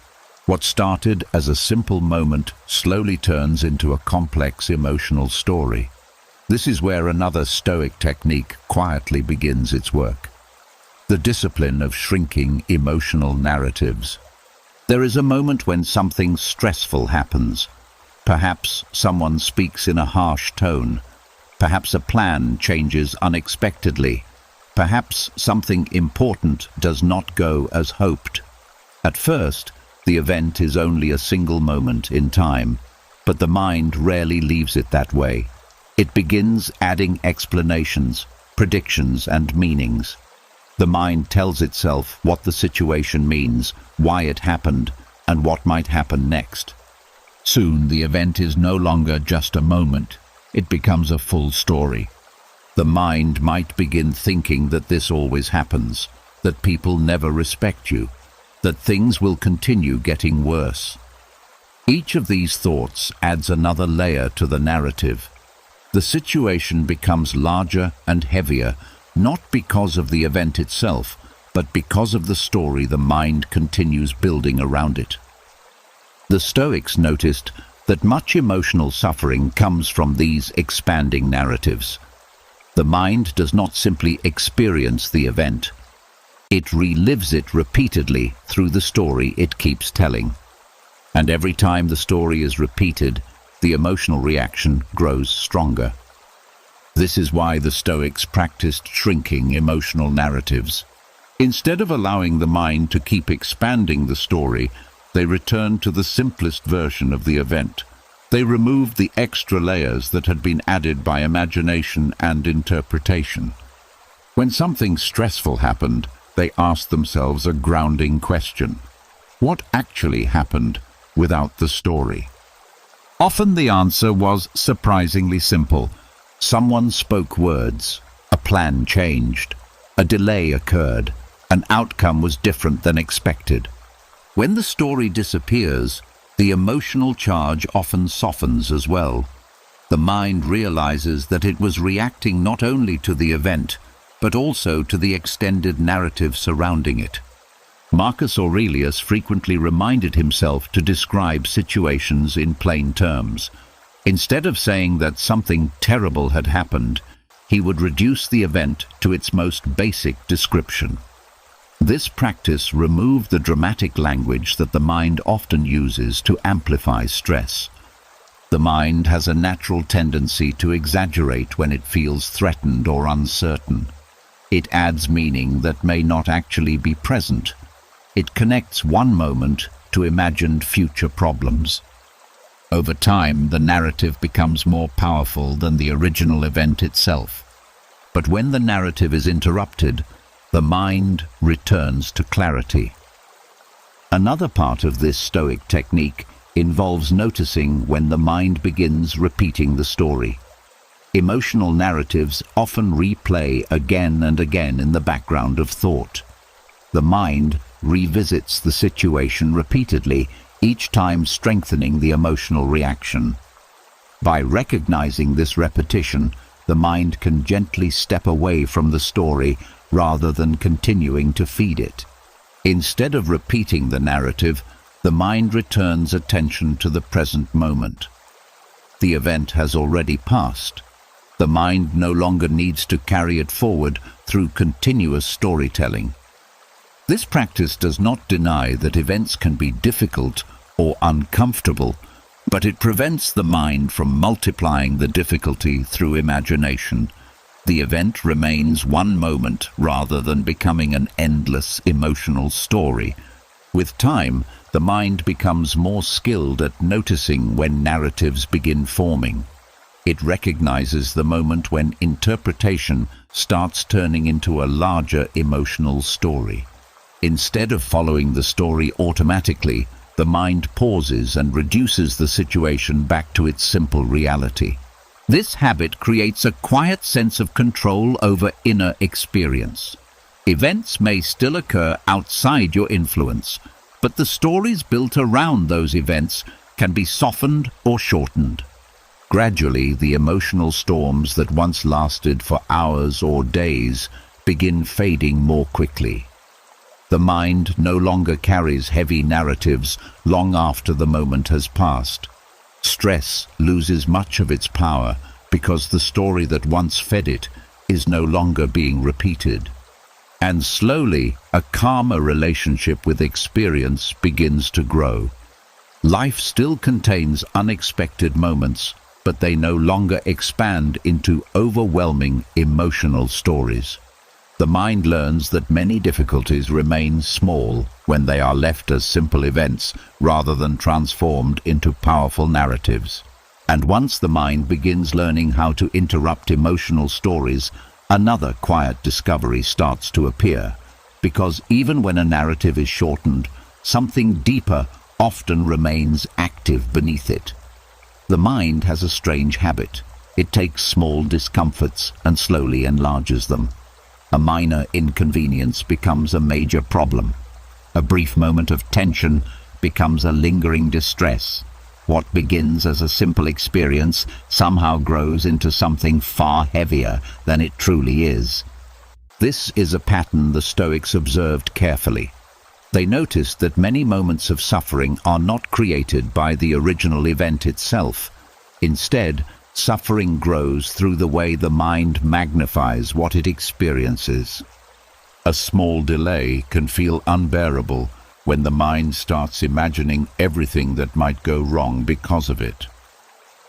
Speaker 1: What started as a simple moment slowly turns into a complex emotional story. This is where another Stoic technique quietly begins its work. The discipline of shrinking emotional narratives. There is a moment when something stressful happens. Perhaps someone speaks in a harsh tone. Perhaps a plan changes unexpectedly. Perhaps something important does not go as hoped. At first, the event is only a single moment in time, but the mind rarely leaves it that way. It begins adding explanations, predictions, and meanings. The mind tells itself what the situation means, why it happened, and what might happen next. Soon, the event is no longer just a moment. It becomes a full story. The mind might begin thinking that this always happens, that people never respect you, that things will continue getting worse. Each of these thoughts adds another layer to the narrative. The situation becomes larger and heavier, not because of the event itself, but because of the story the mind continues building around it. The Stoics noticed that much emotional suffering comes from these expanding narratives. The mind does not simply experience the event. It relives it repeatedly through the story it keeps telling. And every time the story is repeated, the emotional reaction grows stronger. This is why the Stoics practiced shrinking emotional narratives. Instead of allowing the mind to keep expanding the story, they returned to the simplest version of the event. They removed the extra layers that had been added by imagination and interpretation. When something stressful happened, they asked themselves a grounding question. What actually happened without the story? Often the answer was surprisingly simple. Someone spoke words, a plan changed, a delay occurred, an outcome was different than expected. When the story disappears, the emotional charge often softens as well. The mind realizes that it was reacting not only to the event, but also to the extended narrative surrounding it. Marcus Aurelius frequently reminded himself to describe situations in plain terms. Instead of saying that something terrible had happened, he would reduce the event to its most basic description. This practice removed the dramatic language that the mind often uses to amplify stress. The mind has a natural tendency to exaggerate when it feels threatened or uncertain. It adds meaning that may not actually be present. It connects one moment to imagined future problems. Over time, the narrative becomes more powerful than the original event itself. But when the narrative is interrupted, the mind returns to clarity. Another part of this Stoic technique involves noticing when the mind begins repeating the story. Emotional narratives often replay again and again in the background of thought. The mind revisits the situation repeatedly, each time strengthening the emotional reaction. By recognizing this repetition, the mind can gently step away from the story rather than continuing to feed it. Instead of repeating the narrative, the mind returns attention to the present moment. The event has already passed. The mind no longer needs to carry it forward through continuous storytelling. This practice does not deny that events can be difficult or uncomfortable, but it prevents the mind from multiplying the difficulty through imagination. The event remains one moment rather than becoming an endless emotional story. With time, the mind becomes more skilled at noticing when narratives begin forming. It recognizes the moment when interpretation starts turning into a larger emotional story. Instead of following the story automatically, the mind pauses and reduces the situation back to its simple reality. This habit creates a quiet sense of control over inner experience. Events may still occur outside your influence, but the stories built around those events can be softened or shortened. Gradually, the emotional storms that once lasted for hours or days begin fading more quickly. The mind no longer carries heavy narratives long after the moment has passed. Stress loses much of its power because the story that once fed it is no longer being repeated. And slowly, a calmer relationship with experience begins to grow. Life still contains unexpected moments, but they no longer expand into overwhelming emotional stories. The mind learns that many difficulties remain small when they are left as simple events rather than transformed into powerful narratives. And once the mind begins learning how to interrupt emotional stories, another quiet discovery starts to appear. Because even when a narrative is shortened, something deeper often remains active beneath it. The mind has a strange habit. It takes small discomforts and slowly enlarges them. A minor inconvenience becomes a major problem. A brief moment of tension becomes a lingering distress. What begins as a simple experience somehow grows into something far heavier than it truly is. This is a pattern the Stoics observed carefully. They noticed that many moments of suffering are not created by the original event itself. Instead, suffering grows through the way the mind magnifies what it experiences. A small delay can feel unbearable when the mind starts imagining everything that might go wrong because of it.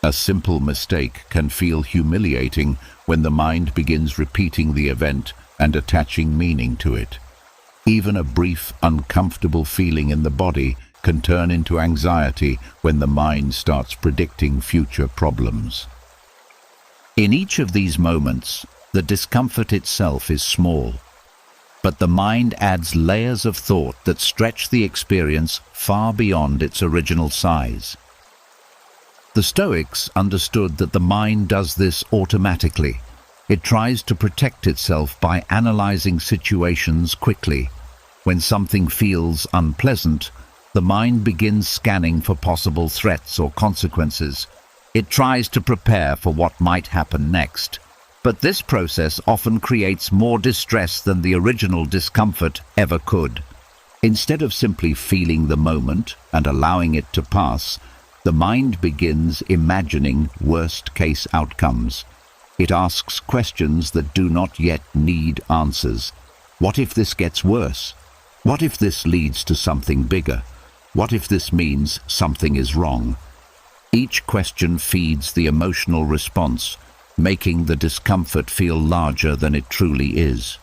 Speaker 1: A simple mistake can feel humiliating when the mind begins repeating the event and attaching meaning to it. Even a brief, uncomfortable feeling in the body can turn into anxiety when the mind starts predicting future problems. In each of these moments, the discomfort itself is small, but the mind adds layers of thought that stretch the experience far beyond its original size. The Stoics understood that the mind does this automatically. It tries to protect itself by analyzing situations quickly. When something feels unpleasant, the mind begins scanning for possible threats or consequences. It tries to prepare for what might happen next. But this process often creates more distress than the original discomfort ever could. Instead of simply feeling the moment and allowing it to pass, the mind begins imagining worst-case outcomes. It asks questions that do not yet need answers. What if this gets worse? What if this leads to something bigger? What if this means something is wrong? Each question feeds the emotional response, making the discomfort feel larger than it truly is.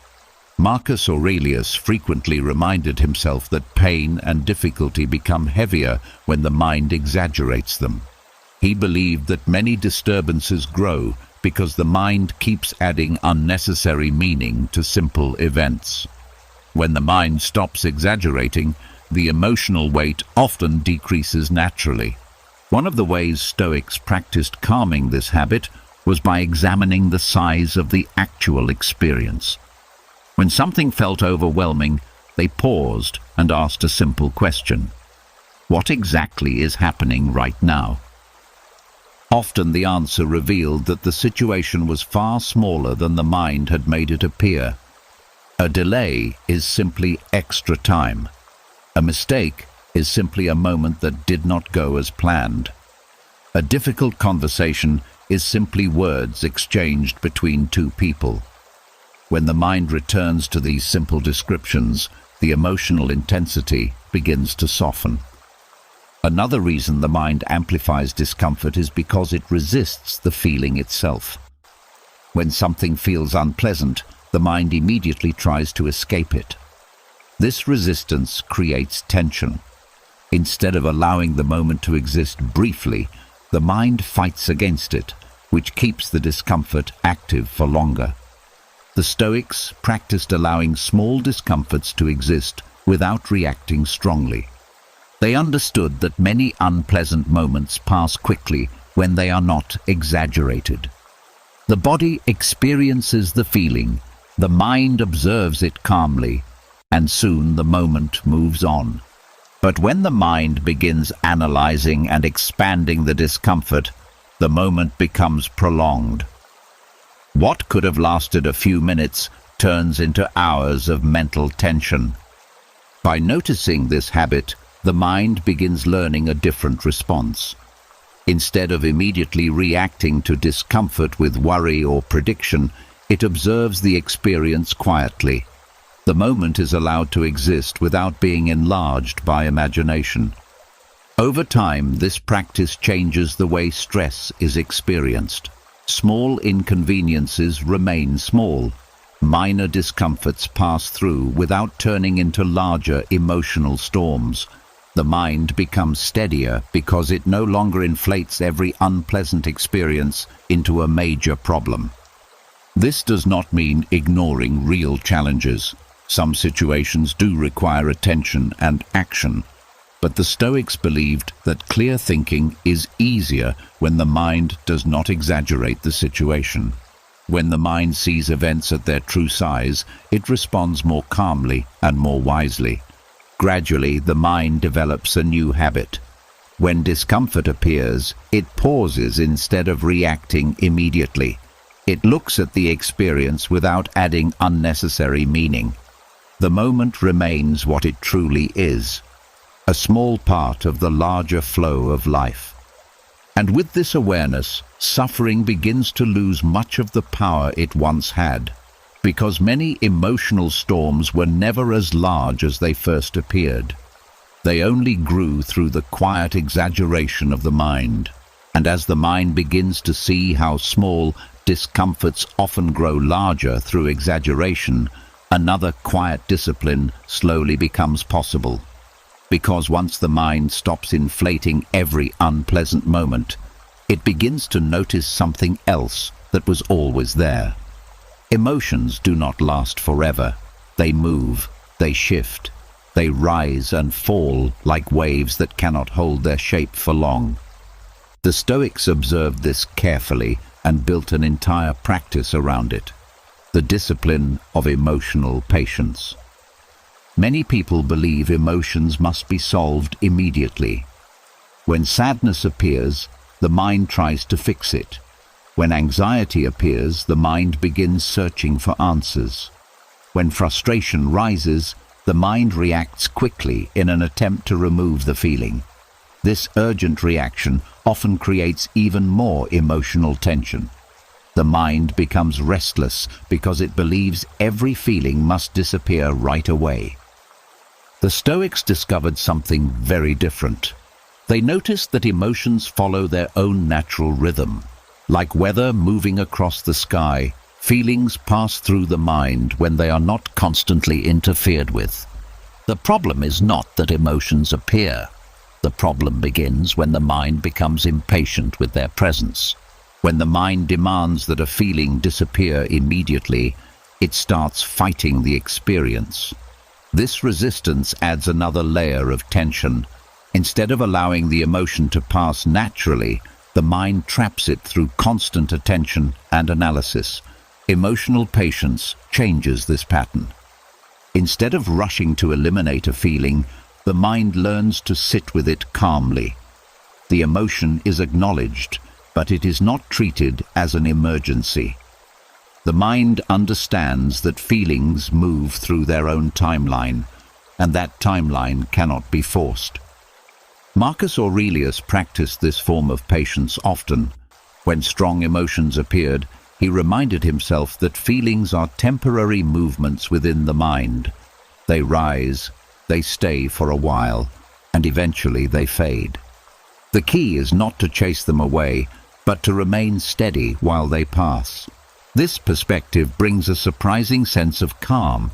Speaker 1: Marcus Aurelius frequently reminded himself that pain and difficulty become heavier when the mind exaggerates them. He believed that many disturbances grow because the mind keeps adding unnecessary meaning to simple events. When the mind stops exaggerating, the emotional weight often decreases naturally. One of the ways Stoics practiced calming this habit was by examining the size of the actual experience. When something felt overwhelming, they paused and asked a simple question. What exactly is happening right now? Often the answer revealed that the situation was far smaller than the mind had made it appear. A delay is simply extra time. A mistake is simply a moment that did not go as planned. A difficult conversation is simply words exchanged between two people. When the mind returns to these simple descriptions, the emotional intensity begins to soften. Another reason the mind amplifies discomfort is because it resists the feeling itself. When something feels unpleasant, the mind immediately tries to escape it. This resistance creates tension. Instead of allowing the moment to exist briefly, the mind fights against it, which keeps the discomfort active for longer. The Stoics practiced allowing small discomforts to exist without reacting strongly. They understood that many unpleasant moments pass quickly when they are not exaggerated. The body experiences the feeling, the mind observes it calmly, and soon the moment moves on. But when the mind begins analyzing and expanding the discomfort, the moment becomes prolonged. What could have lasted a few minutes turns into hours of mental tension. By noticing this habit, the mind begins learning a different response. Instead of immediately reacting to discomfort with worry or prediction, it observes the experience quietly. The moment is allowed to exist without being enlarged by imagination. Over time, this practice changes the way stress is experienced. Small inconveniences remain small. Minor discomforts pass through without turning into larger emotional storms. The mind becomes steadier because it no longer inflates every unpleasant experience into a major problem. This does not mean ignoring real challenges. Some situations do require attention and action, but the Stoics believed that clear thinking is easier when the mind does not exaggerate the situation. When the mind sees events at their true size, it responds more calmly and more wisely. Gradually, the mind develops a new habit. When discomfort appears, it pauses instead of reacting immediately. It looks at the experience without adding unnecessary meaning. The moment remains what it truly is, a small part of the larger flow of life. And with this awareness, suffering begins to lose much of the power it once had, because many emotional storms were never as large as they first appeared. They only grew through the quiet exaggeration of the mind. And as the mind begins to see how small discomforts often grow larger through exaggeration, another quiet discipline slowly becomes possible. Because once the mind stops inflating every unpleasant moment, it begins to notice something else that was always there. Emotions do not last forever. They move, they shift, they rise and fall like waves that cannot hold their shape for long. The Stoics observed this carefully and built an entire practice around it, the discipline of emotional patience. Many people believe emotions must be solved immediately. When sadness appears, the mind tries to fix it. When anxiety appears, the mind begins searching for answers. When frustration rises, the mind reacts quickly in an attempt to remove the feeling. This urgent reaction often creates even more emotional tension. The mind becomes restless because it believes every feeling must disappear right away. The Stoics discovered something very different. They noticed that emotions follow their own natural rhythm. Like weather moving across the sky, feelings pass through the mind when they are not constantly interfered with. The problem is not that emotions appear. The problem begins when the mind becomes impatient with their presence. When the mind demands that a feeling disappear immediately, it starts fighting the experience. This resistance adds another layer of tension. Instead of allowing the emotion to pass naturally, the mind traps it through constant attention and analysis. Emotional patience changes this pattern. Instead of rushing to eliminate a feeling, the mind learns to sit with it calmly. The emotion is acknowledged, but it is not treated as an emergency. The mind understands that feelings move through their own timeline, and that timeline cannot be forced. Marcus Aurelius practiced this form of patience often. When strong emotions appeared, he reminded himself that feelings are temporary movements within the mind. They rise, they stay for a while, and eventually they fade. The key is not to chase them away, but to remain steady while they pass. This perspective brings a surprising sense of calm.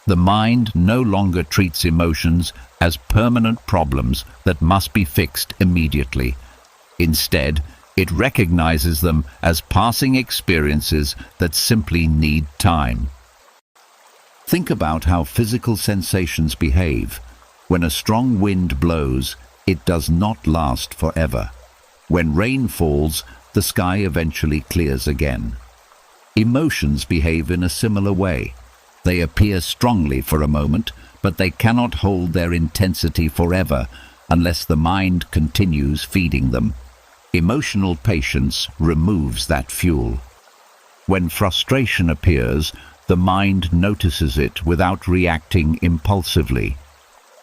Speaker 1: The mind no longer treats emotions as permanent problems that must be fixed immediately. Instead, it recognizes them as passing experiences that simply need time. Think about how physical sensations behave. When a strong wind blows, it does not last forever. When rain falls, the sky eventually clears again. Emotions behave in a similar way. They appear strongly for a moment, but they cannot hold their intensity forever unless the mind continues feeding them. Emotional patience removes that fuel. When frustration appears, the mind notices it without reacting impulsively.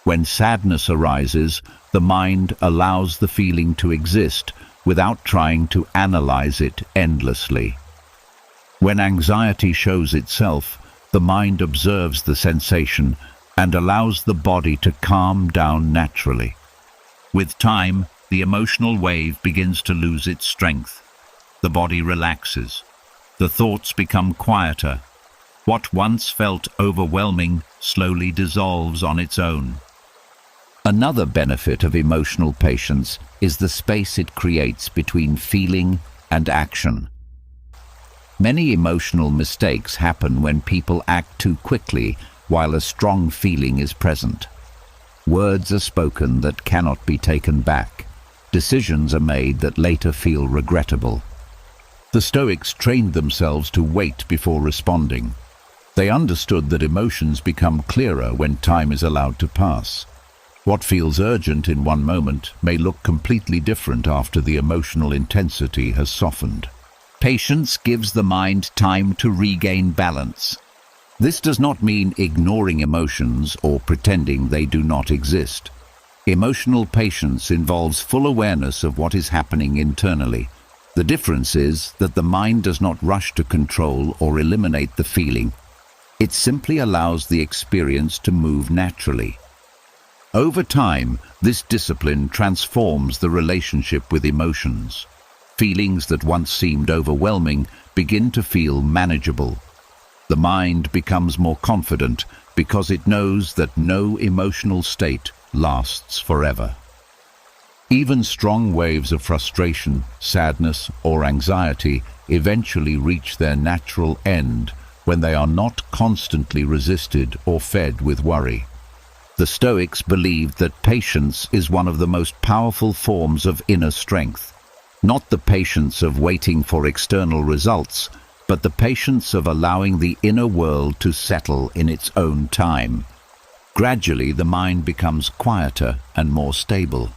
Speaker 1: When sadness arises, the mind allows the feeling to exist without trying to analyze it endlessly. When anxiety shows itself, the mind observes the sensation and allows the body to calm down naturally. With time, the emotional wave begins to lose its strength. The body relaxes. The thoughts become quieter. What once felt overwhelming slowly dissolves on its own. Another benefit of emotional patience is the space it creates between feeling and action. Many emotional mistakes happen when people act too quickly while a strong feeling is present. Words are spoken that cannot be taken back. Decisions are made that later feel regrettable. The Stoics trained themselves to wait before responding. They understood that emotions become clearer when time is allowed to pass. What feels urgent in one moment may look completely different after the emotional intensity has softened. Patience gives the mind time to regain balance. This does not mean ignoring emotions or pretending they do not exist. Emotional patience involves full awareness of what is happening internally. The difference is that the mind does not rush to control or eliminate the feeling. It simply allows the experience to move naturally. Over time, this discipline transforms the relationship with emotions. Feelings that once seemed overwhelming begin to feel manageable. The mind becomes more confident because it knows that no emotional state lasts forever. Even strong waves of frustration, sadness, or anxiety eventually reach their natural end when they are not constantly resisted or fed with worry. The Stoics believed that patience is one of the most powerful forms of inner strength. Not the patience of waiting for external results, but the patience of allowing the inner world to settle in its own time. Gradually, the mind becomes quieter and more stable.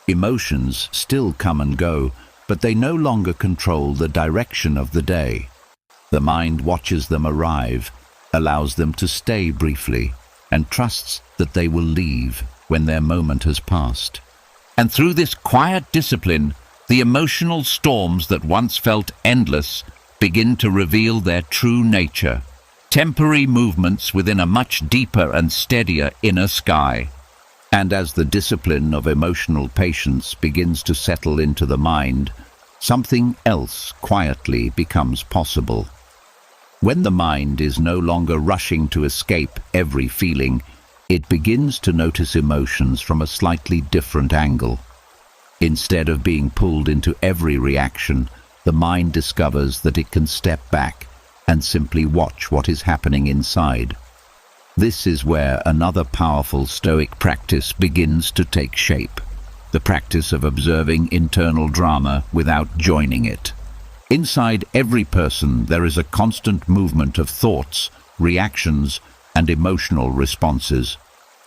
Speaker 1: Emotions still come and go, but they no longer control the direction of the day. The mind watches them arrive, allows them to stay briefly, and trusts that they will leave when their moment has passed. And through this quiet discipline, the emotional storms that once felt endless begin to reveal their true nature, temporary movements within a much deeper and steadier inner sky. And as the discipline of emotional patience begins to settle into the mind, something else quietly becomes possible. When the mind is no longer rushing to escape every feeling, it begins to notice emotions from a slightly different angle. Instead of being pulled into every reaction, the mind discovers that it can step back and simply watch what is happening inside. This is where another powerful Stoic practice begins to take shape, the practice of observing internal drama without joining it. Inside every person there is a constant movement of thoughts, reactions, and emotional responses.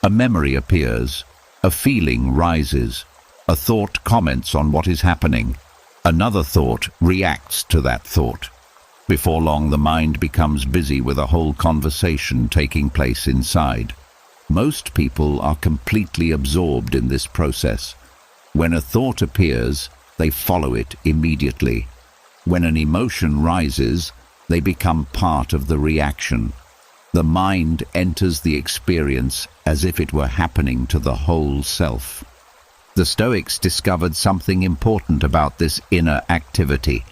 Speaker 1: A memory appears, a feeling rises, a thought comments on what is happening, another thought reacts to that thought. Before long, the mind becomes busy with a whole conversation taking place inside. Most people are completely absorbed in this process, When a thought appears, they follow it immediately. When an emotion rises, they become part of the reaction. The mind enters the experience as if it were happening to the whole self. The Stoics discovered something important about this inner activity.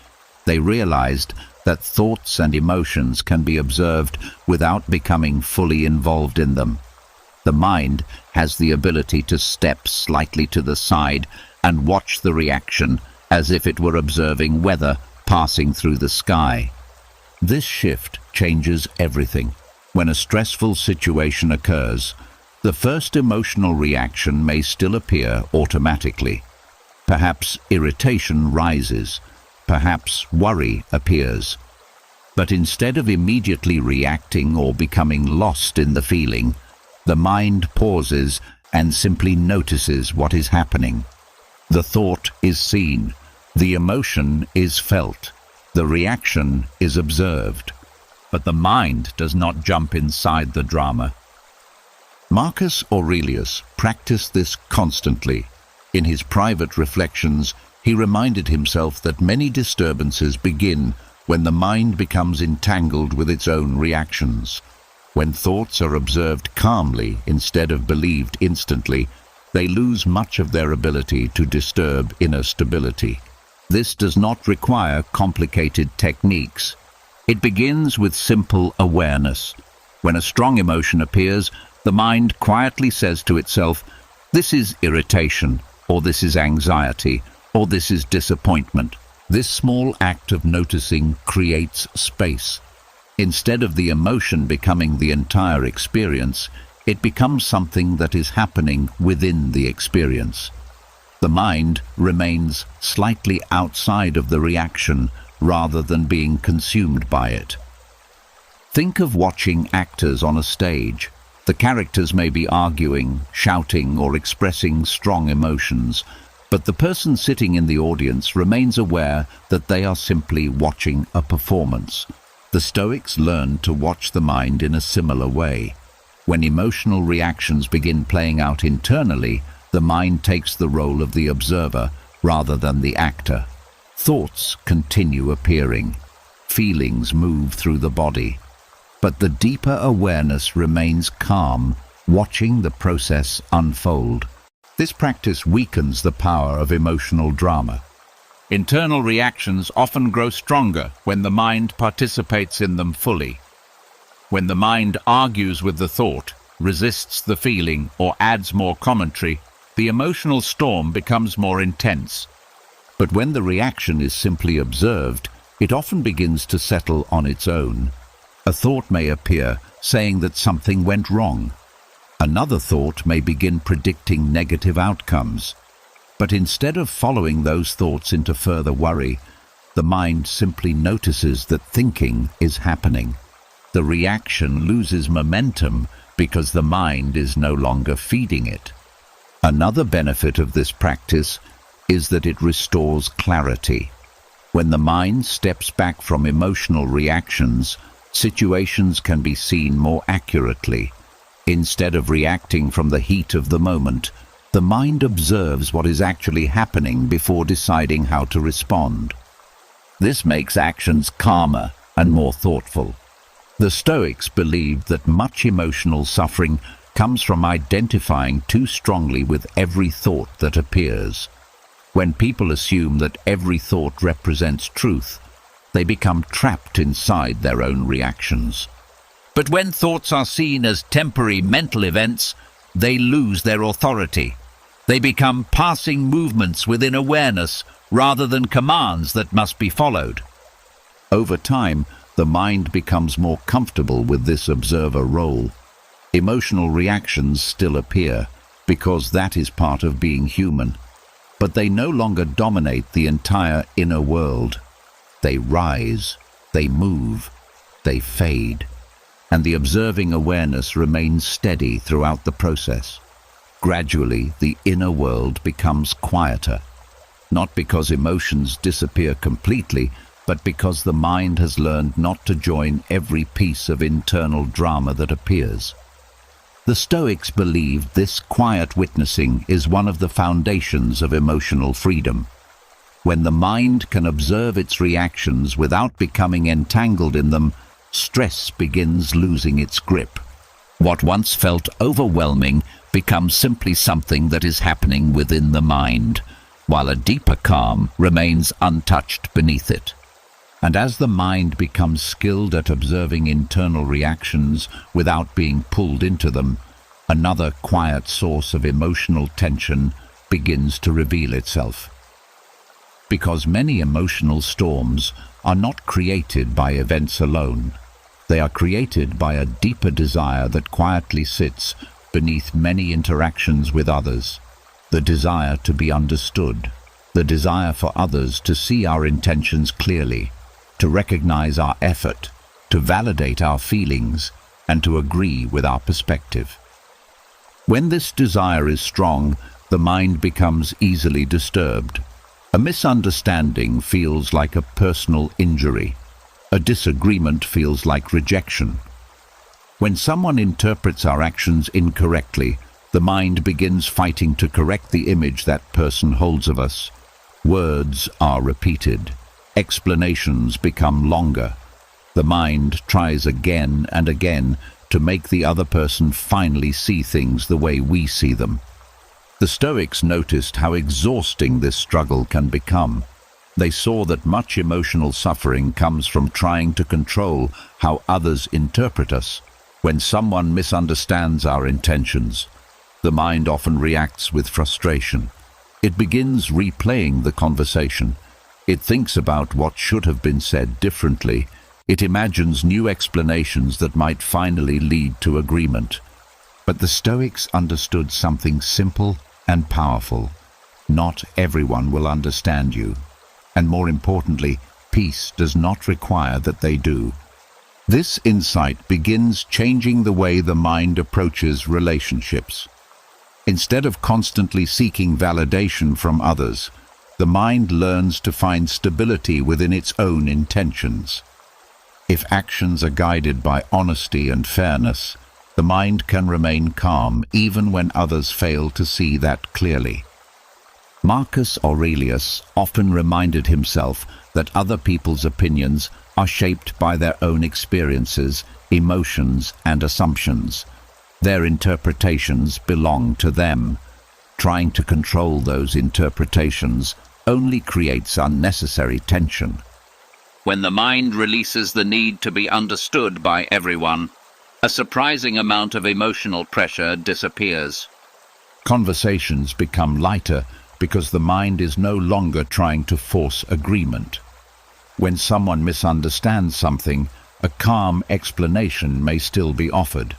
Speaker 1: They realized that thoughts and emotions can be observed without becoming fully involved in them. The mind has the ability to step slightly to the side and watch the reaction as if it were observing weather passing through the sky. This shift changes everything. When a stressful situation occurs, the first emotional reaction may still appear automatically. Perhaps irritation rises, perhaps worry appears. But instead of immediately reacting or becoming lost in the feeling, the mind pauses and simply notices what is happening. The thought is seen, the emotion is felt, the reaction is observed. But the mind does not jump inside the drama. Marcus Aurelius practiced this constantly. In his private reflections, he reminded himself that many disturbances begin when the mind becomes entangled with its own reactions. When thoughts are observed calmly instead of believed instantly, they lose much of their ability to disturb inner stability. This does not require complicated techniques. It begins with simple awareness. When a strong emotion appears, the mind quietly says to itself, "This is irritation," or "This is anxiety," or "This is disappointment." This small act of noticing creates space. Instead of the emotion becoming the entire experience, it becomes something that is happening within the experience. The mind remains slightly outside of the reaction rather than being consumed by it. Think of watching actors on a stage. The characters may be arguing, shouting, or expressing strong emotions, but the person sitting in the audience remains aware that they are simply watching a performance. The Stoics learned to watch the mind in a similar way. When emotional reactions begin playing out internally, the mind takes the role of the observer rather than the actor. Thoughts continue appearing. Feelings move through the body. But the deeper awareness remains calm, watching the process unfold. This practice weakens the power of emotional drama. Internal reactions often grow stronger when the mind participates in them fully. When the mind argues with the thought, resists the feeling, or adds more commentary, the emotional storm becomes more intense. But when the reaction is simply observed, it often begins to settle on its own. A thought may appear, saying that something went wrong. Another thought may begin predicting negative outcomes. But instead of following those thoughts into further worry, the mind simply notices that thinking is happening. The reaction loses momentum because the mind is no longer feeding it. Another benefit of this practice is that it restores clarity. When the mind steps back from emotional reactions, situations can be seen more accurately. Instead of reacting from the heat of the moment, the mind observes what is actually happening before deciding how to respond. This makes actions calmer and more thoughtful. The Stoics believed that much emotional suffering comes from identifying too strongly with every thought that appears. When people assume that every thought represents truth, they become trapped inside their own reactions. But when thoughts are seen as temporary mental events, they lose their authority. They become passing movements within awareness rather than commands that must be followed. Over time, the mind becomes more comfortable with this observer role. Emotional reactions still appear, because that is part of being human. But they no longer dominate the entire inner world. They rise, they move, they fade, and the observing awareness remains steady throughout the process. Gradually, the inner world becomes quieter, not because emotions disappear completely, but because the mind has learned not to join every piece of internal drama that appears. The Stoics believed this quiet witnessing is one of the foundations of emotional freedom. When the mind can observe its reactions without becoming entangled in them, stress begins losing its grip. What once felt overwhelming becomes simply something that is happening within the mind, while a deeper calm remains untouched beneath it. And as the mind becomes skilled at observing internal reactions without being pulled into them, another quiet source of emotional tension begins to reveal itself. Because many emotional storms are not created by events alone. They are created by a deeper desire that quietly sits beneath many interactions with others. The desire to be understood, the desire for others to see our intentions clearly, to recognize our effort, to validate our feelings, and to agree with our perspective. When this desire is strong, the mind becomes easily disturbed. A misunderstanding feels like a personal injury. A disagreement feels like rejection. When someone interprets our actions incorrectly, the mind begins fighting to correct the image that person holds of us. Words are repeated. Explanations become longer. The mind tries again and again to make the other person finally see things the way we see them. The Stoics noticed how exhausting this struggle can become. They saw that much emotional suffering comes from trying to control how others interpret us. When someone misunderstands our intentions, the mind often reacts with frustration. It begins replaying the conversation. It thinks about what should have been said differently. It imagines new explanations that might finally lead to agreement. But the Stoics understood something simple and powerful. Not everyone will understand you. And more importantly, peace does not require that they do. This insight begins changing the way the mind approaches relationships. Instead of constantly seeking validation from others, the mind learns to find stability within its own intentions. If actions are guided by honesty and fairness, the mind can remain calm even when others fail to see that clearly. Marcus Aurelius often reminded himself that other people's opinions are shaped by their own experiences, emotions, and assumptions. Their interpretations belong to them. Trying to control those interpretations only creates unnecessary tension. When the mind releases the need to be understood by everyone, a surprising amount of emotional pressure disappears. Conversations become lighter because the mind is no longer trying to force agreement. When someone misunderstands something, a calm explanation may still be offered.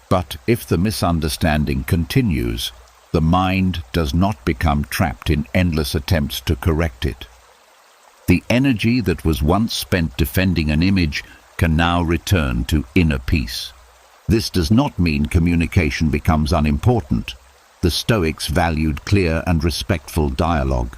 Speaker 1: But if the misunderstanding continues, the mind does not become trapped in endless attempts to correct it. The energy that was once spent defending an image can now return to inner peace. This does not mean communication becomes unimportant. The Stoics valued clear and respectful dialogue,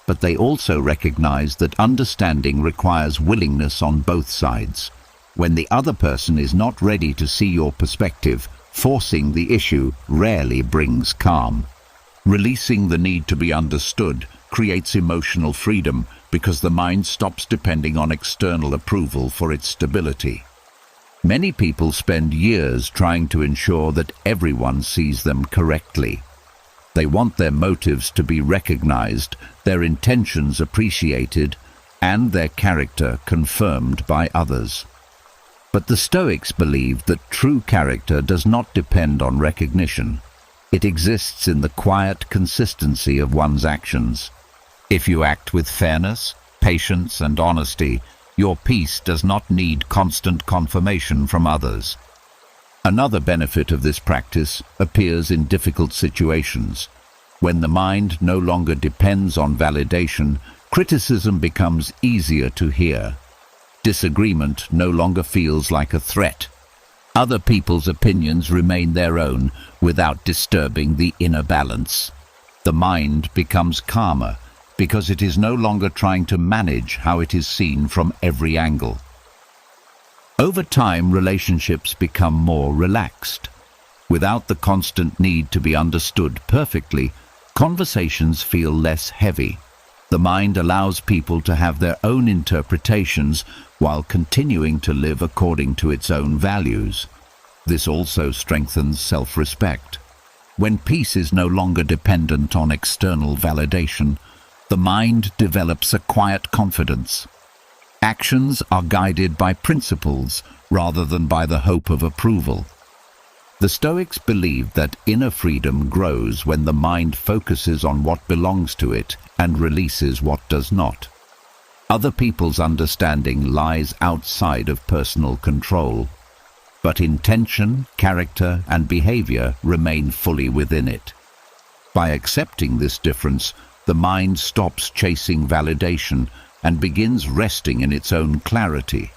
Speaker 1: but they also recognized that understanding requires willingness on both sides. When the other person is not ready to see your perspective, forcing the issue rarely brings calm. Releasing the need to be understood creates emotional freedom because the mind stops depending on external approval for its stability. Many people spend years trying to ensure that everyone sees them correctly. They want their motives to be recognized, their intentions appreciated, and their character confirmed by others. But the Stoics believed that true character does not depend on recognition. It exists in the quiet consistency of one's actions. If you act with fairness, patience, and honesty, your peace does not need constant confirmation from others. Another benefit of this practice appears in difficult situations. When the mind no longer depends on validation, criticism becomes easier to hear. Disagreement no longer feels like a threat. Other people's opinions remain their own without disturbing the inner balance. The mind becomes calmer because it is no longer trying to manage how it is seen from every angle. Over time, relationships become more relaxed. Without the constant need to be understood perfectly, conversations feel less heavy. The mind allows people to have their own interpretations while continuing to live according to its own values. This also strengthens self-respect. When peace is no longer dependent on external validation, the mind develops a quiet confidence. Actions are guided by principles rather than by the hope of approval. The Stoics believed that inner freedom grows when the mind focuses on what belongs to it and releases what does not. Other people's understanding lies outside of personal control, but intention, character, and behavior remain fully within it. By accepting this difference, the mind stops chasing validation and begins resting in its own clarity.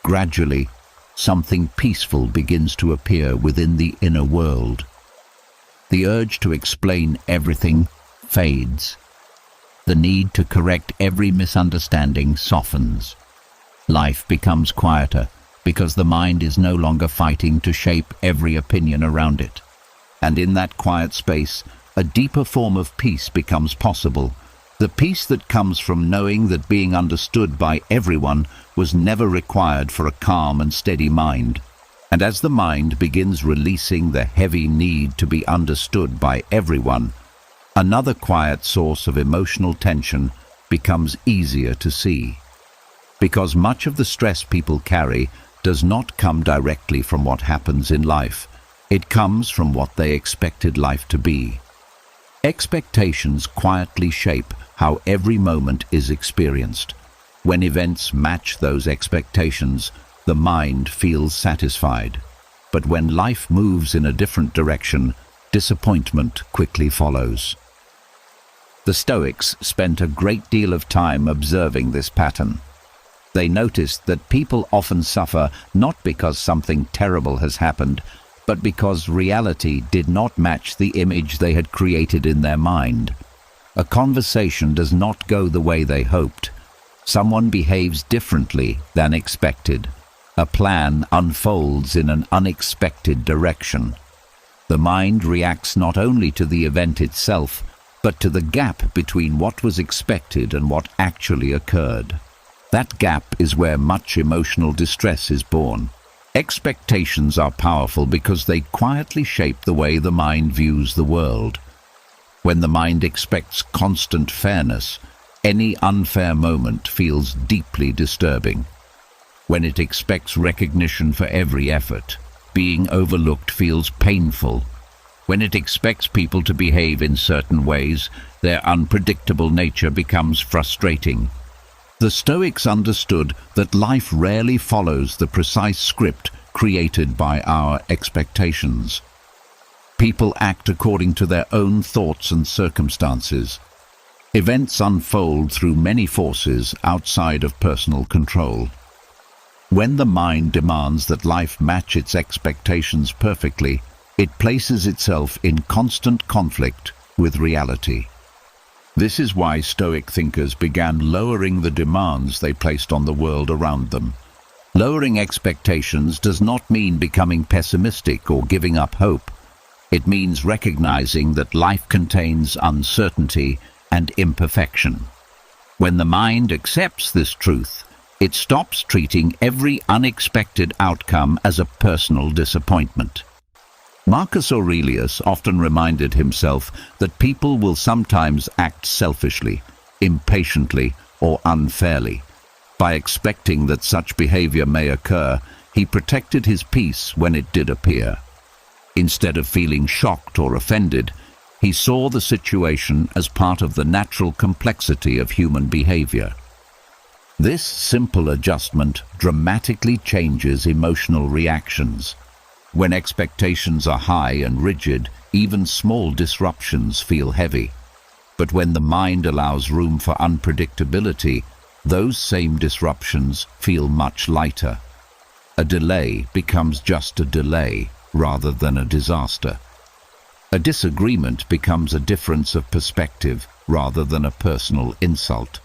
Speaker 1: Gradually, something peaceful begins to appear within the inner world. The urge to explain everything fades. The need to correct every misunderstanding softens. Life becomes quieter because the mind is no longer fighting to shape every opinion around it. And in that quiet space, a deeper form of peace becomes possible. The peace that comes from knowing that being understood by everyone was never required for a calm and steady mind. And as the mind begins releasing the heavy need to be understood by everyone, another quiet source of emotional tension becomes easier to see. Because much of the stress people carry does not come directly from what happens in life. It comes from what they expected life to be. Expectations quietly shape how every moment is experienced. When events match those expectations, the mind feels satisfied. But when life moves in a different direction, disappointment quickly follows. The Stoics spent a great deal of time observing this pattern. They noticed that people often suffer not because something terrible has happened, but because reality did not match the image they had created in their mind. A conversation does not go the way they hoped. Someone behaves differently than expected. A plan unfolds in an unexpected direction. The mind reacts not only to the event itself, but to the gap between what was expected and what actually occurred. That gap is where much emotional distress is born. Expectations are powerful because they quietly shape the way the mind views the world. When the mind expects constant fairness, any unfair moment feels deeply disturbing. When it expects recognition for every effort, being overlooked feels painful. When it expects people to behave in certain ways, their unpredictable nature becomes frustrating. The Stoics understood that life rarely follows the precise script created by our expectations. People act according to their own thoughts and circumstances. Events unfold through many forces outside of personal control. When the mind demands that life match its expectations perfectly, it places itself in constant conflict with reality. This is why Stoic thinkers began lowering the demands they placed on the world around them. Lowering expectations does not mean becoming pessimistic or giving up hope. It means recognizing that life contains uncertainty and imperfection. When the mind accepts this truth, it stops treating every unexpected outcome as a personal disappointment. Marcus Aurelius often reminded himself that people will sometimes act selfishly, impatiently, or unfairly. By expecting that such behavior may occur, he protected his peace when it did appear. Instead of feeling shocked or offended, he saw the situation as part of the natural complexity of human behavior. This simple adjustment dramatically changes emotional reactions. When expectations are high and rigid, even small disruptions feel heavy. But when the mind allows room for unpredictability, those same disruptions feel much lighter. A delay becomes just a delay rather than a disaster. A disagreement becomes a difference of perspective rather than a personal insult.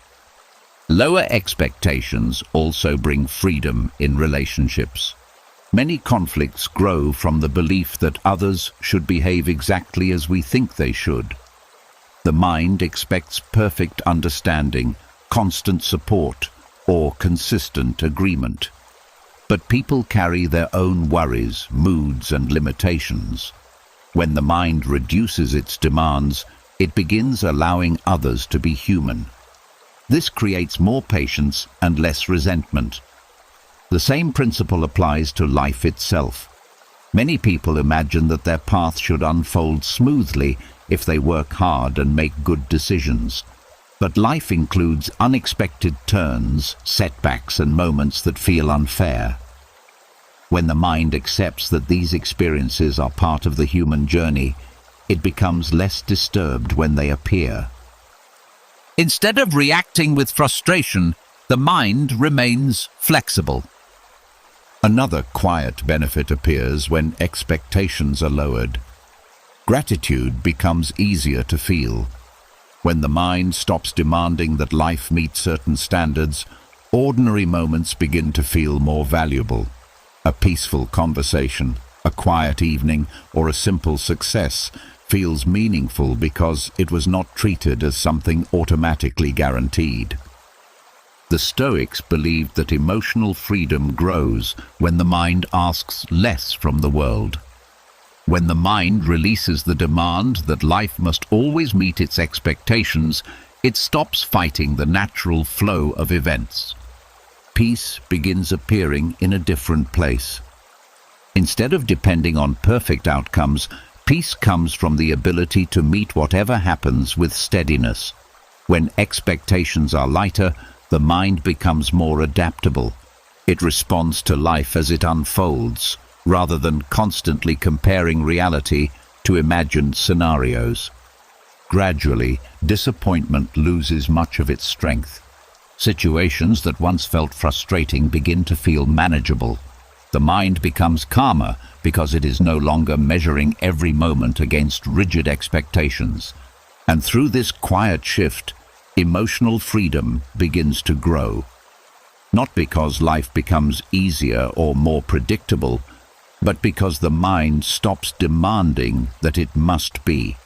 Speaker 1: Lower expectations also bring freedom in relationships. Many conflicts grow from the belief that others should behave exactly as we think they should. The mind expects perfect understanding, constant support, or consistent agreement. But people carry their own worries, moods, and limitations. When the mind reduces its demands, it begins allowing others to be human. This creates more patience and less resentment. The same principle applies to life itself. Many people imagine that their path should unfold smoothly if they work hard and make good decisions. But life includes unexpected turns, setbacks, and moments that feel unfair. When the mind accepts that these experiences are part of the human journey, it becomes less disturbed when they appear.
Speaker 2: Instead of reacting with frustration, the mind remains flexible.
Speaker 1: Another quiet benefit appears when expectations are lowered. Gratitude becomes easier to feel. When the mind stops demanding that life meet certain standards, ordinary moments begin to feel more valuable. A peaceful conversation, a quiet evening, or a simple success feels meaningful because it was not treated as something automatically guaranteed. The Stoics believed that emotional freedom grows when the mind asks less from the world. When the mind releases the demand that life must always meet its expectations, it stops fighting the natural flow of events. Peace begins appearing in a different place. Instead of depending on perfect outcomes, peace comes from the ability to meet whatever happens with steadiness. When expectations are lighter, the mind becomes more adaptable. It responds to life as it unfolds, rather than constantly comparing reality to imagined scenarios. Gradually, disappointment loses much of its strength. Situations that once felt frustrating begin to feel manageable. The mind becomes calmer because it is no longer measuring every moment against rigid expectations. And through this quiet shift, emotional freedom begins to grow. Not because life becomes easier or more predictable, but because the mind stops demanding that it must be.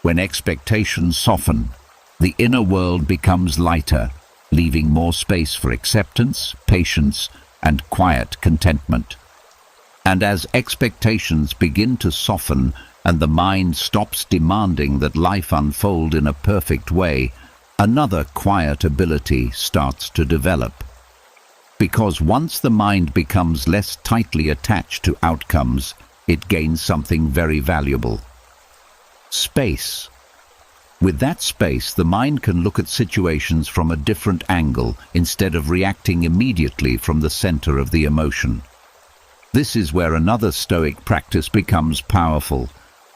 Speaker 1: When expectations soften, the inner world becomes lighter, leaving more space for acceptance, patience, and quiet contentment. And as expectations begin to soften and the mind stops demanding that life unfold in a perfect way, another quiet ability starts to develop. Because once the mind becomes less tightly attached to outcomes, it gains something very valuable: space. With that space, the mind can look at situations from a different angle instead of reacting immediately from the center of the emotion. This is where another Stoic practice becomes powerful: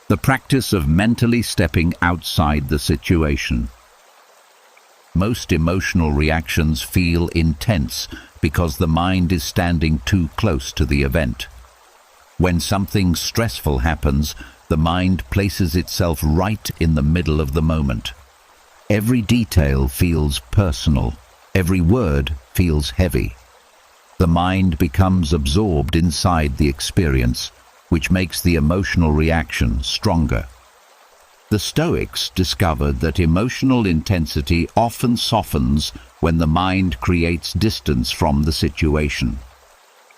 Speaker 1: the practice of mentally stepping outside the situation. Most emotional reactions feel intense because the mind is standing too close to the event. When something stressful happens, the mind places itself right in the middle of the moment. Every detail feels personal. Every word feels heavy. The mind becomes absorbed inside the experience, which makes the emotional reaction stronger. The Stoics discovered that emotional intensity often softens when the mind creates distance from the situation.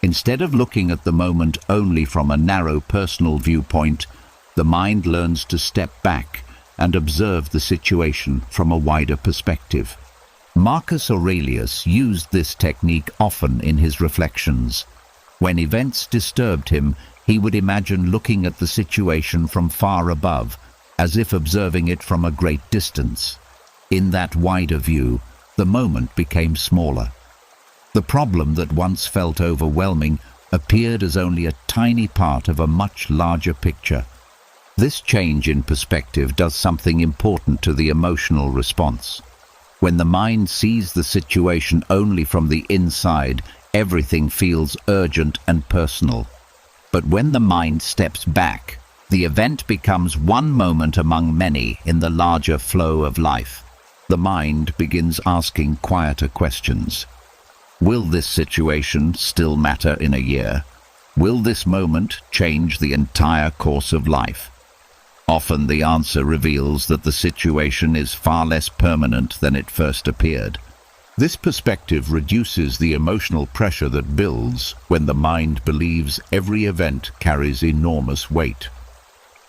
Speaker 1: Instead of looking at the moment only from a narrow personal viewpoint, the mind learns to step back and observe the situation from a wider perspective. Marcus Aurelius used this technique often in his reflections. When events disturbed him, he would imagine looking at the situation from far above, as if observing it from a great distance. In that wider view, the moment became smaller. The problem that once felt overwhelming appeared as only a tiny part of a much larger picture. This change in perspective does something important to the emotional response. When the mind sees the situation only from the inside, everything feels urgent and personal. But when the mind steps back, the event becomes one moment among many in the larger flow of life. The mind begins asking quieter questions. Will this situation still matter in a year? Will this moment change the entire course of life? Often the answer reveals that the situation is far less permanent than it first appeared. This perspective reduces the emotional pressure that builds when the mind believes every event carries enormous weight.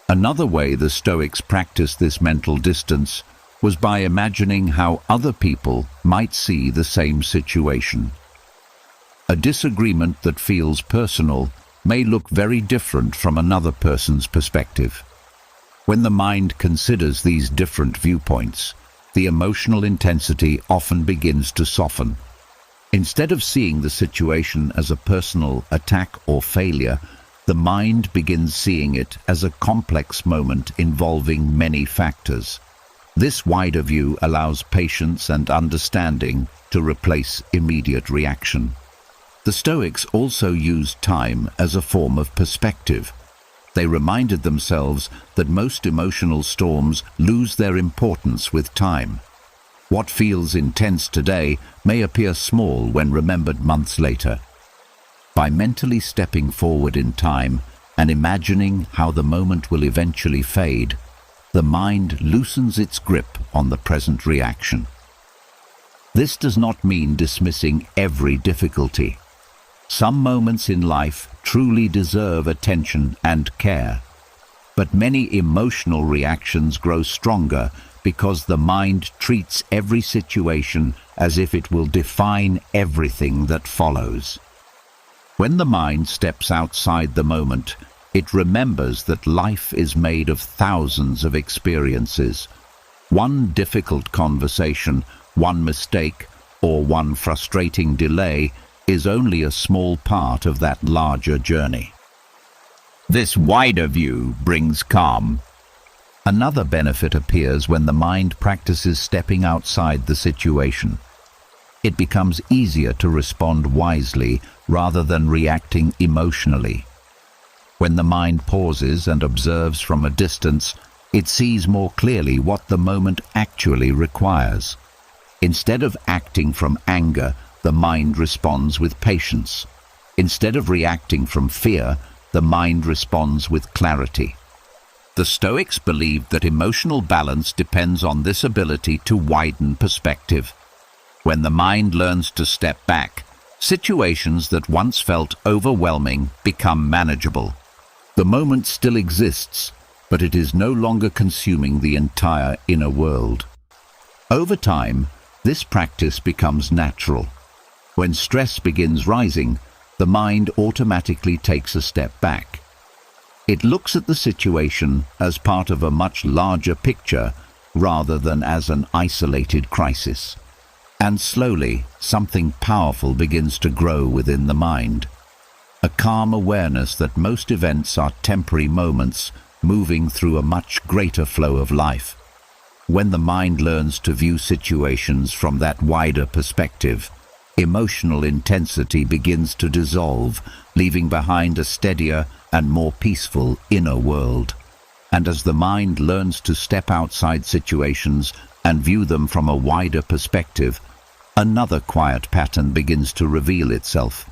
Speaker 1: Another way the Stoics practiced this mental distance was by imagining how other people might see the same situation. A disagreement that feels personal may look very different from another person's perspective. When the mind considers these different viewpoints, the emotional intensity often begins to soften. Instead of seeing the situation as a personal attack or failure, the mind begins seeing it as a complex moment involving many factors. This wider view allows patience and understanding to replace immediate reaction. The Stoics also used time as a form of perspective. They reminded themselves that most emotional storms lose their importance with time. What feels intense today may appear small when remembered months later. By mentally stepping forward in time and imagining how the moment will eventually fade, the mind loosens its grip on the present reaction. This does not mean dismissing every difficulty. Some moments in life truly deserve attention and care, but many emotional reactions grow stronger because the mind treats every situation as if it will define everything that follows. When the mind steps outside the moment, it remembers that life is made of thousands of experiences. One difficult conversation, one mistake, or one frustrating delay is only a small part of that larger journey. This wider view brings calm. Another benefit appears when the mind practices stepping outside the situation. It becomes easier to respond wisely rather than reacting emotionally. When the mind pauses and observes from a distance, it sees more clearly what the moment actually requires. Instead of acting from anger, the mind responds with patience. Instead of reacting from fear, the mind responds with clarity. The Stoics believed that emotional balance depends on this ability to widen perspective. When the mind learns to step back, situations that once felt overwhelming become manageable. The moment still exists, but it is no longer consuming the entire inner world. Over time, this practice becomes natural. When stress begins rising, the mind automatically takes a step back. It looks at the situation as part of a much larger picture rather than as an isolated crisis. And slowly, something powerful begins to grow within the mind. A calm awareness that most events are temporary moments moving through a much greater flow of life. When the mind learns to view situations from that wider perspective, emotional intensity begins to dissolve, leaving behind a steadier and more peaceful inner world. And as the mind learns to step outside situations and view them from a wider perspective, another quiet pattern begins to reveal itself.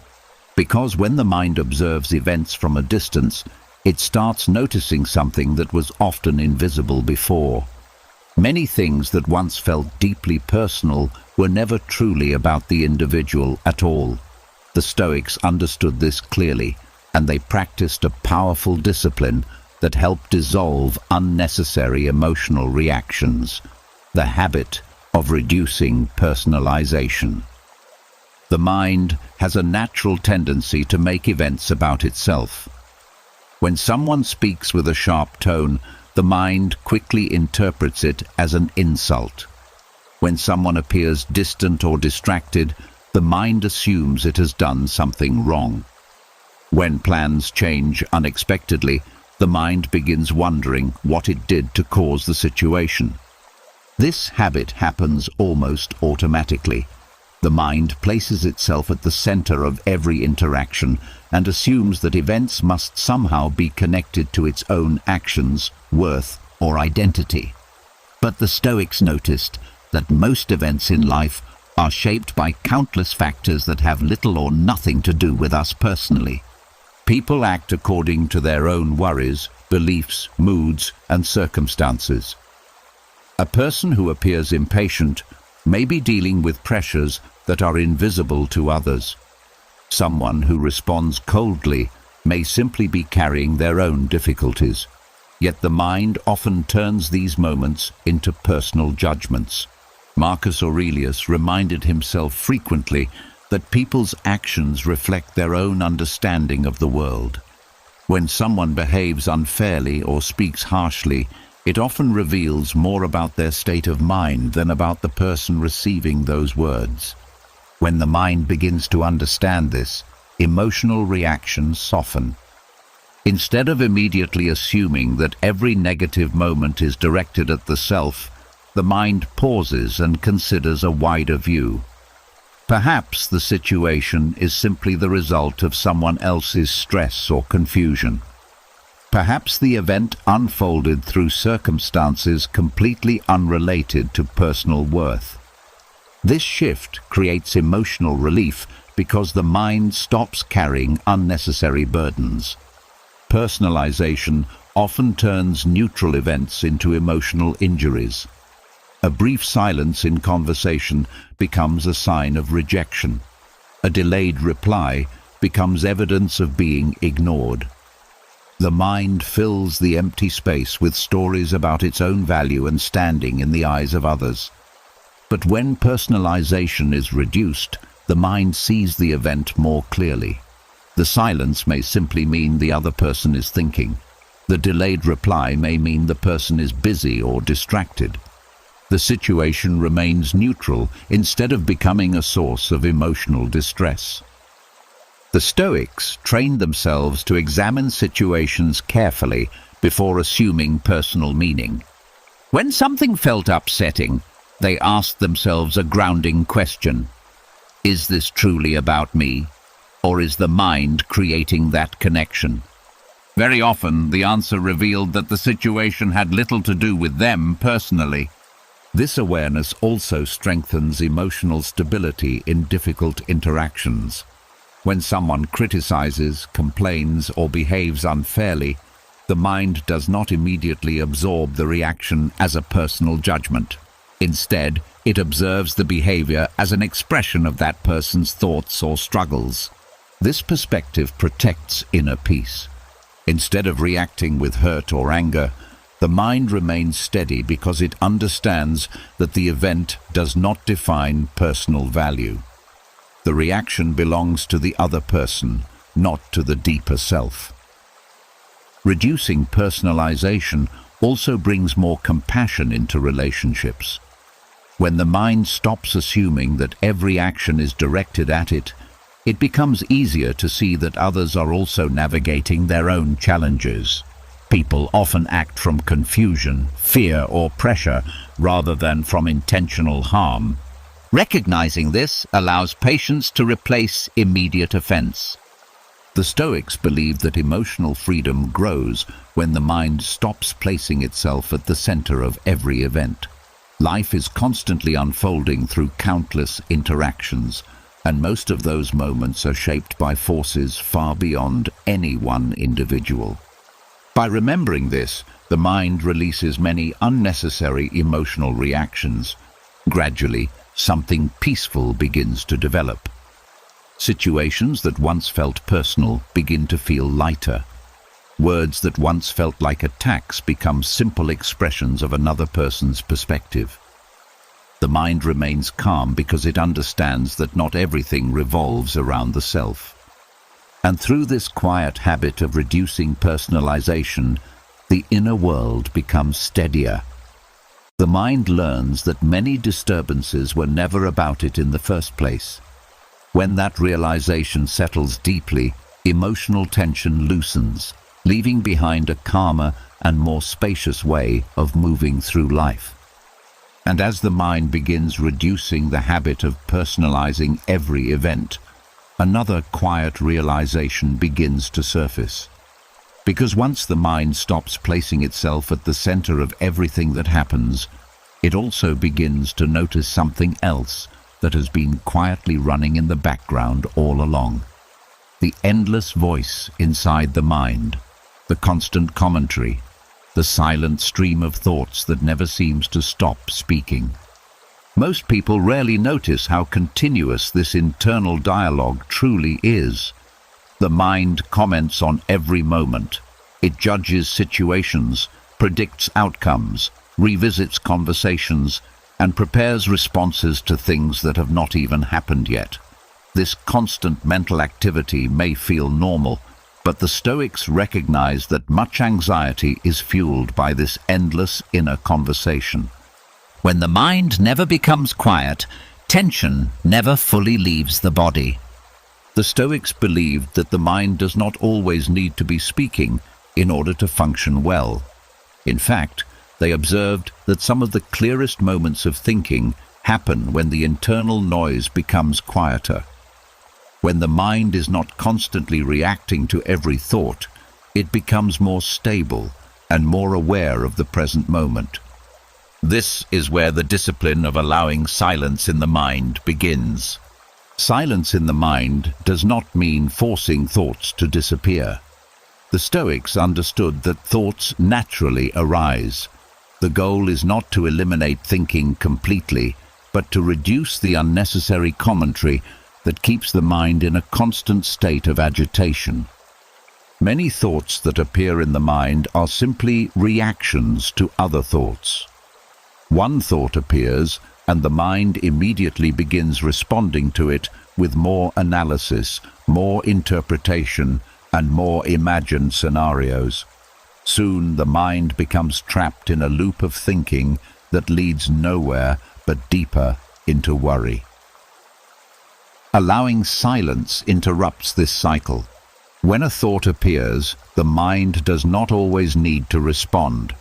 Speaker 1: Because when the mind observes events from a distance, it starts noticing something that was often invisible before. Many things that once felt deeply personal were never truly about the individual at all. The Stoics understood this clearly, and they practiced a powerful discipline that helped dissolve unnecessary emotional reactions, the habit of reducing personalization. The mind has a natural tendency to make events about itself. When someone speaks with a sharp tone, the mind quickly interprets it as an insult. When someone appears distant or distracted, the mind assumes it has done something wrong. When plans change unexpectedly, the mind begins wondering what it did to cause the situation. This habit happens almost automatically. The mind places itself at the center of every interaction and assumes that events must somehow be connected to its own actions, worth, or identity. But the Stoics noticed that most events in life are shaped by countless factors that have little or nothing to do with us personally. People act according to their own worries, beliefs, moods, and circumstances. A person who appears impatient may be dealing with pressures that are invisible to others. Someone who responds coldly may simply be carrying their own difficulties. Yet the mind often turns these moments into personal judgments. Marcus Aurelius reminded himself frequently that people's actions reflect their own understanding of the world. When someone behaves unfairly or speaks harshly, it often reveals more about their state of mind than about the person receiving those words. When the mind begins to understand this, emotional reactions soften. Instead of immediately assuming that every negative moment is directed at the self, the mind pauses and considers a wider view. Perhaps the situation is simply the result of someone else's stress or confusion. Perhaps the event unfolded through circumstances completely unrelated to personal worth. This shift creates emotional relief because the mind stops carrying unnecessary burdens. Personalization often turns neutral events into emotional injuries. A brief silence in conversation becomes a sign of rejection. A delayed reply becomes evidence of being ignored. The mind fills the empty space with stories about its own value and standing in the eyes of others. But when personalization is reduced, the mind sees the event more clearly. The silence may simply mean the other person is thinking. The delayed reply may mean the person is busy or distracted. The situation remains neutral instead of becoming a source of emotional distress. The Stoics trained themselves to examine situations carefully before assuming personal meaning. When something felt upsetting, they asked themselves a grounding question. Is this truly about me, or is the mind creating that connection? Very often, the answer revealed that the situation had little to do with them personally. This awareness also strengthens emotional stability in difficult interactions. When someone criticizes, complains, or behaves unfairly, the mind does not immediately absorb the reaction as a personal judgment. Instead, it observes the behavior as an expression of that person's thoughts or struggles. This perspective protects inner peace. Instead of reacting with hurt or anger, the mind remains steady because it understands that the event does not define personal value. The reaction belongs to the other person, not to the deeper self. Reducing personalization also brings more compassion into relationships. When the mind stops assuming that every action is directed at it, it becomes easier to see that others are also navigating their own challenges. People often act from confusion, fear, or pressure rather than from intentional harm. Recognizing this allows patience to replace immediate offense. The Stoics believed that emotional freedom grows when the mind stops placing itself at the center of every event. Life is constantly unfolding through countless interactions, and most of those moments are shaped by forces far beyond any one individual. By remembering this, the mind releases many unnecessary emotional reactions. Gradually, something peaceful begins to develop. Situations that once felt personal begin to feel lighter. Words that once felt like attacks become simple expressions of another person's perspective. The mind remains calm because it understands that not everything revolves around the self. And through this quiet habit of reducing personalization, the inner world becomes steadier. The mind learns that many disturbances were never about it in the first place. When that realization settles deeply, emotional tension loosens, leaving behind a calmer and more spacious way of moving through life. And as the mind begins reducing the habit of personalizing every event, another quiet realization begins to surface. Because once the mind stops placing itself at the center of everything that happens, it also begins to notice something else that has been quietly running in the background all along. the endless voice inside the mind, the constant commentary, the silent stream of thoughts that never seems to stop speaking. Most people rarely notice how continuous this internal dialogue truly is. The mind comments on every moment. It judges situations, predicts outcomes, revisits conversations, and prepares responses to things that have not even happened yet. This constant mental activity may feel normal, but the Stoics recognize that much anxiety is fueled by this endless inner conversation.
Speaker 2: When the mind never becomes quiet, tension never fully leaves the body.
Speaker 1: The Stoics believed that the mind does not always need to be speaking in order to function well. In fact, they observed that some of the clearest moments of thinking happen when the internal noise becomes quieter. When the mind is not constantly reacting to every thought, it becomes more stable and more aware of the present moment. This is where the discipline of allowing silence in the mind begins. Silence in the mind does not mean forcing thoughts to disappear. The Stoics understood that thoughts naturally arise. The goal is not to eliminate thinking completely, but to reduce the unnecessary commentary that keeps the mind in a constant state of agitation. Many thoughts that appear in the mind are simply reactions to other thoughts. One thought appears, and the mind immediately begins responding to it with more analysis, more interpretation, and more imagined scenarios. Soon the mind becomes trapped in a loop of thinking that leads nowhere but deeper into worry. Allowing silence interrupts this cycle. When a thought appears, the mind does not always need to respond.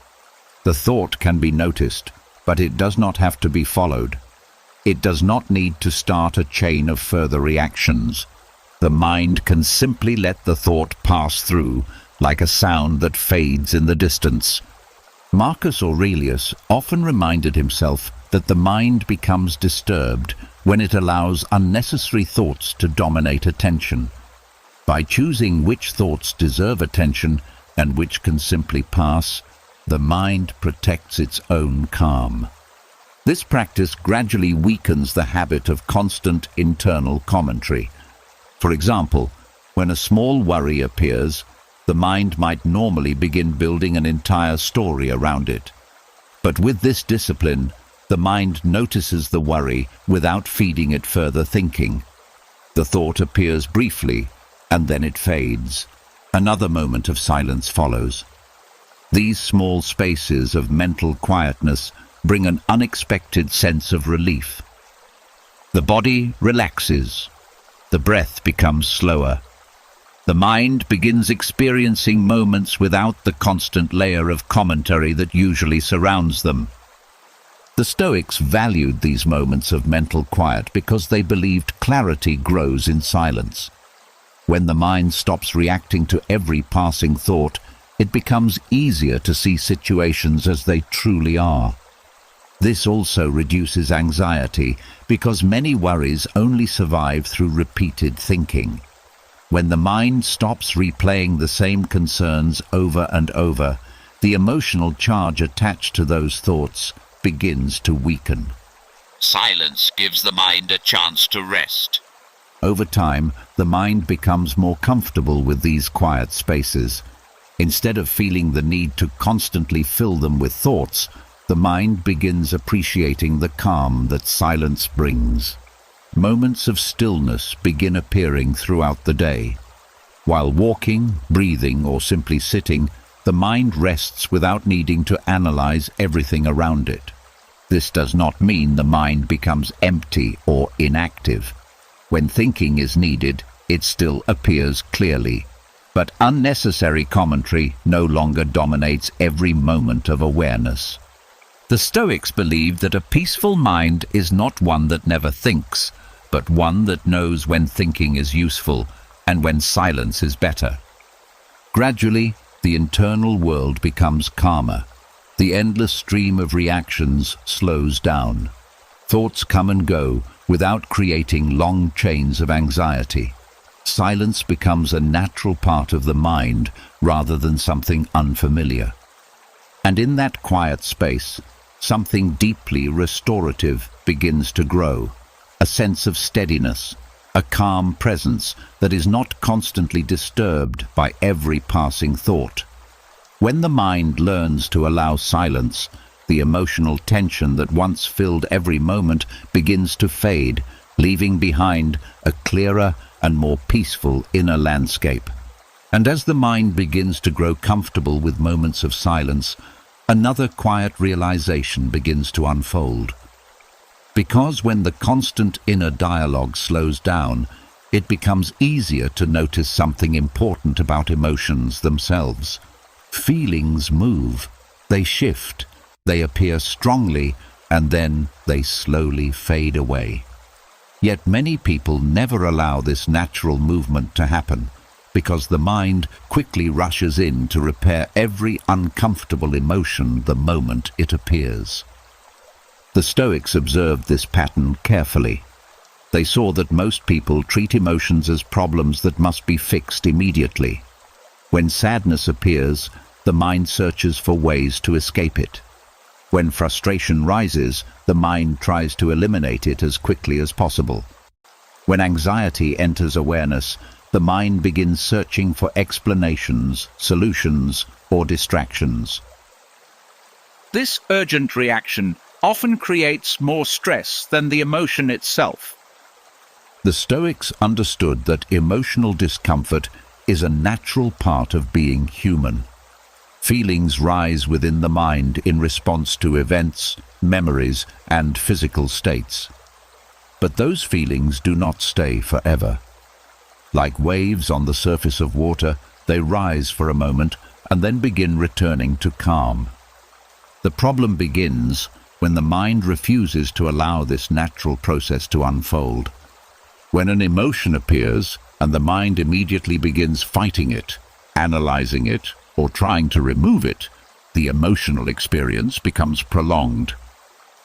Speaker 1: The thought can be noticed, but it does not have to be followed. It does not need to start a chain of further reactions. The mind can simply let the thought pass through, like a sound that fades in the distance. Marcus Aurelius often reminded himself that the mind becomes disturbed when it allows unnecessary thoughts to dominate attention. By choosing which thoughts deserve attention and which can simply pass, the mind protects its own calm. This practice gradually weakens the habit of constant internal commentary. For example, when a small worry appears, the mind might normally begin building an entire story around it. But with this discipline, the mind notices the worry without feeding it further thinking. The thought appears briefly, and then it fades. Another moment of silence follows. These small spaces of mental quietness bring an unexpected sense of relief. The body relaxes. The breath becomes slower. The mind begins experiencing moments without the constant layer of commentary that usually surrounds them. The Stoics valued these moments of mental quiet because they believed clarity grows in silence. When the mind stops reacting to every passing thought, it becomes easier to see situations as they truly are. This also reduces anxiety because many worries only survive through repeated thinking. When the mind stops replaying the same concerns over and over, the emotional charge attached to those thoughts begins to weaken.
Speaker 2: Silence gives the mind a chance to rest.
Speaker 1: Over time, the mind becomes more comfortable with these quiet spaces. Instead of feeling the need to constantly fill them with thoughts, the mind begins appreciating the calm that silence brings. Moments of stillness begin appearing throughout the day. While walking, breathing, or simply sitting, the mind rests without needing to analyze everything around it. This does not mean the mind becomes empty or inactive. When thinking is needed, it still appears clearly. But unnecessary commentary no longer dominates every moment of awareness. The Stoics believed that a peaceful mind is not one that never thinks, but one that knows when thinking is useful and when silence is better. Gradually, the internal world becomes calmer. The endless stream of reactions slows down. Thoughts come and go without creating long chains of anxiety. Silence becomes a natural part of the mind rather than something unfamiliar. And in that quiet space, something deeply restorative begins to grow, a sense of steadiness, a calm presence that is not constantly disturbed by every passing thought. When the mind learns to allow silence, the emotional tension that once filled every moment begins to fade, leaving behind a clearer and more peaceful inner landscape. And as the mind begins to grow comfortable with moments of silence, another quiet realization begins to unfold. Because when the constant inner dialogue slows down, it becomes easier to notice something important about emotions themselves. Feelings move, they shift, they appear strongly, and then they slowly fade away. Yet many people never allow this natural movement to happen, because the mind quickly rushes in to repair every uncomfortable emotion the moment it appears. The Stoics observed this pattern carefully. They saw that most people treat emotions as problems that must be fixed immediately. When sadness appears, the mind searches for ways to escape it. When frustration rises, the mind tries to eliminate it as quickly as possible. When anxiety enters awareness, the mind begins searching for explanations, solutions, or distractions.
Speaker 2: This urgent reaction often creates more stress than the emotion itself.
Speaker 1: The Stoics understood that emotional discomfort is a natural part of being human. Feelings rise within the mind in response to events, memories, and physical states. But those feelings do not stay forever. Like waves on the surface of water, they rise for a moment and then begin returning to calm. The problem begins when the mind refuses to allow this natural process to unfold. When an emotion appears and the mind immediately begins fighting it, analyzing it, or trying to remove it, the emotional experience becomes prolonged.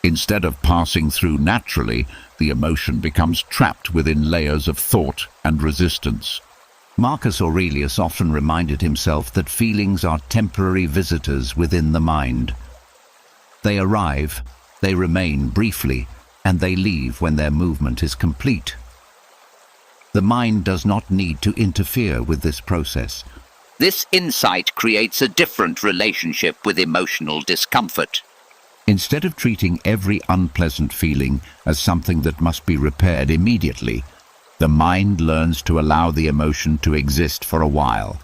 Speaker 1: Instead of passing through naturally, the emotion becomes trapped within layers of thought and resistance. Marcus Aurelius often reminded himself that feelings are temporary visitors within the mind. They arrive, they remain briefly, and they leave when their movement is complete. The mind does not need to interfere with this process.
Speaker 2: This insight creates a different relationship with emotional discomfort.
Speaker 1: Instead of treating every unpleasant feeling as something that must be repaired immediately, the mind learns to allow the emotion to exist for a while.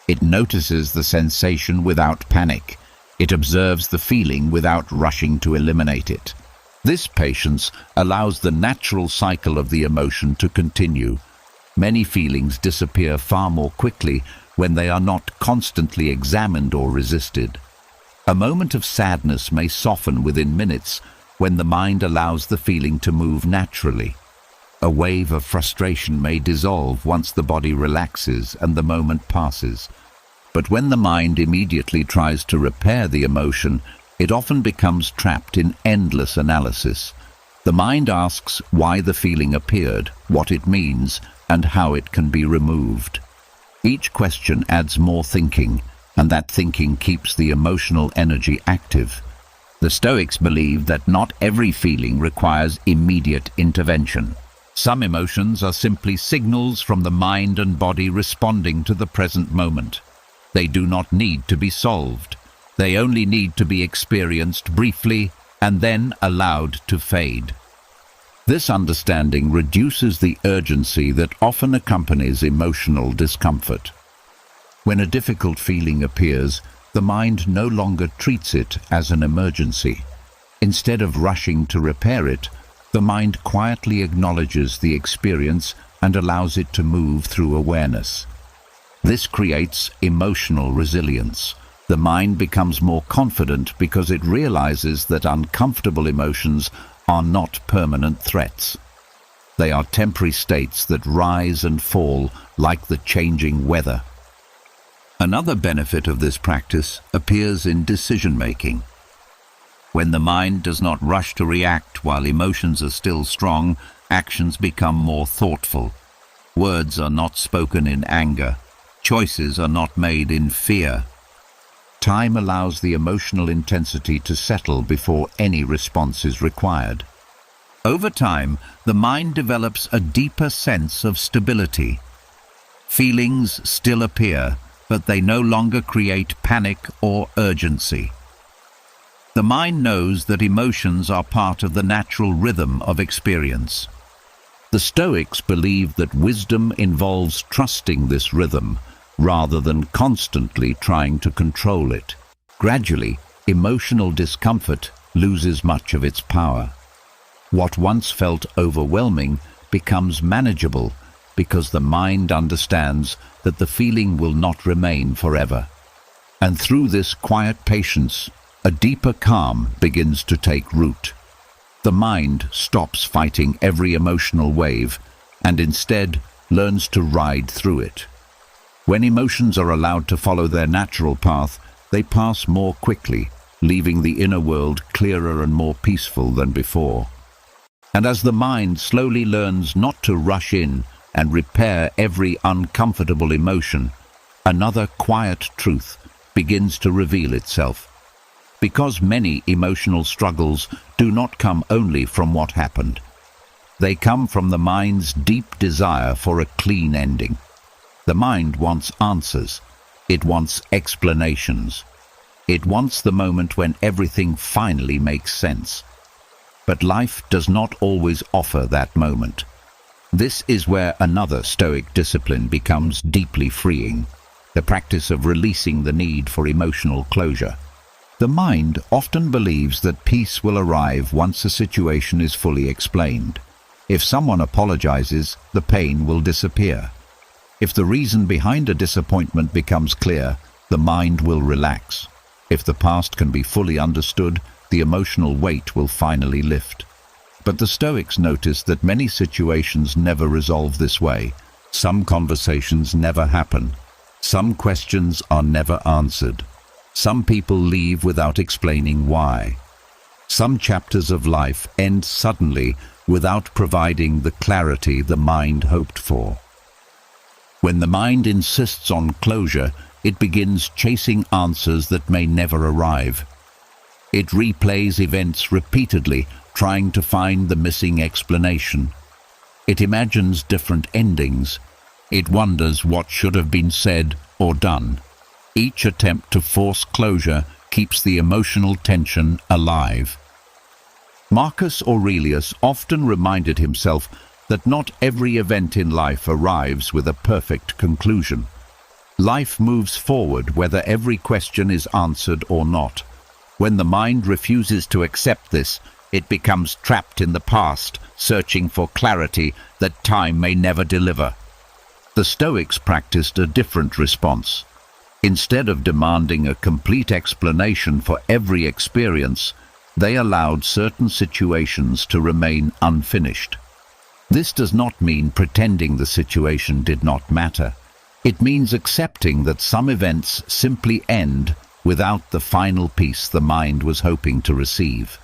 Speaker 1: It notices the sensation without panic. It observes the feeling without rushing to eliminate it. This patience allows the natural cycle of the emotion to continue. Many feelings disappear far more quickly when they are not constantly examined or resisted. A moment of sadness may soften within minutes when the mind allows the feeling to move naturally. A wave of frustration may dissolve once the body relaxes and the moment passes. But when the mind immediately tries to repair the emotion, it often becomes trapped in endless analysis. The mind asks why the feeling appeared, what it means, and how it can be removed. Each question adds more thinking, and that thinking keeps the emotional energy active. The Stoics believe that not every feeling requires immediate intervention. Some emotions are simply signals from the mind and body responding to the present moment. They do not need to be solved. They only need to be experienced briefly and then allowed to fade. This understanding reduces the urgency that often accompanies emotional discomfort. When a difficult feeling appears, the mind no longer treats it as an emergency. Instead of rushing to repair it, the mind quietly acknowledges the experience and allows it to move through awareness. This creates emotional resilience. The mind becomes more confident because it realizes that uncomfortable emotions are not permanent threats. They are temporary states that rise and fall like the changing weather. Another benefit of this practice appears in decision-making. When the mind does not rush to react while emotions are still strong, actions become more thoughtful. Words are not spoken in anger. Choices are not made in fear. Time allows the emotional intensity to settle before any response is required. Over time, the mind develops a deeper sense of stability. Feelings still appear, but they no longer create panic or urgency. The mind knows that emotions are part of the natural rhythm of experience. The Stoics believe that wisdom involves trusting this rhythm rather than constantly trying to control it. Gradually, emotional discomfort loses much of its power. What once felt overwhelming becomes manageable because the mind understands that the feeling will not remain forever. And through this quiet patience, a deeper calm begins to take root. The mind stops fighting every emotional wave and instead learns to ride through it. When emotions are allowed to follow their natural path, they pass more quickly, leaving the inner world clearer and more peaceful than before. And as the mind slowly learns not to rush in and repair every uncomfortable emotion, another quiet truth begins to reveal itself. Because many emotional struggles do not come only from what happened. They come from the mind's deep desire for a clean ending. The mind wants answers. It wants explanations. It wants the moment when everything finally makes sense. But life does not always offer that moment. This is where another Stoic discipline becomes deeply freeing, the practice of releasing the need for emotional closure. The mind often believes that peace will arrive once a situation is fully explained. If someone apologizes, the pain will disappear. If the reason behind a disappointment becomes clear, the mind will relax. If the past can be fully understood, the emotional weight will finally lift. But the Stoics notice that many situations never resolve this way. Some conversations never happen. Some questions are never answered. Some people leave without explaining why. Some chapters of life end suddenly without providing the clarity the mind hoped for. When the mind insists on closure, it begins chasing answers that may never arrive. It replays events repeatedly, trying to find the missing explanation. It imagines different endings. It wonders what should have been said or done. Each attempt to force closure keeps the emotional tension alive. Marcus Aurelius often reminded himself that not every event in life arrives with a perfect conclusion. Life moves forward whether every question is answered or not. When the mind refuses to accept this, it becomes trapped in the past, searching for clarity that time may never deliver. The Stoics practiced a different response. Instead of demanding a complete explanation for every experience, they allowed certain situations to remain unfinished. This does not mean pretending the situation did not matter. It means accepting that some events simply end without the final piece the mind was hoping to receive.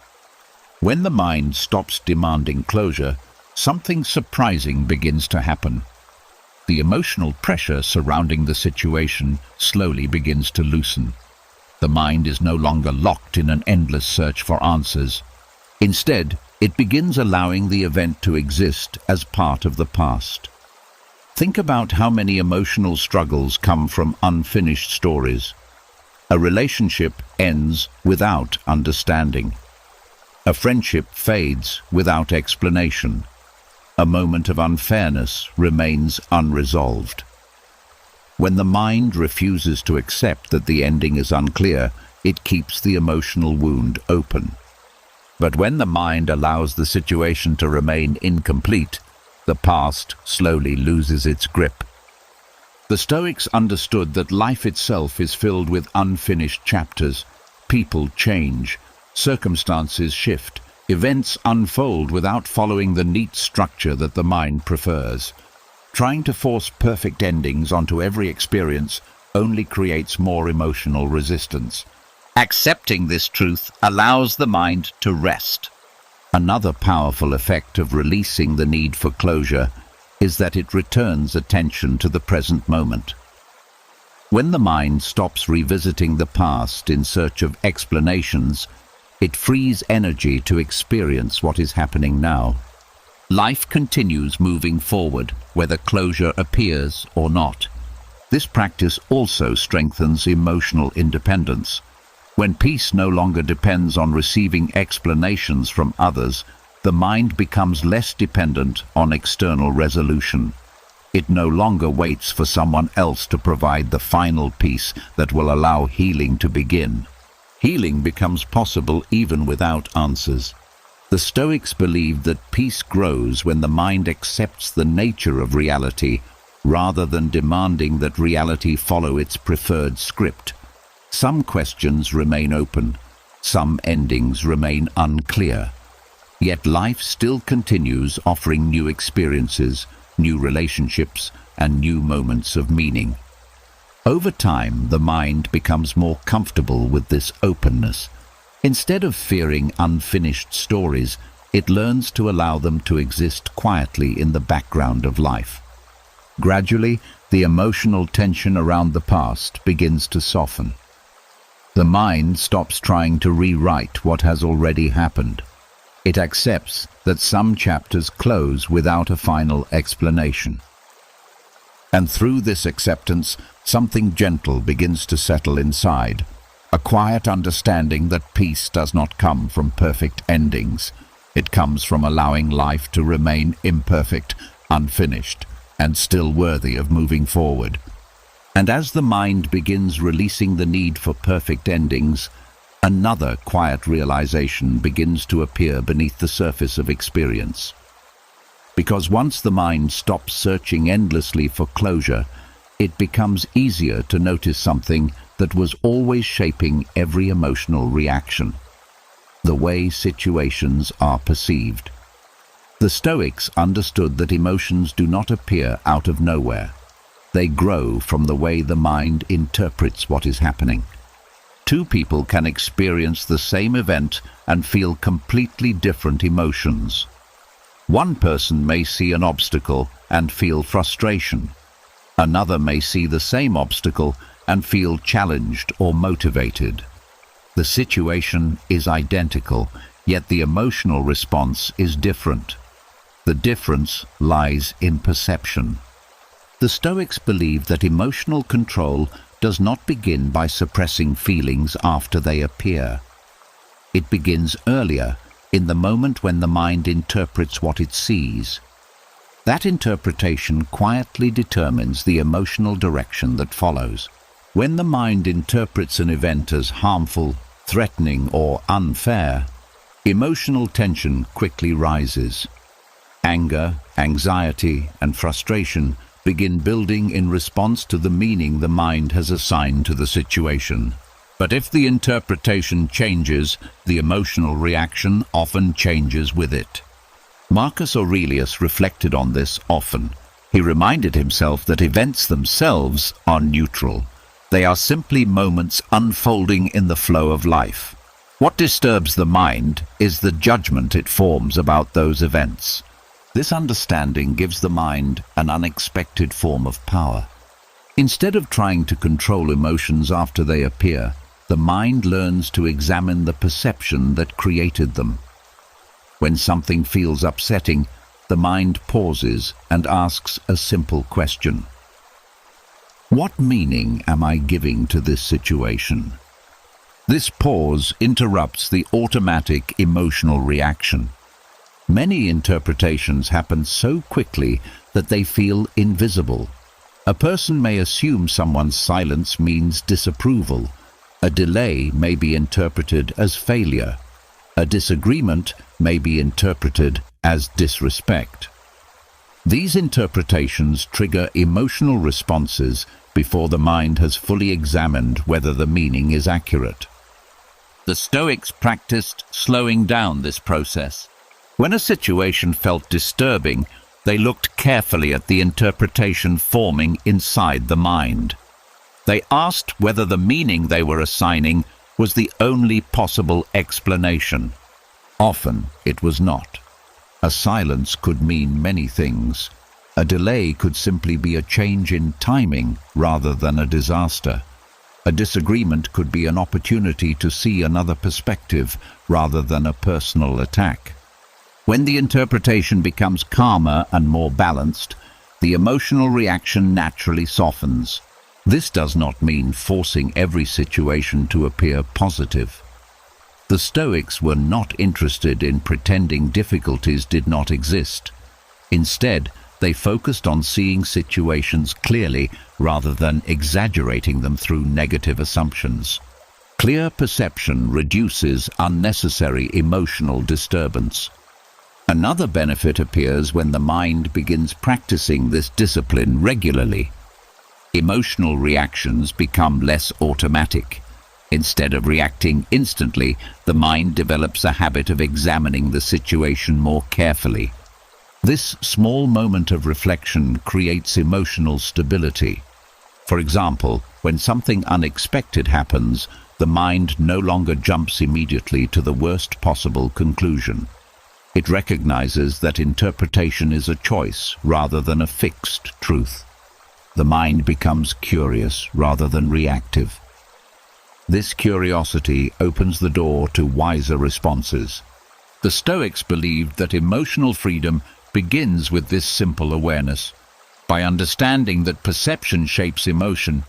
Speaker 1: When the mind stops demanding closure, something surprising begins to happen. The emotional pressure surrounding the situation slowly begins to loosen. The mind is no longer locked in an endless search for answers. Instead, it begins allowing the event to exist as part of the past. Think about how many emotional struggles come from unfinished stories. A relationship ends without understanding. A friendship fades without explanation. A moment of unfairness remains unresolved. When the mind refuses to accept that the ending is unclear, it keeps the emotional wound open. But when the mind allows the situation to remain incomplete, the past slowly loses its grip. The Stoics understood that life itself is filled with unfinished chapters. People change, circumstances shift, events unfold without following the neat structure that the mind prefers. Trying to force perfect endings onto every experience only creates more emotional resistance. Accepting this truth allows the mind to rest. Another powerful effect of releasing the need for closure is that it returns attention to the present moment. When the mind stops revisiting the past in search of explanations, it frees energy to experience what is happening now. Life continues moving forward, whether closure appears or not. This practice also strengthens emotional independence. When peace no longer depends on receiving explanations from others, the mind becomes less dependent on external resolution. It no longer waits for someone else to provide the final piece that will allow healing to begin. Healing becomes possible even without answers. The Stoics believed that peace grows when the mind accepts the nature of reality rather than demanding that reality follow its preferred script. Some questions remain open, some endings remain unclear. Yet life still continues, offering new experiences, new relationships, and new moments of meaning. Over time, the mind becomes more comfortable with this openness. Instead of fearing unfinished stories, it learns to allow them to exist quietly in the background of life. Gradually, the emotional tension around the past begins to soften. The mind stops trying to rewrite what has already happened. It accepts that some chapters close without a final explanation. And through this acceptance, something gentle begins to settle inside, a quiet understanding that peace does not come from perfect endings. It comes from allowing life to remain imperfect, unfinished, and still worthy of moving forward. And as the mind begins releasing the need for perfect endings, another quiet realization begins to appear beneath the surface of experience. Because once the mind stops searching endlessly for closure, it becomes easier to notice something that was always shaping every emotional reaction: the way situations are perceived. The Stoics understood that emotions do not appear out of nowhere. They grow from the way the mind interprets what is happening. Two people can experience the same event and feel completely different emotions. One person may see an obstacle and feel frustration. Another may see the same obstacle and feel challenged or motivated. The situation is identical, yet the emotional response is different. The difference lies in perception. The Stoics believed that emotional control does not begin by suppressing feelings after they appear. It begins earlier, in the moment when the mind interprets what it sees. That interpretation quietly determines the emotional direction that follows. When the mind interprets an event as harmful, threatening, or unfair, emotional tension quickly rises. Anger, anxiety, and frustration begin building in response to the meaning the mind has assigned to the situation. But if the interpretation changes, the emotional reaction often changes with it. Marcus Aurelius reflected on this often. He reminded himself that events themselves are neutral. They are simply moments unfolding in the flow of life. What disturbs the mind is the judgment it forms about those events. This understanding gives the mind an unexpected form of power. Instead of trying to control emotions after they appear, the mind learns to examine the perception that created them. When something feels upsetting, the mind pauses and asks a simple question. What meaning am I giving to this situation? This pause interrupts the automatic emotional reaction. Many interpretations happen so quickly that they feel invisible. A person may assume someone's silence means disapproval. A delay may be interpreted as failure. A disagreement may be interpreted as disrespect. These interpretations trigger emotional responses before the mind has fully examined whether the meaning is accurate. The Stoics practiced slowing down this process. When a situation felt disturbing, they looked carefully at the interpretation forming inside the mind. They asked whether the meaning they were assigning was the only possible explanation. Often it was not. A silence could mean many things. A delay could simply be a change in timing rather than a disaster. A disagreement could be an opportunity to see another perspective rather than a personal attack. When the interpretation becomes calmer and more balanced, the emotional reaction naturally softens. This does not mean forcing every situation to appear positive. The Stoics were not interested in pretending difficulties did not exist. Instead, they focused on seeing situations clearly rather than exaggerating them through negative assumptions. Clear perception reduces unnecessary emotional disturbance. Another benefit appears when the mind begins practicing this discipline regularly. Emotional reactions become less automatic. Instead of reacting instantly, the mind develops a habit of examining the situation more carefully. This small moment of reflection creates emotional stability. For example, when something unexpected happens, the mind no longer jumps immediately to the worst possible conclusion. It recognizes that interpretation is a choice rather than a fixed truth. The mind becomes curious rather than reactive. This curiosity opens the door to wiser responses. The Stoics believed that emotional freedom begins with this simple awareness. By understanding that perception shapes emotion,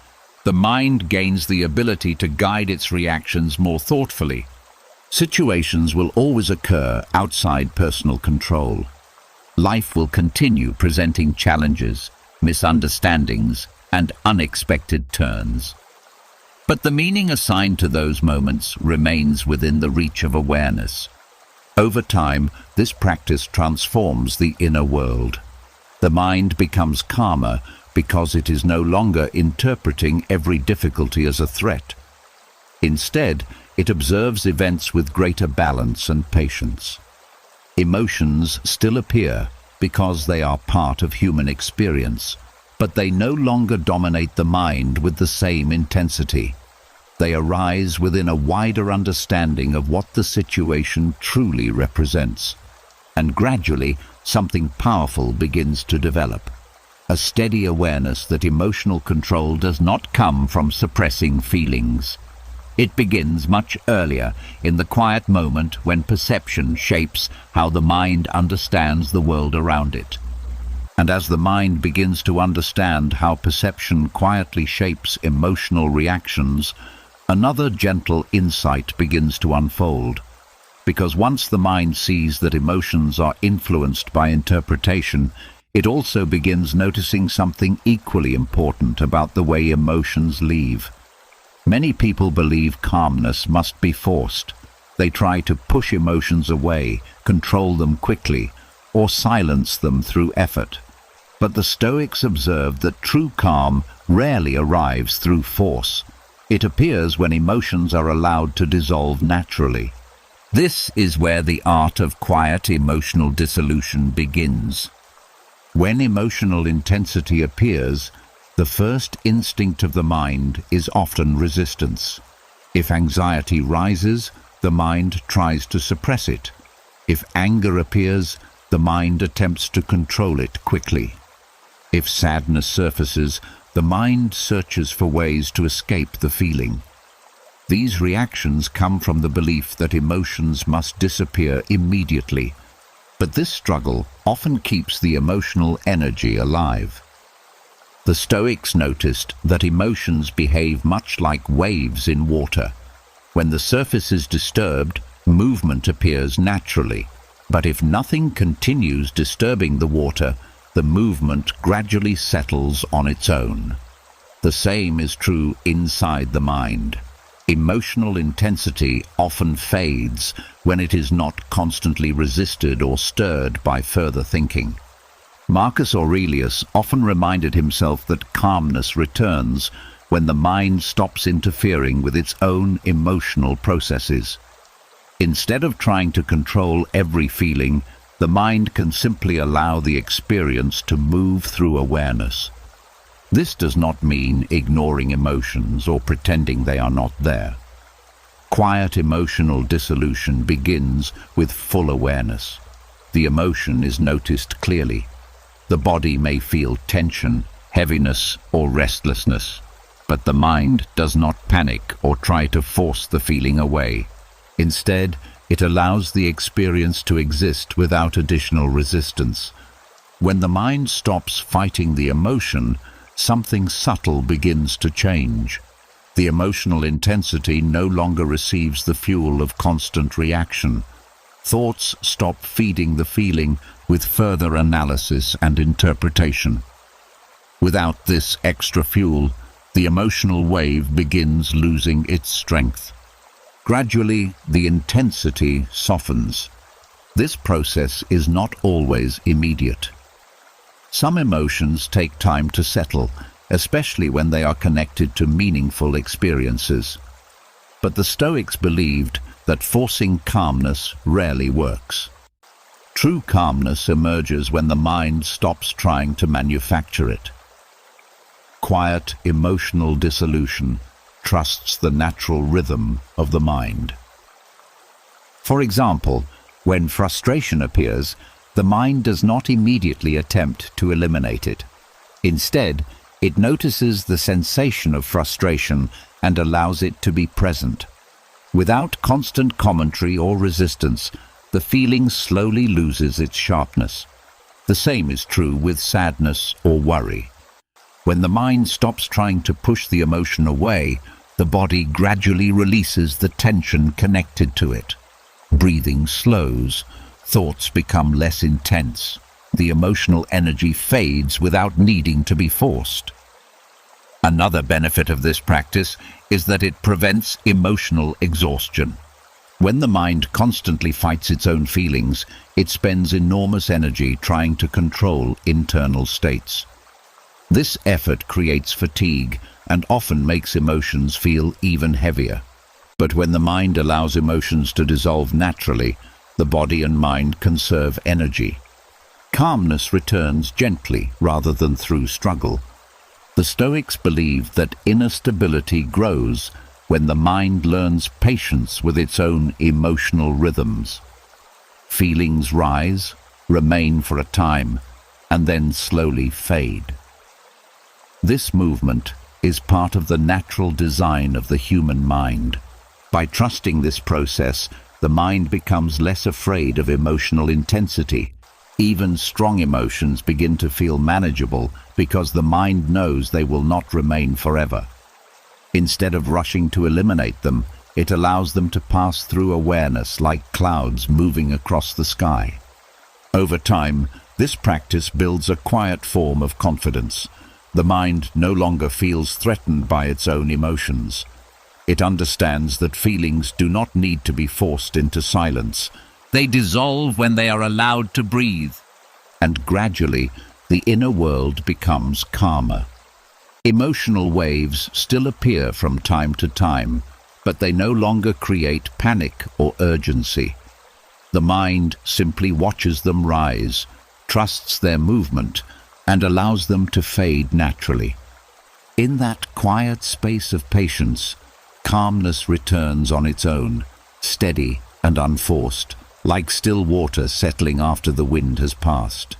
Speaker 1: the mind gains the ability to guide its reactions more thoughtfully. Situations will always occur outside personal control. Life will continue presenting challenges, misunderstandings, and unexpected turns. But the meaning assigned to those moments remains within the reach of awareness. Over time, this practice transforms the inner world. The mind becomes calmer because it is no longer interpreting every difficulty as a threat. Instead, it observes events with greater balance and patience. Emotions still appear because they are part of human experience, but they no longer dominate the mind with the same intensity. They arise within a wider understanding of what the situation truly represents. And gradually, something powerful begins to develop. A steady awareness that emotional control does not come from suppressing feelings. It begins much earlier, in the quiet moment when perception shapes how the mind understands the world around it. And as the mind begins to understand how perception quietly shapes emotional reactions, another gentle insight begins to unfold. Because once the mind sees that emotions are influenced by interpretation, it also begins noticing something equally important about the way emotions leave. Many people believe calmness must be forced. They try to push emotions away, control them quickly, or silence them through effort. But the Stoics observed that true calm rarely arrives through force. It appears when emotions are allowed to dissolve naturally. This is where the art of quiet emotional dissolution begins. When emotional intensity appears, the first instinct of the mind is often resistance. If anxiety rises, the mind tries to suppress it. If anger appears, the mind attempts to control it quickly. If sadness surfaces, the mind searches for ways to escape the feeling. These reactions come from the belief that emotions must disappear immediately, but this struggle often keeps the emotional energy alive. The Stoics noticed that emotions behave much like waves in water. When the surface is disturbed, movement appears naturally, but if nothing continues disturbing the water, the movement gradually settles on its own. The same is true inside the mind. Emotional intensity often fades when it is not constantly resisted or stirred by further thinking. Marcus Aurelius often reminded himself that calmness returns when the mind stops interfering with its own emotional processes. Instead of trying to control every feeling, the mind can simply allow the experience to move through awareness. This does not mean ignoring emotions or pretending they are not there. Quiet emotional dissolution begins with full awareness. The emotion is noticed clearly. The body may feel tension, heaviness, or restlessness, but the mind does not panic or try to force the feeling away. Instead, it allows the experience to exist without additional resistance. When the mind stops fighting the emotion, something subtle begins to change. The emotional intensity no longer receives the fuel of constant reaction. Thoughts stop feeding the feeling with further analysis and interpretation. Without this extra fuel, the emotional wave begins losing its strength. Gradually, the intensity softens. This process is not always immediate. Some emotions take time to settle, especially when they are connected to meaningful experiences. But the Stoics believed that forcing calmness rarely works. True calmness emerges when the mind stops trying to manufacture it. Quiet, emotional dissolution trusts the natural rhythm of the mind. For example, when frustration appears, the mind does not immediately attempt to eliminate it. Instead, it notices the sensation of frustration and allows it to be present. Without constant commentary or resistance, the feeling slowly loses its sharpness. The same is true with sadness or worry. When the mind stops trying to push the emotion away, the body gradually releases the tension connected to it. Breathing slows, thoughts become less intense. The emotional energy fades without needing to be forced. Another benefit of this practice is that it prevents emotional exhaustion. When the mind constantly fights its own feelings, it spends enormous energy trying to control internal states. This effort creates fatigue and often makes emotions feel even heavier. But when the mind allows emotions to dissolve naturally, the body and mind conserve energy. Calmness returns gently rather than through struggle. The Stoics believed that inner stability grows when the mind learns patience with its own emotional rhythms. Feelings rise, remain for a time, and then slowly fade. This movement is part of the natural design of the human mind. By trusting this process, the mind becomes less afraid of emotional intensity. Even strong emotions begin to feel manageable because the mind knows they will not remain forever. Instead of rushing to eliminate them, it allows them to pass through awareness like clouds moving across the sky. Over time, this practice builds a quiet form of confidence. The mind no longer feels threatened by its own emotions. It understands that feelings do not need to be forced into silence.
Speaker 2: They dissolve when they are allowed to breathe.
Speaker 1: And gradually, the inner world becomes calmer. Emotional waves still appear from time to time, but they no longer create panic or urgency. The mind simply watches them rise, trusts their movement, and allows them to fade naturally. In that quiet space of patience, calmness returns on its own, steady and unforced, like still water settling after the wind has passed.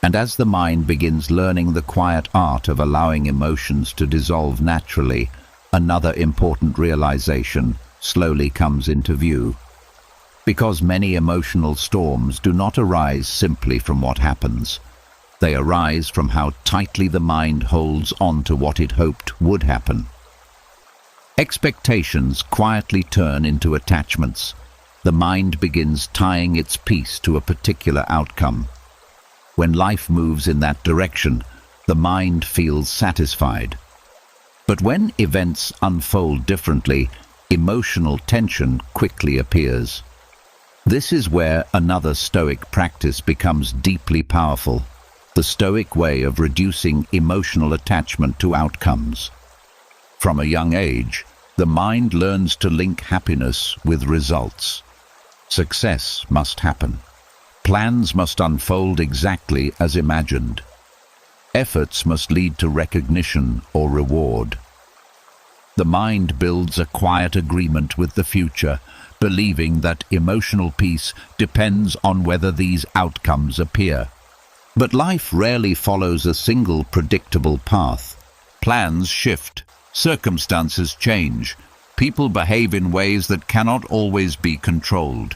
Speaker 1: And as the mind begins learning the quiet art of allowing emotions to dissolve naturally, another important realization slowly comes into view. Because many emotional storms do not arise simply from what happens. They arise from how tightly the mind holds on to what it hoped would happen. Expectations quietly turn into attachments. The mind begins tying its peace to a particular outcome. When life moves in that direction, the mind feels satisfied. But when events unfold differently, emotional tension quickly appears. This is where another Stoic practice becomes deeply powerful. The Stoic way of reducing emotional attachment to outcomes. From a young age, the mind learns to link happiness with results. Success must happen. Plans must unfold exactly as imagined. Efforts must lead to recognition or reward. The mind builds a quiet agreement with the future, believing that emotional peace depends on whether these outcomes appear. But life rarely follows a single predictable path. Plans shift, circumstances change, people behave in ways that cannot always be controlled.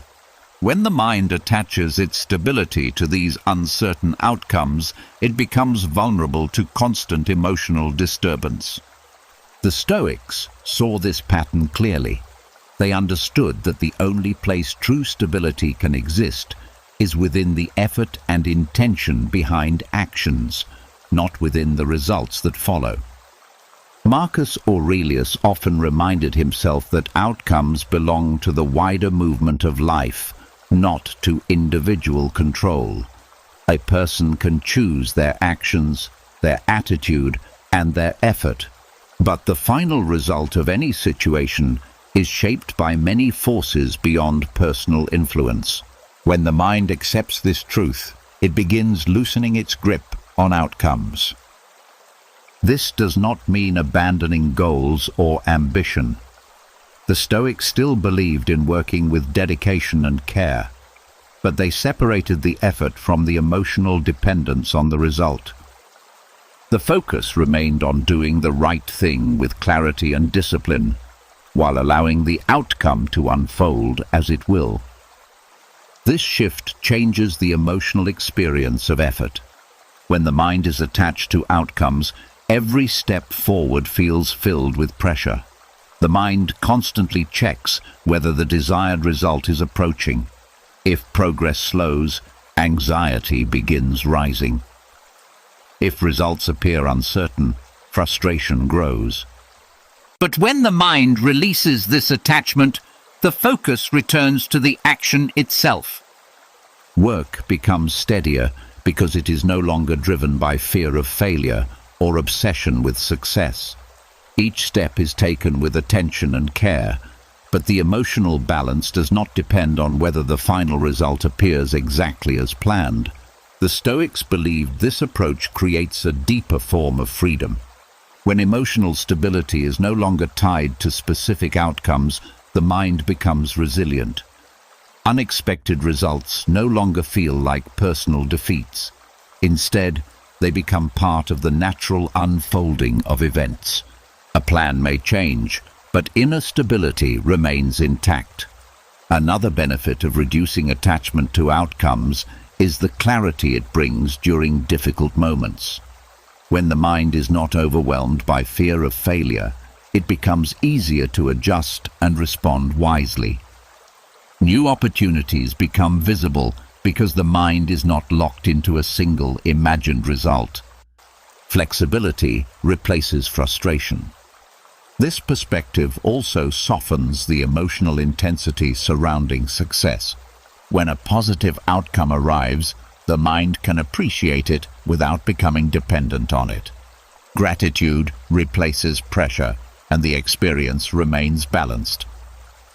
Speaker 1: When the mind attaches its stability to these uncertain outcomes, it becomes vulnerable to constant emotional disturbance. The Stoics saw this pattern clearly. They understood that the only place true stability can exist is within the effort and intention behind actions, not within the results that follow. Marcus Aurelius often reminded himself that outcomes belong to the wider movement of life, not to individual control. A person can choose their actions, their attitude, and their effort, but the final result of any situation is shaped by many forces beyond personal influence. When the mind accepts this truth, it begins loosening its grip on outcomes. This does not mean abandoning goals or ambition. The Stoics still believed in working with dedication and care, but they separated the effort from the emotional dependence on the result. The focus remained on doing the right thing with clarity and discipline, while allowing the outcome to unfold as it will. This shift changes the emotional experience of effort. When the mind is attached to outcomes, every step forward feels filled with pressure. The mind constantly checks whether the desired result is approaching. If progress slows, anxiety begins rising. If results appear uncertain, frustration grows.
Speaker 2: But when the mind releases this attachment, the focus returns to the action itself.
Speaker 1: Work becomes steadier because it is no longer driven by fear of failure or obsession with success. Each step is taken with attention and care, but the emotional balance does not depend on whether the final result appears exactly as planned. The Stoics believed this approach creates a deeper form of freedom. When emotional stability is no longer tied to specific outcomes, the mind becomes resilient. Unexpected results no longer feel like personal defeats. Instead, they become part of the natural unfolding of events. A plan may change, but inner stability remains intact. Another benefit of reducing attachment to outcomes is the clarity it brings during difficult moments. When the mind is not overwhelmed by fear of failure, it becomes easier to adjust and respond wisely. New opportunities become visible because the mind is not locked into a single imagined result. Flexibility replaces frustration. This perspective also softens the emotional intensity surrounding success. When a positive outcome arrives, the mind can appreciate it without becoming dependent on it. Gratitude replaces pressure, and the experience remains balanced.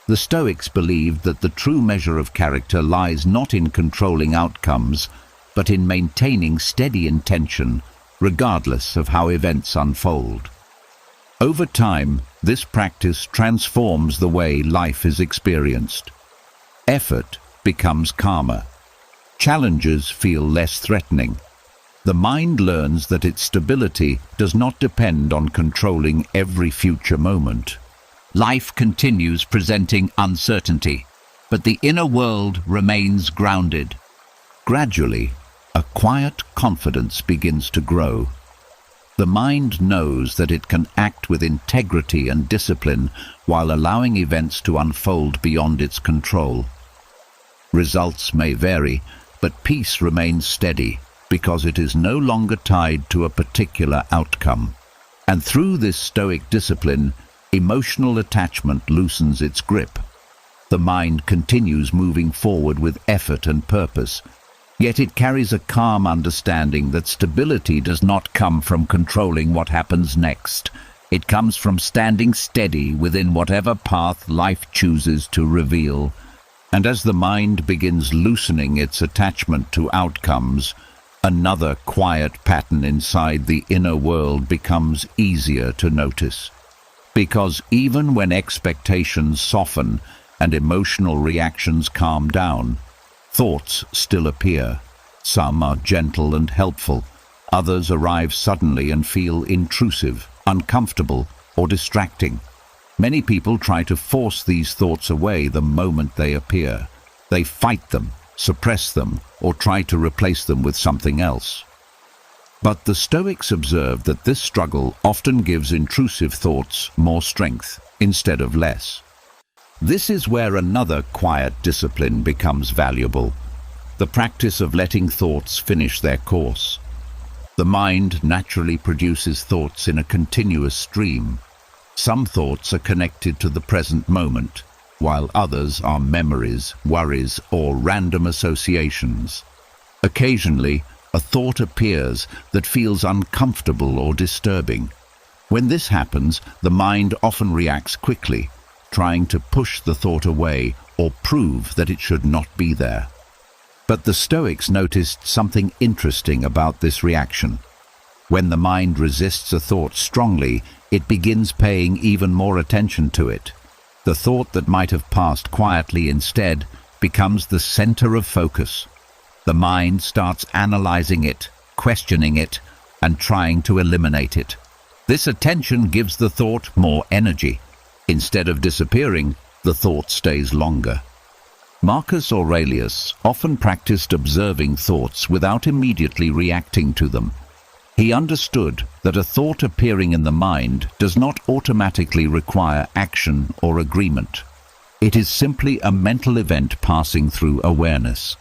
Speaker 1: The Stoics believed that the true measure of character lies not in controlling outcomes, but in maintaining steady intention, regardless of how events unfold. Over time, this practice transforms the way life is experienced. Effort becomes calmer. Challenges feel less threatening. The mind learns that its stability does not depend on controlling every future moment.
Speaker 2: Life continues presenting uncertainty, but the inner world remains grounded.
Speaker 1: Gradually, a quiet confidence begins to grow. The mind knows that it can act with integrity and discipline while allowing events to unfold beyond its control. Results may vary, but peace remains steady because it is no longer tied to a particular outcome. And through this Stoic discipline, emotional attachment loosens its grip. The mind continues moving forward with effort and purpose, yet it carries a calm understanding that stability does not come from controlling what happens next. It comes from standing steady within whatever path life chooses to reveal. And as the mind begins loosening its attachment to outcomes, another quiet pattern inside the inner world becomes easier to notice. Because even when expectations soften and emotional reactions calm down, thoughts still appear. Some are gentle and helpful. Others arrive suddenly and feel intrusive, uncomfortable, or distracting. Many people try to force these thoughts away the moment they appear. They fight them, suppress them, or try to replace them with something else. But the Stoics observe that this struggle often gives intrusive thoughts more strength instead of less. This is where another quiet discipline becomes valuable: the practice of letting thoughts finish their course. The mind naturally produces thoughts in a continuous stream. Some thoughts are connected to the present moment, while others are memories, worries, or random associations. Occasionally, a thought appears that feels uncomfortable or disturbing. When this happens, the mind often reacts quickly, trying to push the thought away or prove that it should not be there. But the Stoics noticed something interesting about this reaction. When the mind resists a thought strongly, it begins paying even more attention to it. The thought that might have passed quietly instead becomes the center of focus. The mind starts analyzing it, questioning it, and trying to eliminate it. This attention gives the thought more energy. Instead of disappearing, the thought stays longer. Marcus Aurelius often practiced observing thoughts without immediately reacting to them. He understood that a thought appearing in the mind does not automatically require action or agreement. It is simply a mental event passing through awareness.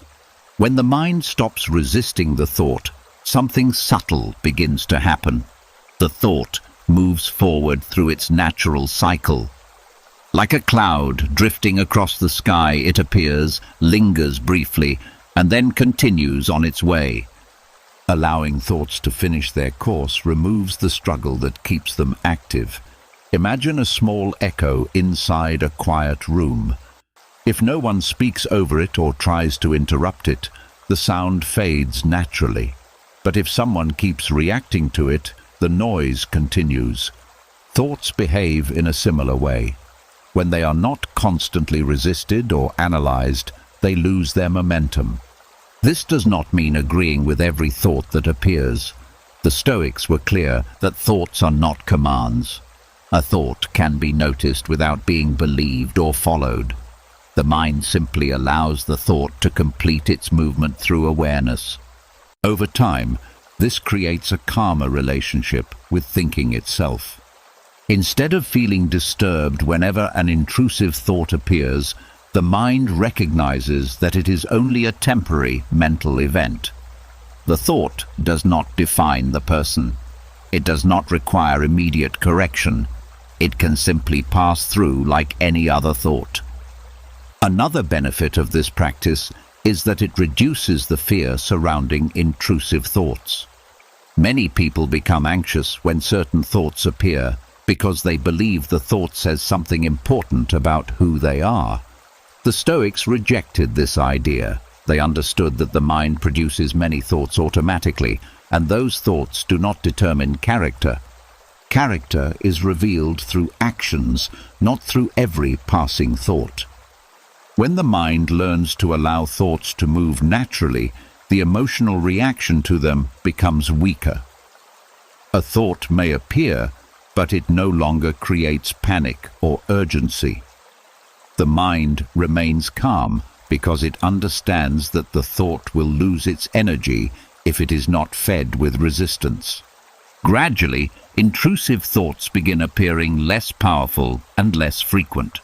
Speaker 1: When the mind stops resisting the thought, something subtle begins to happen. The thought moves forward through its natural cycle. Like a cloud drifting across the sky, it appears, lingers briefly, and then continues on its way. Allowing thoughts to finish their course removes the struggle that keeps them active. Imagine a small echo inside a quiet room. If no one speaks over it or tries to interrupt it, the sound fades naturally. But if someone keeps reacting to it, the noise continues. Thoughts behave in a similar way. When they are not constantly resisted or analyzed, they lose their momentum. This does not mean agreeing with every thought that appears. The Stoics were clear that thoughts are not commands. A thought can be noticed without being believed or followed. The mind simply allows the thought to complete its movement through awareness. Over time, this creates a calmer relationship with thinking itself. Instead of feeling disturbed whenever an intrusive thought appears, the mind recognizes that it is only a temporary mental event. The thought does not define the person. It does not require immediate correction. It can simply pass through like any other thought. Another benefit of this practice is that it reduces the fear surrounding intrusive thoughts. Many people become anxious when certain thoughts appear because they believe the thought says something important about who they are. The Stoics rejected this idea. They understood that the mind produces many thoughts automatically, and those thoughts do not determine character. Character is revealed through actions, not through every passing thought. When the mind learns to allow thoughts to move naturally, the emotional reaction to them becomes weaker. A thought may appear, but it no longer creates panic or urgency. The mind remains calm because it understands that the thought will lose its energy if it is not fed with resistance. Gradually, intrusive thoughts begin appearing less powerful and less frequent.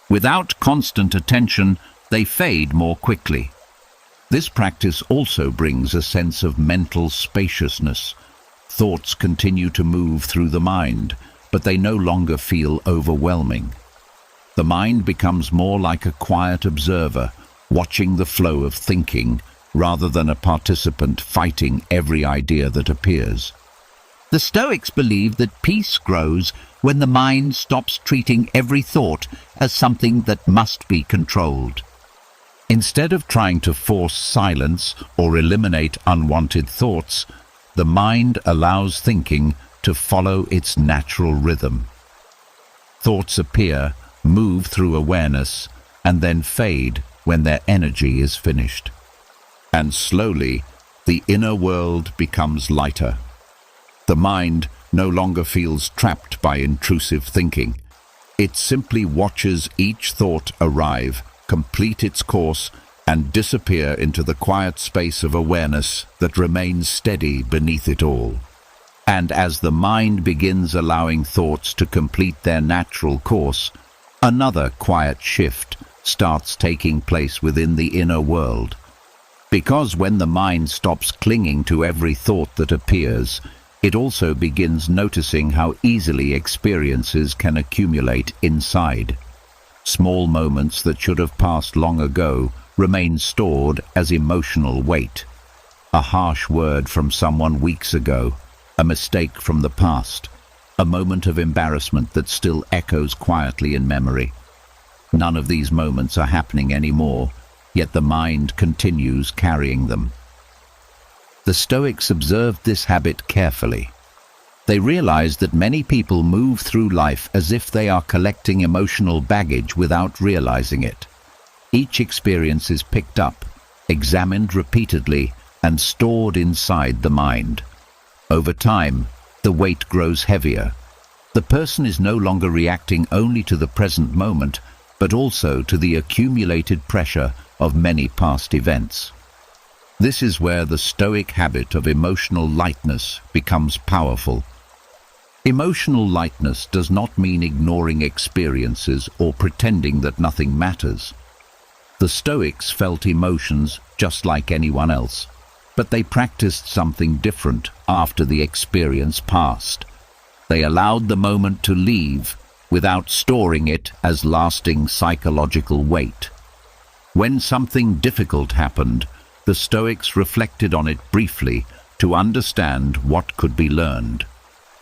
Speaker 1: Without constant attention, they fade more quickly. This practice also brings a sense of mental spaciousness. Thoughts continue to move through the mind, but they no longer feel overwhelming. The mind becomes more like a quiet observer, watching the flow of thinking, rather than a participant fighting every idea that appears.
Speaker 2: The Stoics believe that peace grows when the mind stops treating every thought as something that must be controlled.
Speaker 1: Instead of trying to force silence or eliminate unwanted thoughts, the mind allows thinking to follow its natural rhythm. Thoughts appear, move through awareness, and then fade when their energy is finished. And slowly, the inner world becomes lighter. The mind no longer feels trapped by intrusive thinking. It simply watches each thought arrive, complete its course, and disappear into the quiet space of awareness that remains steady beneath it all. And as the mind begins allowing thoughts to complete their natural course, another quiet shift starts taking place within the inner world. Because when the mind stops clinging to every thought that appears, it also begins noticing how easily experiences can accumulate inside. Small moments that should have passed long ago remain stored as emotional weight. A harsh word from someone weeks ago, a mistake from the past, a moment of embarrassment that still echoes quietly in memory. None of these moments are happening anymore, yet the mind continues carrying them. The Stoics observed this habit carefully. They realized that many people move through life as if they are collecting emotional baggage without realizing it. Each experience is picked up, examined repeatedly, and stored inside the mind. Over time, the weight grows heavier. The person is no longer reacting only to the present moment, but also to the accumulated pressure of many past events. This is where the Stoic habit of emotional lightness becomes powerful. Emotional lightness does not mean ignoring experiences or pretending that nothing matters. The Stoics felt emotions just like anyone else, but they practiced something different after the experience passed. They allowed the moment to leave without storing it as lasting psychological weight. When something difficult happened, the Stoics reflected on it briefly to understand what could be learned.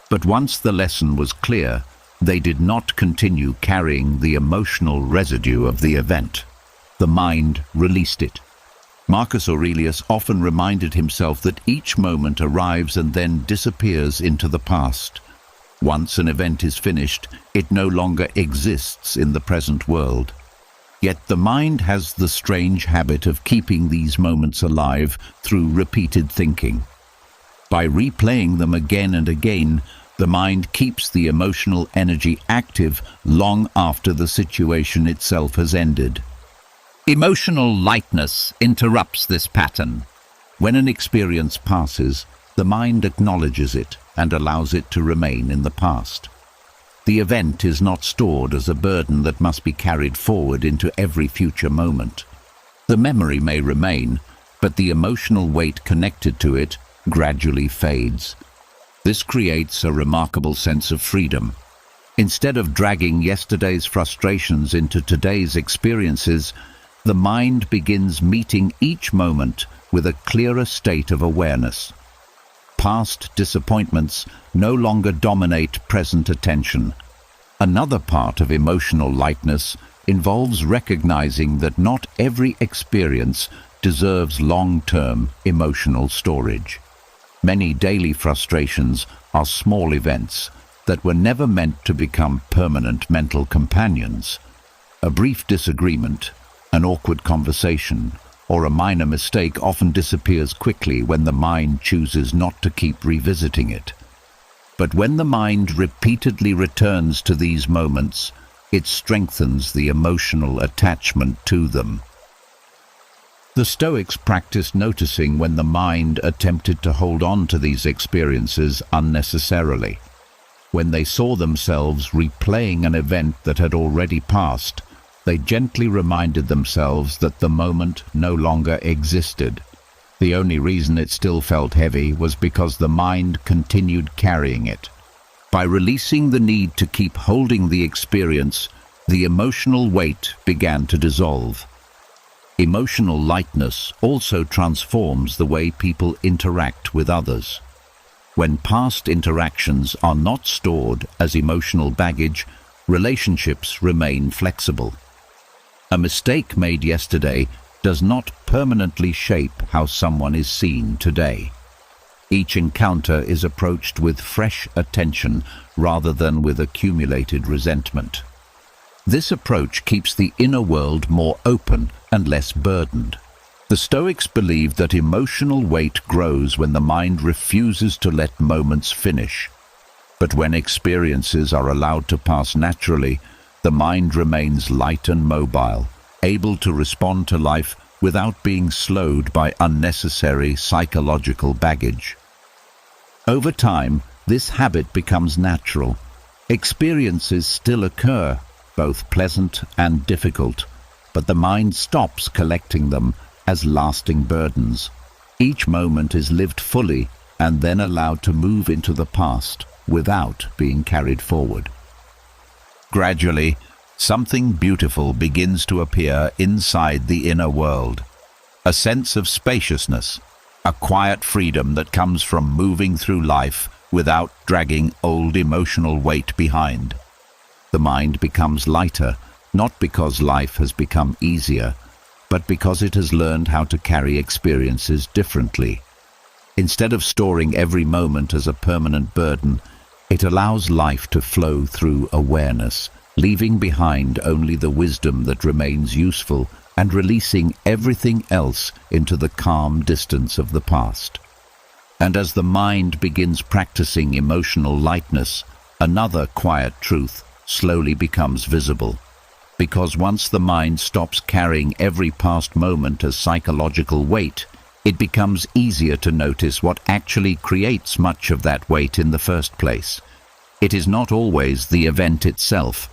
Speaker 1: But once the lesson was clear, they did not continue carrying the emotional residue of the event. The mind released it. Marcus Aurelius often reminded himself that each moment arrives and then disappears into the past. Once an event is finished, it no longer exists in the present world. Yet the mind has the strange habit of keeping these moments alive through repeated thinking. By replaying them again and again, the mind keeps the emotional energy active long after the situation itself has ended. Emotional lightness interrupts this pattern. When an experience passes, the mind acknowledges it and allows it to remain in the past. The event is not stored as a burden that must be carried forward into every future moment. The memory may remain, but the emotional weight connected to it gradually fades. This creates a remarkable sense of freedom. Instead of dragging yesterday's frustrations into today's experiences, the mind begins meeting each moment with a clearer state of awareness. Past disappointments no longer dominate present attention. Another part of emotional lightness involves recognizing that not every experience deserves long-term emotional storage. Many daily frustrations are small events that were never meant to become permanent mental companions. A brief disagreement, an awkward conversation, or a minor mistake often disappears quickly when the mind chooses not to keep revisiting it. But when the mind repeatedly returns to these moments, it strengthens the emotional attachment to them. The Stoics practiced noticing when the mind attempted to hold on to these experiences unnecessarily. When they saw themselves replaying an event that had already passed, they gently reminded themselves that the moment no longer existed. The only reason it still felt heavy was because the mind continued carrying it. By releasing the need to keep holding the experience, the emotional weight began to dissolve. Emotional lightness also transforms the way people interact with others. When past interactions are not stored as emotional baggage, relationships remain flexible. A mistake made yesterday does not permanently shape how someone is seen today. Each encounter is approached with fresh attention rather than with accumulated resentment. This approach keeps the inner world more open and less burdened. The Stoics believed that emotional weight grows when the mind refuses to let moments finish. But when experiences are allowed to pass naturally, the mind remains light and mobile, able to respond to life without being slowed by unnecessary psychological baggage. Over time, this habit becomes natural. Experiences still occur, both pleasant and difficult, but the mind stops collecting them as lasting burdens. Each moment is lived fully and then allowed to move into the past without being carried forward. Gradually, something beautiful begins to appear inside the inner world. A sense of spaciousness, a quiet freedom that comes from moving through life without dragging old emotional weight behind. The mind becomes lighter, not because life has become easier, but because it has learned how to carry experiences differently. Instead of storing every moment as a permanent burden, it allows life to flow through awareness, leaving behind only the wisdom that remains useful and releasing everything else into the calm distance of the past. And as the mind begins practicing emotional lightness, another quiet truth slowly becomes visible. Because once the mind stops carrying every past moment as psychological weight, it becomes easier to notice what actually creates much of that weight in the first place. It is not always the event itself.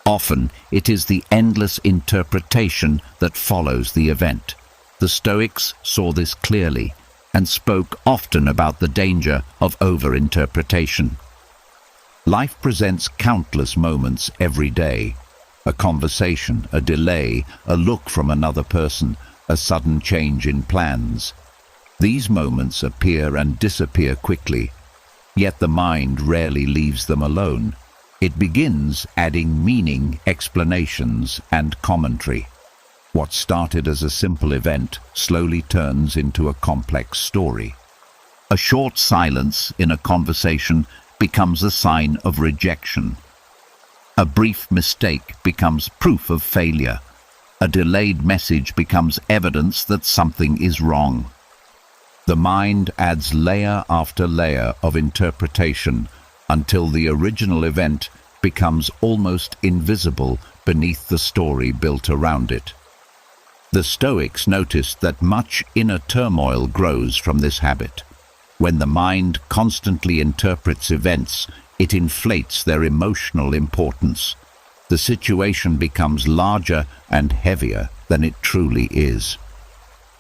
Speaker 1: Often, it is the endless interpretation that follows the event. The Stoics saw this clearly and spoke often about the danger of over-interpretation. Life presents countless moments every day. A conversation, a delay, a look from another person, a sudden change in plans. These moments appear and disappear quickly, yet the mind rarely leaves them alone. It begins adding meaning, explanations, and commentary. What started as a simple event slowly turns into a complex story. A short silence in a conversation becomes a sign of rejection. A brief mistake becomes proof of failure. A delayed message becomes evidence that something is wrong. The mind adds layer after layer of interpretation until the original event becomes almost invisible beneath the story built around it. The Stoics noticed that much inner turmoil grows from this habit. When the mind constantly interprets events, it inflates their emotional importance. The situation becomes larger and heavier than it truly is.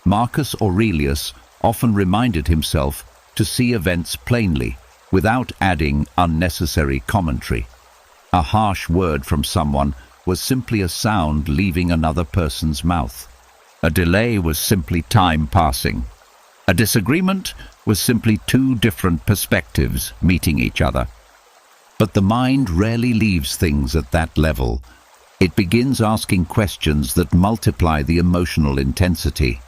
Speaker 1: Marcus Aurelius often reminded himself to see events plainly, without adding unnecessary commentary. A harsh word from someone was simply a sound leaving another person's mouth. A delay was simply time passing. A disagreement was simply two different perspectives meeting each other. But the mind rarely leaves things at that level. It begins asking questions that multiply the emotional intensity.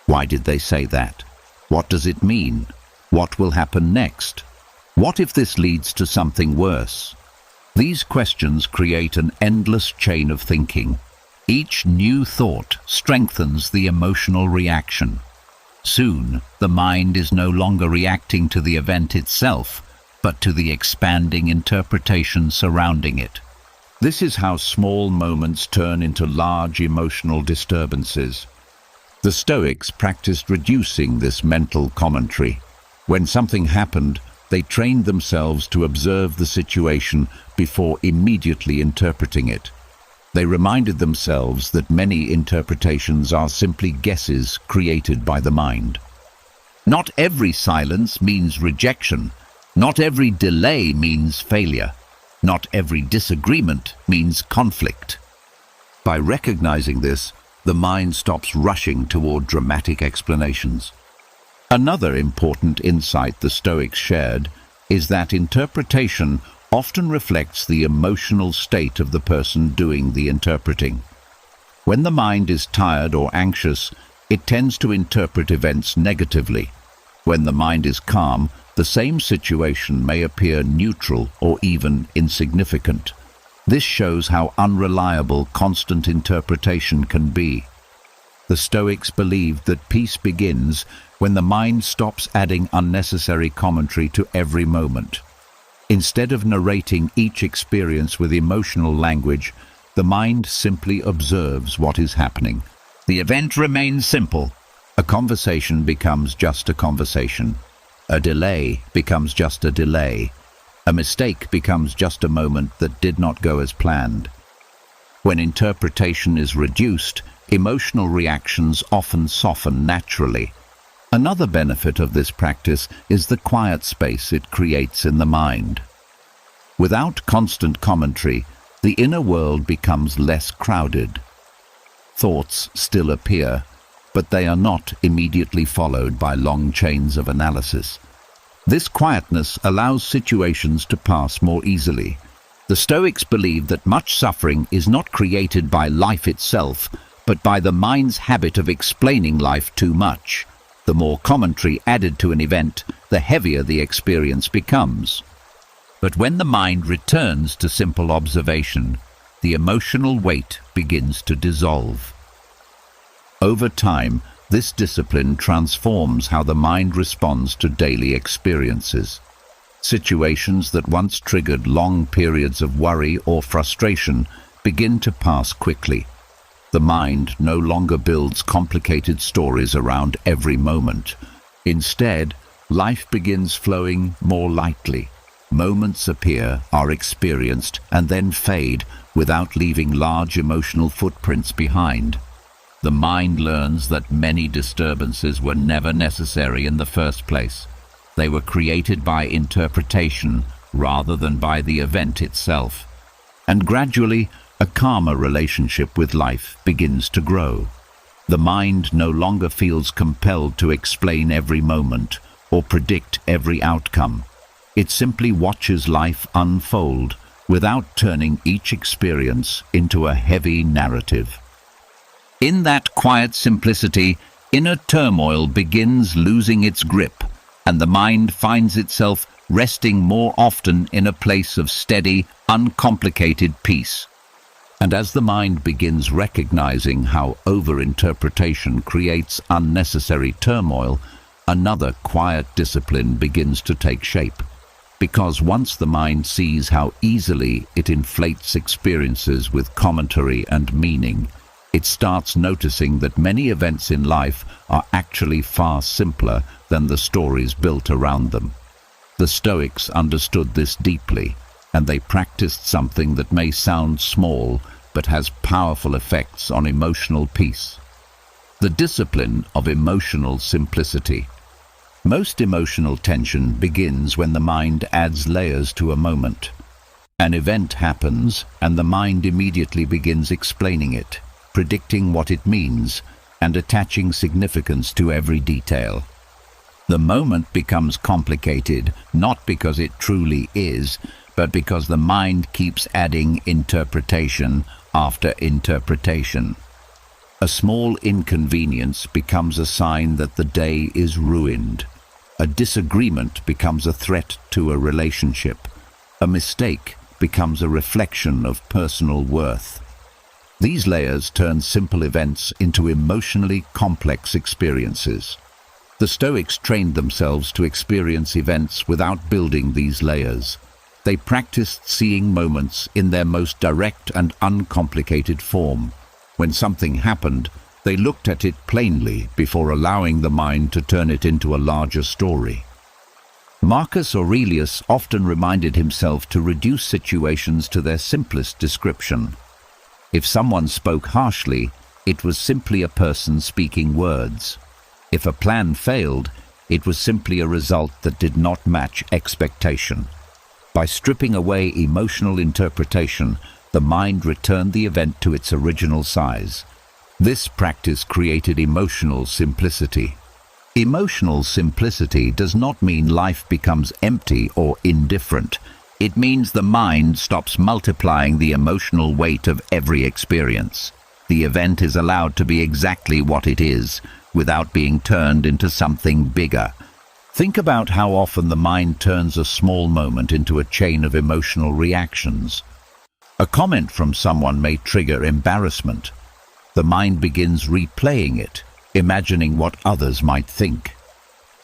Speaker 1: Why did they say that? What does it mean? What will happen next? What if this leads to something worse? These questions create an endless chain of thinking. Each new thought strengthens the emotional reaction. Soon, the mind is no longer reacting to the event itself, but to the expanding interpretation surrounding it. This is how small moments turn into large emotional disturbances. The Stoics practiced reducing this mental commentary. When something happened, they trained themselves to observe the situation before immediately interpreting it. They reminded themselves that many interpretations are simply guesses created by the mind. Not every silence means rejection. Not every delay means failure. Not every disagreement means conflict. By recognizing this, the mind stops rushing toward dramatic explanations. Another important insight the Stoics shared is that interpretation often reflects the emotional state of the person doing the interpreting. When the mind is tired or anxious, it tends to interpret events negatively. When the mind is calm, the same situation may appear neutral or even insignificant. This shows how unreliable constant interpretation can be. The Stoics believed that peace begins when the mind stops adding unnecessary commentary to every moment. Instead of narrating each experience with emotional language, the mind simply observes what is happening.
Speaker 2: The event remains simple.
Speaker 1: A conversation becomes just a conversation. A delay becomes just a delay. A mistake becomes just a moment that did not go as planned. When interpretation is reduced, emotional reactions often soften naturally. Another benefit of this practice is the quiet space it creates in the mind. Without constant commentary, the inner world becomes less crowded. Thoughts still appear, but they are not immediately followed by long chains of analysis. This quietness allows situations to pass more easily. The Stoics believe that much suffering is not created by life itself, but by the mind's habit of explaining life too much. The more commentary added to an event, the heavier the experience becomes. But when the mind returns to simple observation, the emotional weight begins to dissolve. Over time, this discipline transforms how the mind responds to daily experiences. Situations that once triggered long periods of worry or frustration begin to pass quickly. The mind no longer builds complicated stories around every moment. Instead, life begins flowing more lightly. Moments appear, are experienced, and then fade without leaving large emotional footprints behind. The mind learns that many disturbances were never necessary in the first place. They were created by interpretation rather than by the event itself. And gradually, a calmer relationship with life begins to grow. The mind no longer feels compelled to explain every moment or predict every outcome. It simply watches life unfold without turning each experience into a heavy narrative. In that quiet simplicity, inner turmoil begins losing its grip, and the mind finds itself resting more often in a place of steady, uncomplicated peace. And as the mind begins recognizing how overinterpretation creates unnecessary turmoil, another quiet discipline begins to take shape. Because once the mind sees how easily it inflates experiences with commentary and meaning, it starts noticing that many events in life are actually far simpler than the stories built around them. The Stoics understood this deeply, and they practiced something that may sound small but has powerful effects on emotional peace. The discipline of emotional simplicity. Most emotional tension begins when the mind adds layers to a moment. An event happens, and the mind immediately begins explaining it, predicting what it means, and attaching significance to every detail. The moment becomes complicated, not because it truly is, but because the mind keeps adding interpretation after interpretation. A small inconvenience becomes a sign that the day is ruined. A disagreement becomes a threat to a relationship. A mistake becomes a reflection of personal worth. These layers turn simple events into emotionally complex experiences. The Stoics trained themselves to experience events without building these layers. They practiced seeing moments in their most direct and uncomplicated form. When something happened, they looked at it plainly before allowing the mind to turn it into a larger story. Marcus Aurelius often reminded himself to reduce situations to their simplest description. If someone spoke harshly, it was simply a person speaking words. If a plan failed, it was simply a result that did not match expectation. By stripping away emotional interpretation, the mind returned the event to its original size. This practice created emotional simplicity. Emotional simplicity does not mean life becomes empty or indifferent. It means the mind stops multiplying the emotional weight of every experience. The event is allowed to be exactly what it is, without being turned into something bigger. Think about how often the mind turns a small moment into a chain of emotional reactions. A comment from someone may trigger embarrassment. The mind begins replaying it, imagining what others might think.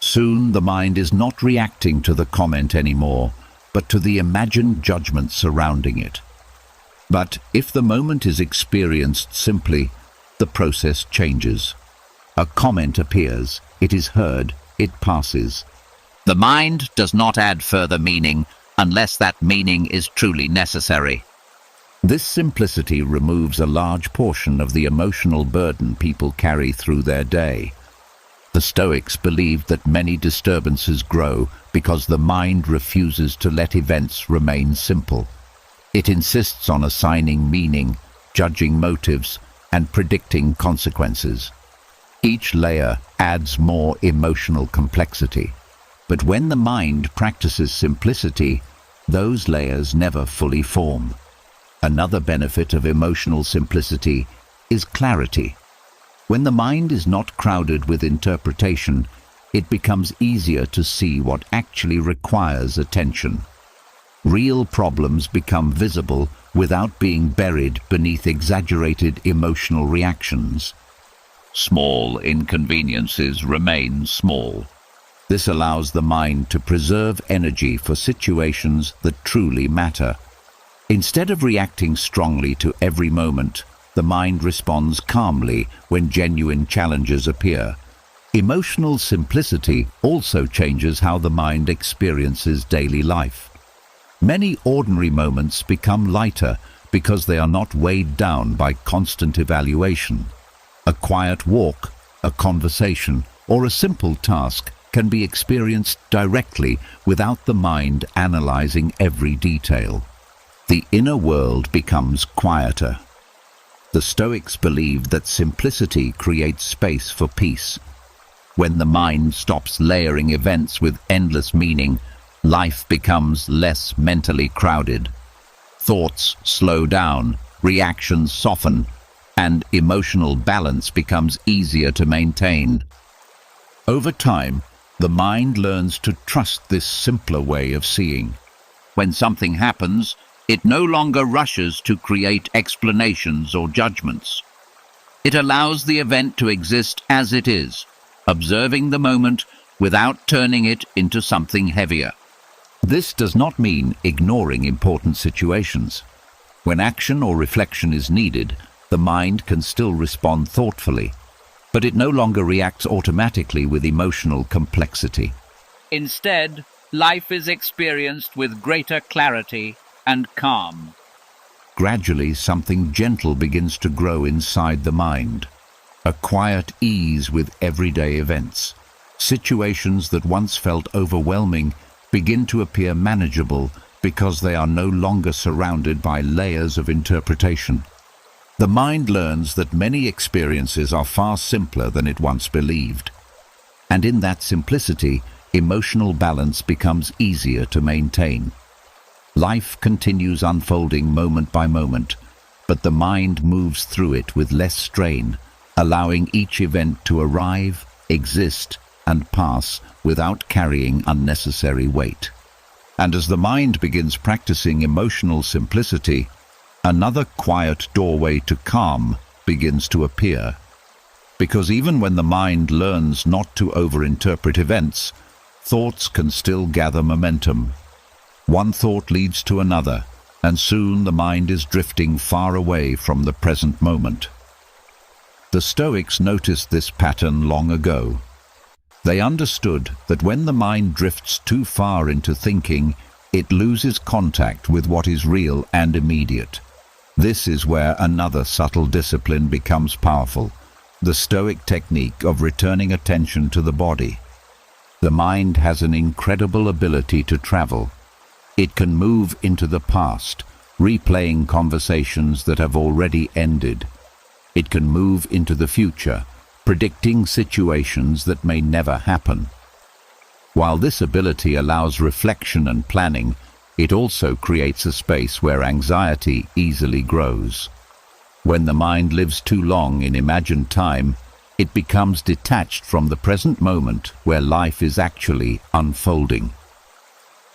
Speaker 1: Soon the mind is not reacting to the comment anymore, but to the imagined judgment surrounding it. But if the moment is experienced simply, the process changes. A comment appears, it is heard, it passes.
Speaker 2: The mind does not add further meaning unless that meaning is truly necessary.
Speaker 1: This simplicity removes a large portion of the emotional burden people carry through their day. The Stoics believed that many disturbances grow because the mind refuses to let events remain simple. It insists on assigning meaning, judging motives, and predicting consequences. Each layer adds more emotional complexity. But when the mind practices simplicity, those layers never fully form. Another benefit of emotional simplicity is clarity. When the mind is not crowded with interpretation, it becomes easier to see what actually requires attention. Real problems become visible without being buried beneath exaggerated emotional reactions.
Speaker 2: Small inconveniences remain small.
Speaker 1: This allows the mind to preserve energy for situations that truly matter. Instead of reacting strongly to every moment, the mind responds calmly when genuine challenges appear. Emotional simplicity also changes how the mind experiences daily life. Many ordinary moments become lighter because they are not weighed down by constant evaluation. A quiet walk, a conversation, or a simple task can be experienced directly without the mind analyzing every detail. The inner world becomes quieter. The Stoics believed that simplicity creates space for peace. When the mind stops layering events with endless meaning, life becomes less mentally crowded. Thoughts slow down, reactions soften, and emotional balance becomes easier to maintain. Over time, the mind learns to trust this simpler way of seeing.
Speaker 2: When something happens, it no longer rushes to create explanations or judgments. It allows the event to exist as it is, observing the moment without turning it into something heavier.
Speaker 1: This does not mean ignoring important situations. When action or reflection is needed, the mind can still respond thoughtfully, but it no longer reacts automatically with emotional complexity.
Speaker 2: Instead, life is experienced with greater clarity and calm.
Speaker 1: Gradually, something gentle begins to grow inside the mind. A quiet ease with everyday events. Situations that once felt overwhelming begin to appear manageable because they are no longer surrounded by layers of interpretation. The mind learns that many experiences are far simpler than it once believed. And in that simplicity, emotional balance becomes easier to maintain. Life continues unfolding moment by moment, but the mind moves through it with less strain, allowing each event to arrive, exist, and pass without carrying unnecessary weight. And as the mind begins practicing emotional simplicity, another quiet doorway to calm begins to appear. Because even when the mind learns not to overinterpret events, thoughts can still gather momentum. One thought leads to another, and soon the mind is drifting far away from the present moment. The Stoics noticed this pattern long ago. They understood that when the mind drifts too far into thinking, it loses contact with what is real and immediate. This is where another subtle discipline becomes powerful, the Stoic technique of returning attention to the body. The mind has an incredible ability to travel. It can move into the past, replaying conversations that have already ended. It can move into the future, predicting situations that may never happen. While this ability allows reflection and planning, it also creates a space where anxiety easily grows. When the mind lives too long in imagined time, it becomes detached from the present moment where life is actually unfolding.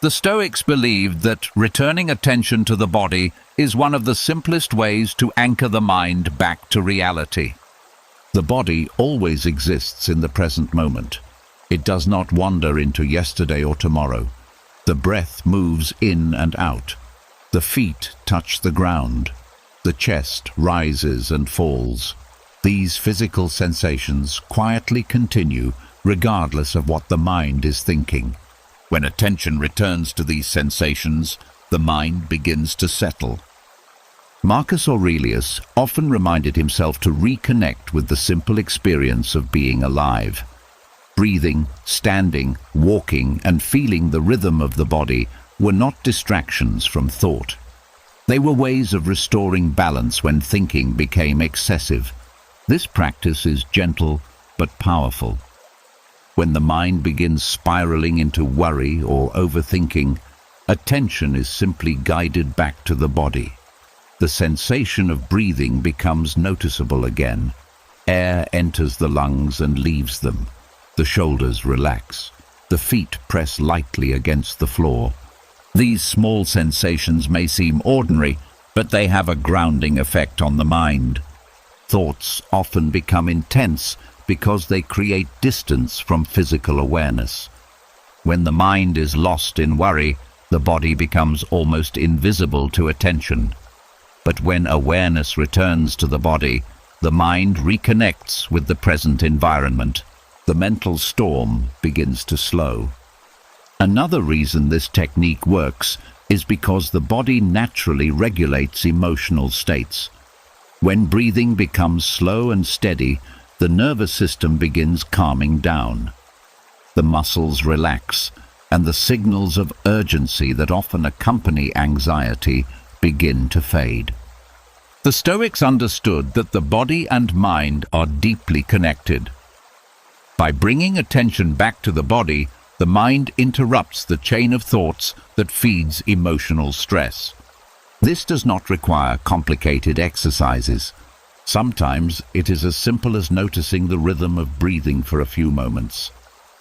Speaker 2: The Stoics believed that returning attention to the body is one of the simplest ways to anchor the mind back to reality.
Speaker 1: The body always exists in the present moment. It does not wander into yesterday or tomorrow. The breath moves in and out. The feet touch the ground. The chest rises and falls. These physical sensations quietly continue regardless of what the mind is thinking. When attention returns to these sensations, the mind begins to settle. Marcus Aurelius often reminded himself to reconnect with the simple experience of being alive. Breathing, standing, walking, and feeling the rhythm of the body were not distractions from thought. They were ways of restoring balance when thinking became excessive. This practice is gentle but powerful. When the mind begins spiraling into worry or overthinking, attention is simply guided back to the body. The sensation of breathing becomes noticeable again. Air enters the lungs and leaves them. The shoulders relax. The feet press lightly against the floor. These small sensations may seem ordinary, but they have a grounding effect on the mind. Thoughts often become intense because they create distance from physical awareness. When the mind is lost in worry, the body becomes almost invisible to attention. But when awareness returns to the body, the mind reconnects with the present environment. The mental storm begins to slow. Another reason this technique works is because the body naturally regulates emotional states. When breathing becomes slow and steady, the nervous system begins calming down. The muscles relax, and the signals of urgency that often accompany anxiety begin to fade. The Stoics understood that the body and mind are deeply connected. By bringing attention back to the body, the mind interrupts the chain of thoughts that feeds emotional stress. This does not require complicated exercises. Sometimes it is as simple as noticing the rhythm of breathing for a few moments,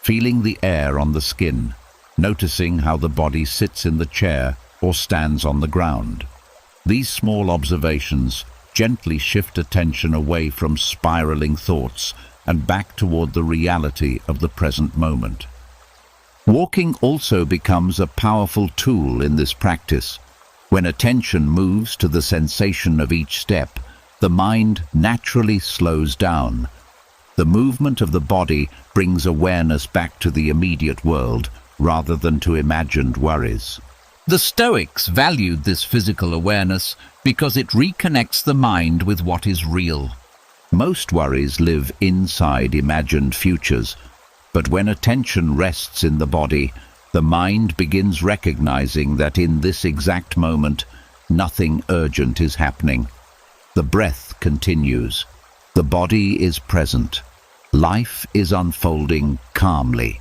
Speaker 1: feeling the air on the skin, noticing how the body sits in the chair or stands on the ground. These small observations gently shift attention away from spiraling thoughts and back toward the reality of the present moment. Walking also becomes a powerful tool in this practice. When attention moves to the sensation of each step, the mind naturally slows down. The movement of the body brings awareness back to the immediate world rather than to imagined worries. The Stoics valued this physical awareness because it reconnects the mind with what is real. Most worries live inside imagined futures, but when attention rests in the body, the mind begins recognizing that in this exact moment, nothing urgent is happening. The breath continues. The body is present. Life is unfolding calmly.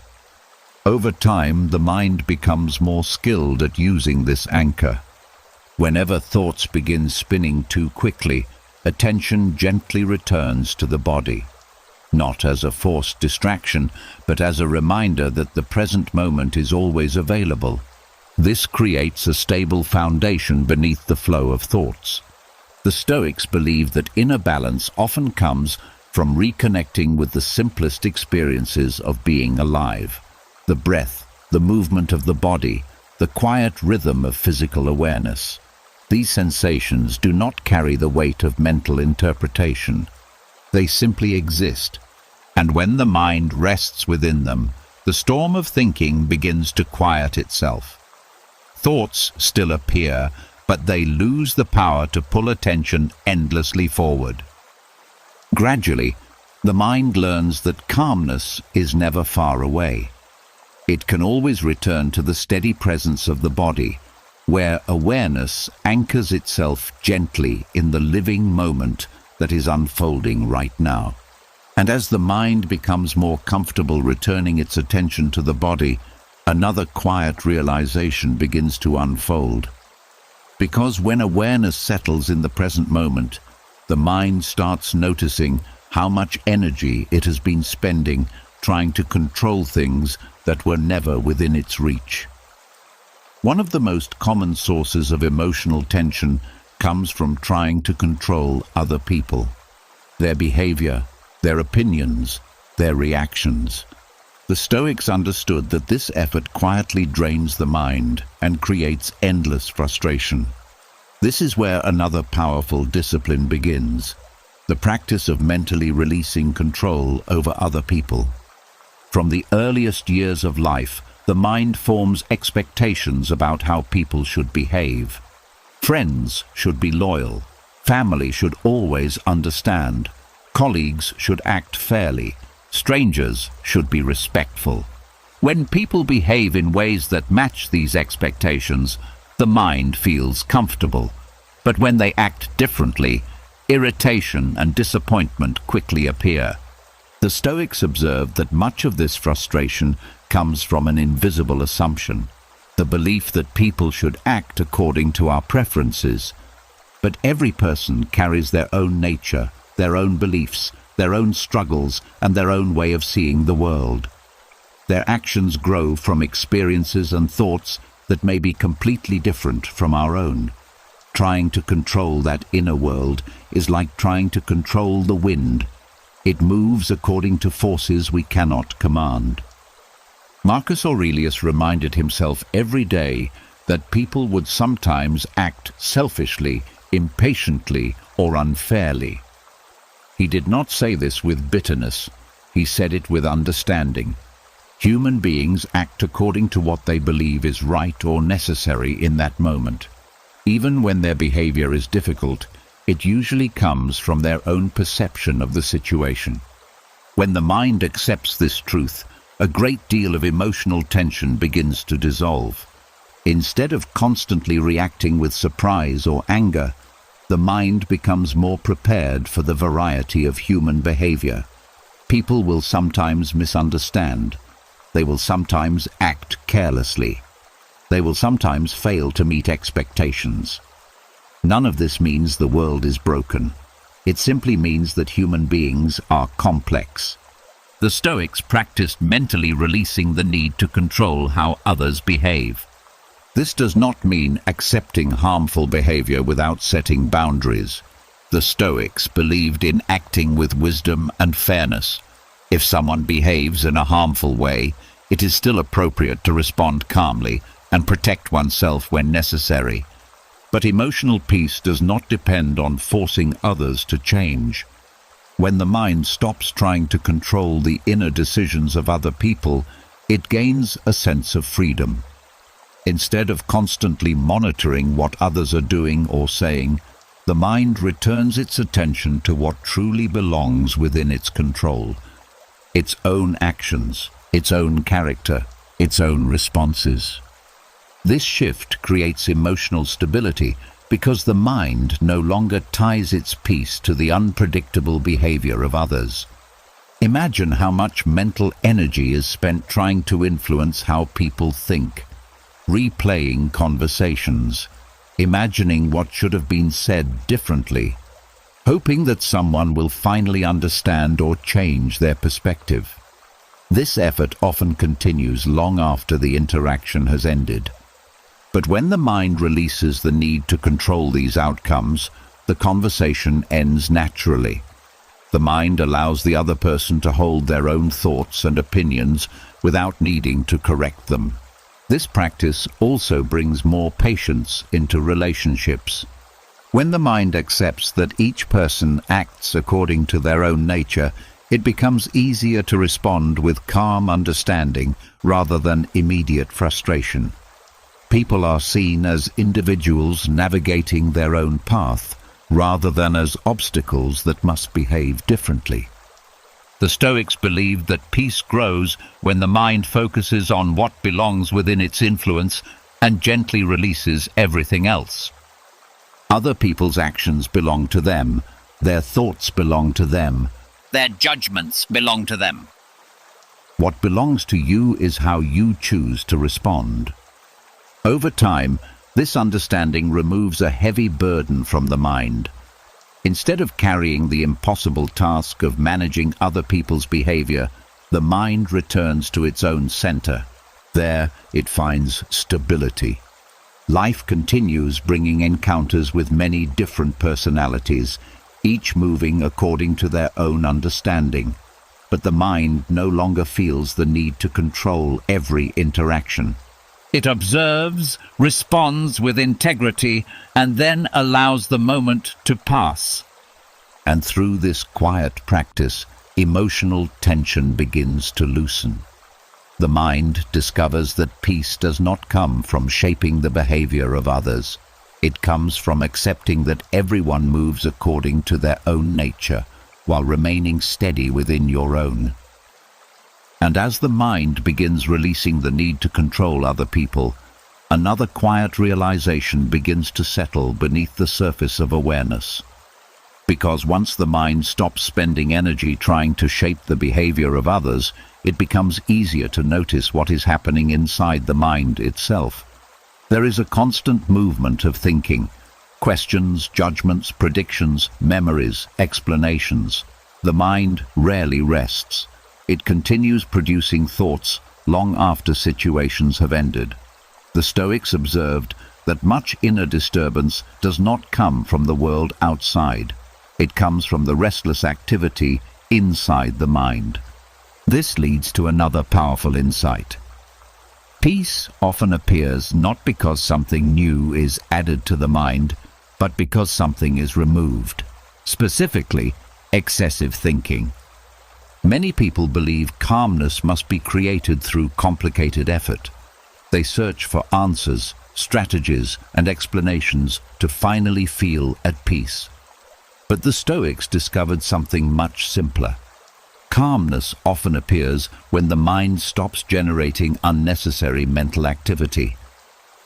Speaker 1: Over time, the mind becomes more skilled at using this anchor. Whenever thoughts begin spinning too quickly, attention gently returns to the body. Not as a forced distraction, but as a reminder that the present moment is always available. This creates a stable foundation beneath the flow of thoughts. The Stoics believe that inner balance often comes from reconnecting with the simplest experiences of being alive. The breath, the movement of the body, the quiet rhythm of physical awareness. These sensations do not carry the weight of mental interpretation. They simply exist, and when the mind rests within them, the storm of thinking begins to quiet itself. Thoughts still appear, but they lose the power to pull attention endlessly forward. Gradually, the mind learns that calmness is never far away. It can always return to the steady presence of the body, where awareness anchors itself gently in the living moment that is unfolding right now. And as the mind becomes more comfortable returning its attention to the body, another quiet realization begins to unfold. Because when awareness settles in the present moment, the mind starts noticing how much energy it has been spending trying to control things that were never within its reach. One of the most common sources of emotional tension comes from trying to control other people, their behavior, their opinions, their reactions. The Stoics understood that this effort quietly drains the mind and creates endless frustration. This is where another powerful discipline begins, the practice of mentally releasing control over other people. From the earliest years of life, the mind forms expectations about how people should behave. Friends should be loyal. Family should always understand. Colleagues should act fairly. Strangers should be respectful. When people behave in ways that match these expectations, the mind feels comfortable. But when they act differently, irritation and disappointment quickly appear. The Stoics observed that much of this frustration comes from an invisible assumption, the belief that people should act according to our preferences. But every person carries their own nature, their own beliefs, their own struggles, and their own way of seeing the world. Their actions grow from experiences and thoughts that may be completely different from our own. Trying to control that inner world is like trying to control the wind. It moves according to forces we cannot command. Marcus Aurelius reminded himself every day that people would sometimes act selfishly, impatiently, or unfairly. He did not say this with bitterness. He said it with understanding. Human beings act according to what they believe is right or necessary in that moment. Even when their behavior is difficult, it usually comes from their own perception of the situation. When the mind accepts this truth, a great deal of emotional tension begins to dissolve. Instead of constantly reacting with surprise or anger, the mind becomes more prepared for the variety of human behavior. People will sometimes misunderstand. They will sometimes act carelessly. They will sometimes fail to meet expectations. None of this means the world is broken. It simply means that human beings are complex. The Stoics practiced mentally releasing the need to control how others behave. This does not mean accepting harmful behavior without setting boundaries. The Stoics believed in acting with wisdom and fairness. If someone behaves in a harmful way, it is still appropriate to respond calmly and protect oneself when necessary. But emotional peace does not depend on forcing others to change. When the mind stops trying to control the inner decisions of other people, it gains a sense of freedom. Instead of constantly monitoring what others are doing or saying, the mind returns its attention to what truly belongs within its control: its own actions, its own character, its own responses. This shift creates emotional stability because the mind no longer ties its peace to the unpredictable behavior of others. Imagine how much mental energy is spent trying to influence how people think, replaying conversations, imagining what should have been said differently, hoping that someone will finally understand or change their perspective. This effort often continues long after the interaction has ended. But when the mind releases the need to control these outcomes, the conversation ends naturally. The mind allows the other person to hold their own thoughts and opinions without needing to correct them. This practice also brings more patience into relationships. When the mind accepts that each person acts according to their own nature, it becomes easier to respond with calm understanding rather than immediate frustration. People are seen as individuals navigating their own path, rather than as obstacles that must behave differently. The Stoics believed that peace grows when the mind focuses on what belongs within its influence and gently releases everything else. Other people's actions belong to them, their thoughts belong to them,
Speaker 2: Their judgments belong to them.
Speaker 1: What belongs to you is how you choose to respond. Over time, this understanding removes a heavy burden from the mind. Instead of carrying the impossible task of managing other people's behavior, the mind returns to its own center. There, it finds stability. Life continues, bringing encounters with many different personalities, each moving according to their own understanding. But the mind no longer feels the need to control every interaction.
Speaker 2: It observes, responds with integrity, and then allows the moment to pass.
Speaker 1: And through this quiet practice, emotional tension begins to loosen. The mind discovers that peace does not come from shaping the behavior of others. It comes from accepting that everyone moves according to their own nature, while remaining steady within your own. And as the mind begins releasing the need to control other people, another quiet realization begins to settle beneath the surface of awareness. Because once the mind stops spending energy trying to shape the behavior of others, it becomes easier to notice what is happening inside the mind itself. There is a constant movement of thinking, questions, judgments, predictions, memories, explanations. The mind rarely rests. It continues producing thoughts long after situations have ended. The Stoics observed that much inner disturbance does not come from the world outside. It comes from the restless activity inside the mind. This leads to another powerful insight. Peace often appears not because something new is added to the mind, but because something is removed. Specifically, excessive thinking. Many people believe calmness must be created through complicated effort. They search for answers, strategies, and explanations to finally feel at peace. But the Stoics discovered something much simpler. Calmness often appears when the mind stops generating unnecessary mental activity.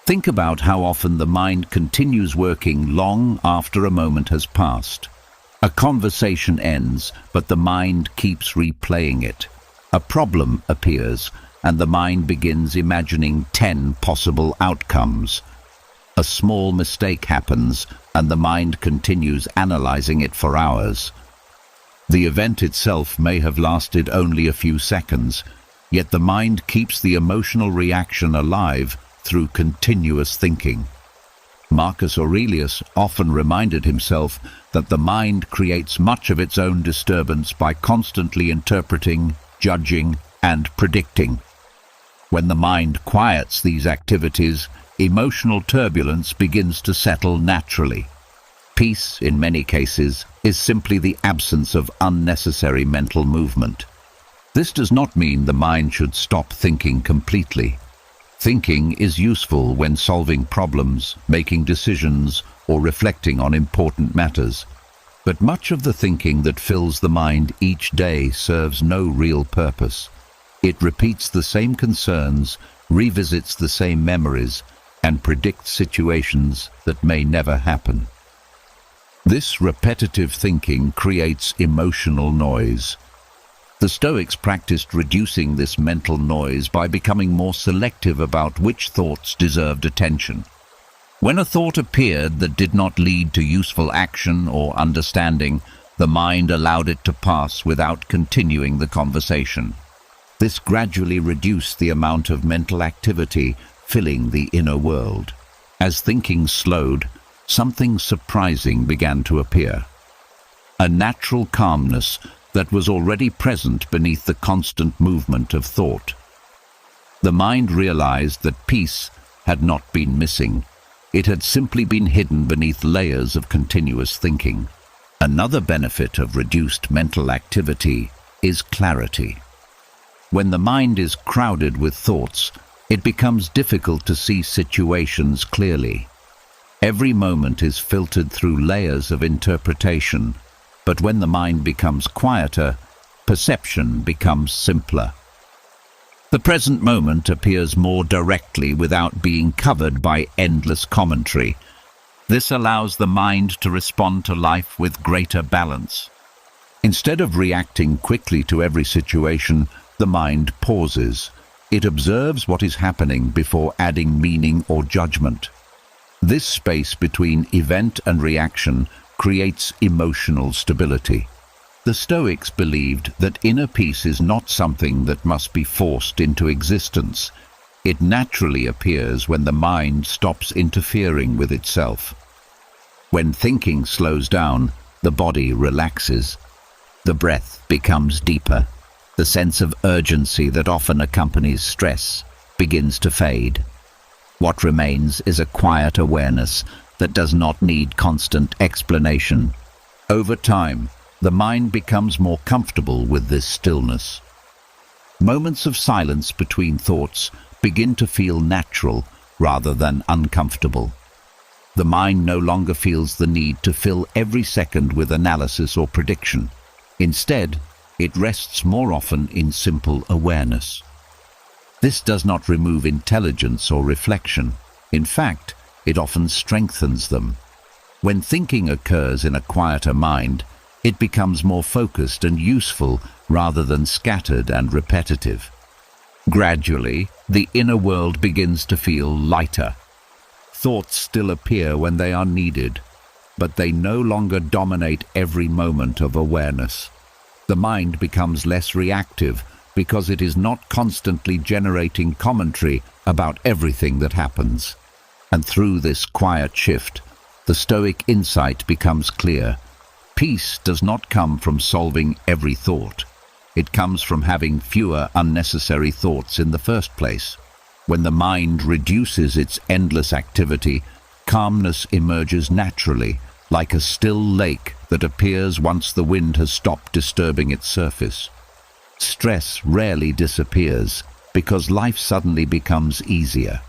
Speaker 1: Think about how often the mind continues working long after a moment has passed. A conversation ends, but the mind keeps replaying it. A problem appears, and the mind begins imagining 10 possible outcomes. A small mistake happens, and the mind continues analyzing it for hours. The event itself may have lasted only a few seconds, yet the mind keeps the emotional reaction alive through continuous thinking. Marcus Aurelius often reminded himself that the mind creates much of its own disturbance by constantly interpreting, judging, and predicting. When the mind quiets these activities, emotional turbulence begins to settle naturally. Peace, in many cases, is simply the absence of unnecessary mental movement. This does not mean the mind should stop thinking completely. Thinking is useful when solving problems, making decisions, or reflecting on important matters. But much of the thinking that fills the mind each day serves no real purpose. It repeats the same concerns, revisits the same memories, and predicts situations that may never happen. This repetitive thinking creates emotional noise. The Stoics practiced reducing this mental noise by becoming more selective about which thoughts deserved attention. When a thought appeared that did not lead to useful action or understanding, the mind allowed it to pass without continuing the conversation. This gradually reduced the amount of mental activity filling the inner world. As thinking slowed, something surprising began to appear. A natural calmness that was already present beneath the constant movement of thought. The mind realized that peace had not been missing. It had simply been hidden beneath layers of continuous thinking. Another benefit of reduced mental activity is clarity. When the mind is crowded with thoughts, it becomes difficult to see situations clearly. Every moment is filtered through layers of interpretation, but when the mind becomes quieter, perception becomes simpler. The present moment appears more directly without being covered by endless commentary. This allows the mind to respond to life with greater balance. Instead of reacting quickly to every situation, the mind pauses. It observes what is happening before adding meaning or judgment. This space between event and reaction creates emotional stability. The Stoics believed that inner peace is not something that must be forced into existence. It naturally appears when the mind stops interfering with itself. When thinking slows down, the body relaxes. The breath becomes deeper. The sense of urgency that often accompanies stress begins to fade. What remains is a quiet awareness that does not need constant explanation. Over time, the mind becomes more comfortable with this stillness. Moments of silence between thoughts begin to feel natural rather than uncomfortable. The mind no longer feels the need to fill every second with analysis or prediction. Instead, it rests more often in simple awareness. This does not remove intelligence or reflection. In fact, it often strengthens them. When thinking occurs in a quieter mind, it becomes more focused and useful rather than scattered and repetitive. Gradually, the inner world begins to feel lighter. Thoughts still appear when they are needed, but they no longer dominate every moment of awareness. The mind becomes less reactive because it is not constantly generating commentary about everything that happens. And through this quiet shift, the Stoic insight becomes clear. Peace does not come from solving every thought. It comes from having fewer unnecessary thoughts in the first place. When the mind reduces its endless activity, calmness emerges naturally, like a still lake that appears once the wind has stopped disturbing its surface. Stress rarely disappears because life suddenly becomes easier.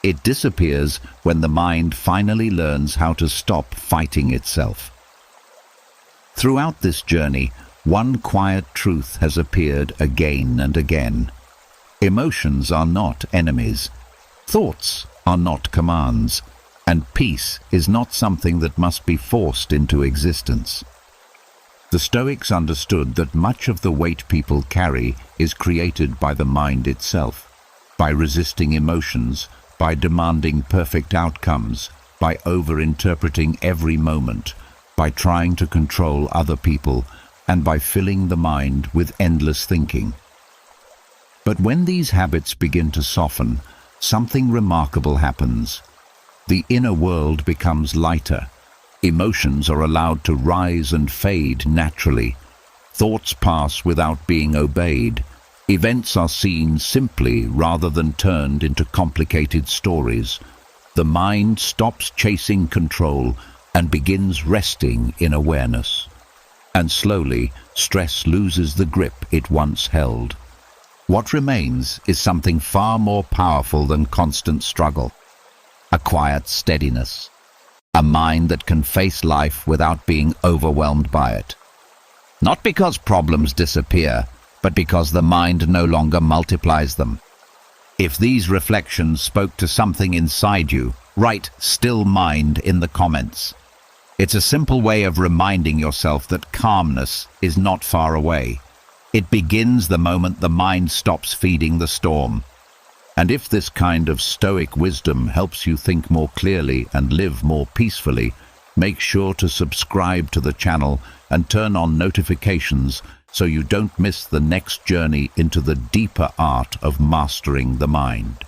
Speaker 1: It disappears when the mind finally learns how to stop fighting itself. Throughout this journey, one quiet truth has appeared again and again. Emotions are not enemies. Thoughts are not commands. And peace is not something that must be forced into existence. The Stoics understood that much of the weight people carry is created by the mind itself, by resisting emotions, by demanding perfect outcomes, by over-interpreting every moment, by trying to control other people, and by filling the mind with endless thinking. But when these habits begin to soften, something remarkable happens. The inner world becomes lighter. Emotions are allowed to rise and fade naturally. Thoughts pass without being obeyed. Events are seen simply rather than turned into complicated stories. The mind stops chasing control and begins resting in awareness. And slowly, stress loses the grip it once held. What remains is something far more powerful than constant struggle. A quiet steadiness. A mind that can face life without being overwhelmed by it. Not because problems disappear, but because the mind no longer multiplies them. If these reflections spoke to something inside you, write "still mind" in the comments. It's a simple way of reminding yourself that calmness is not far away. It begins the moment the mind stops feeding the storm. And if this kind of Stoic wisdom helps you think more clearly and live more peacefully, make sure to subscribe to the channel and turn on notifications so you don't miss the next journey into the deeper art of mastering the mind.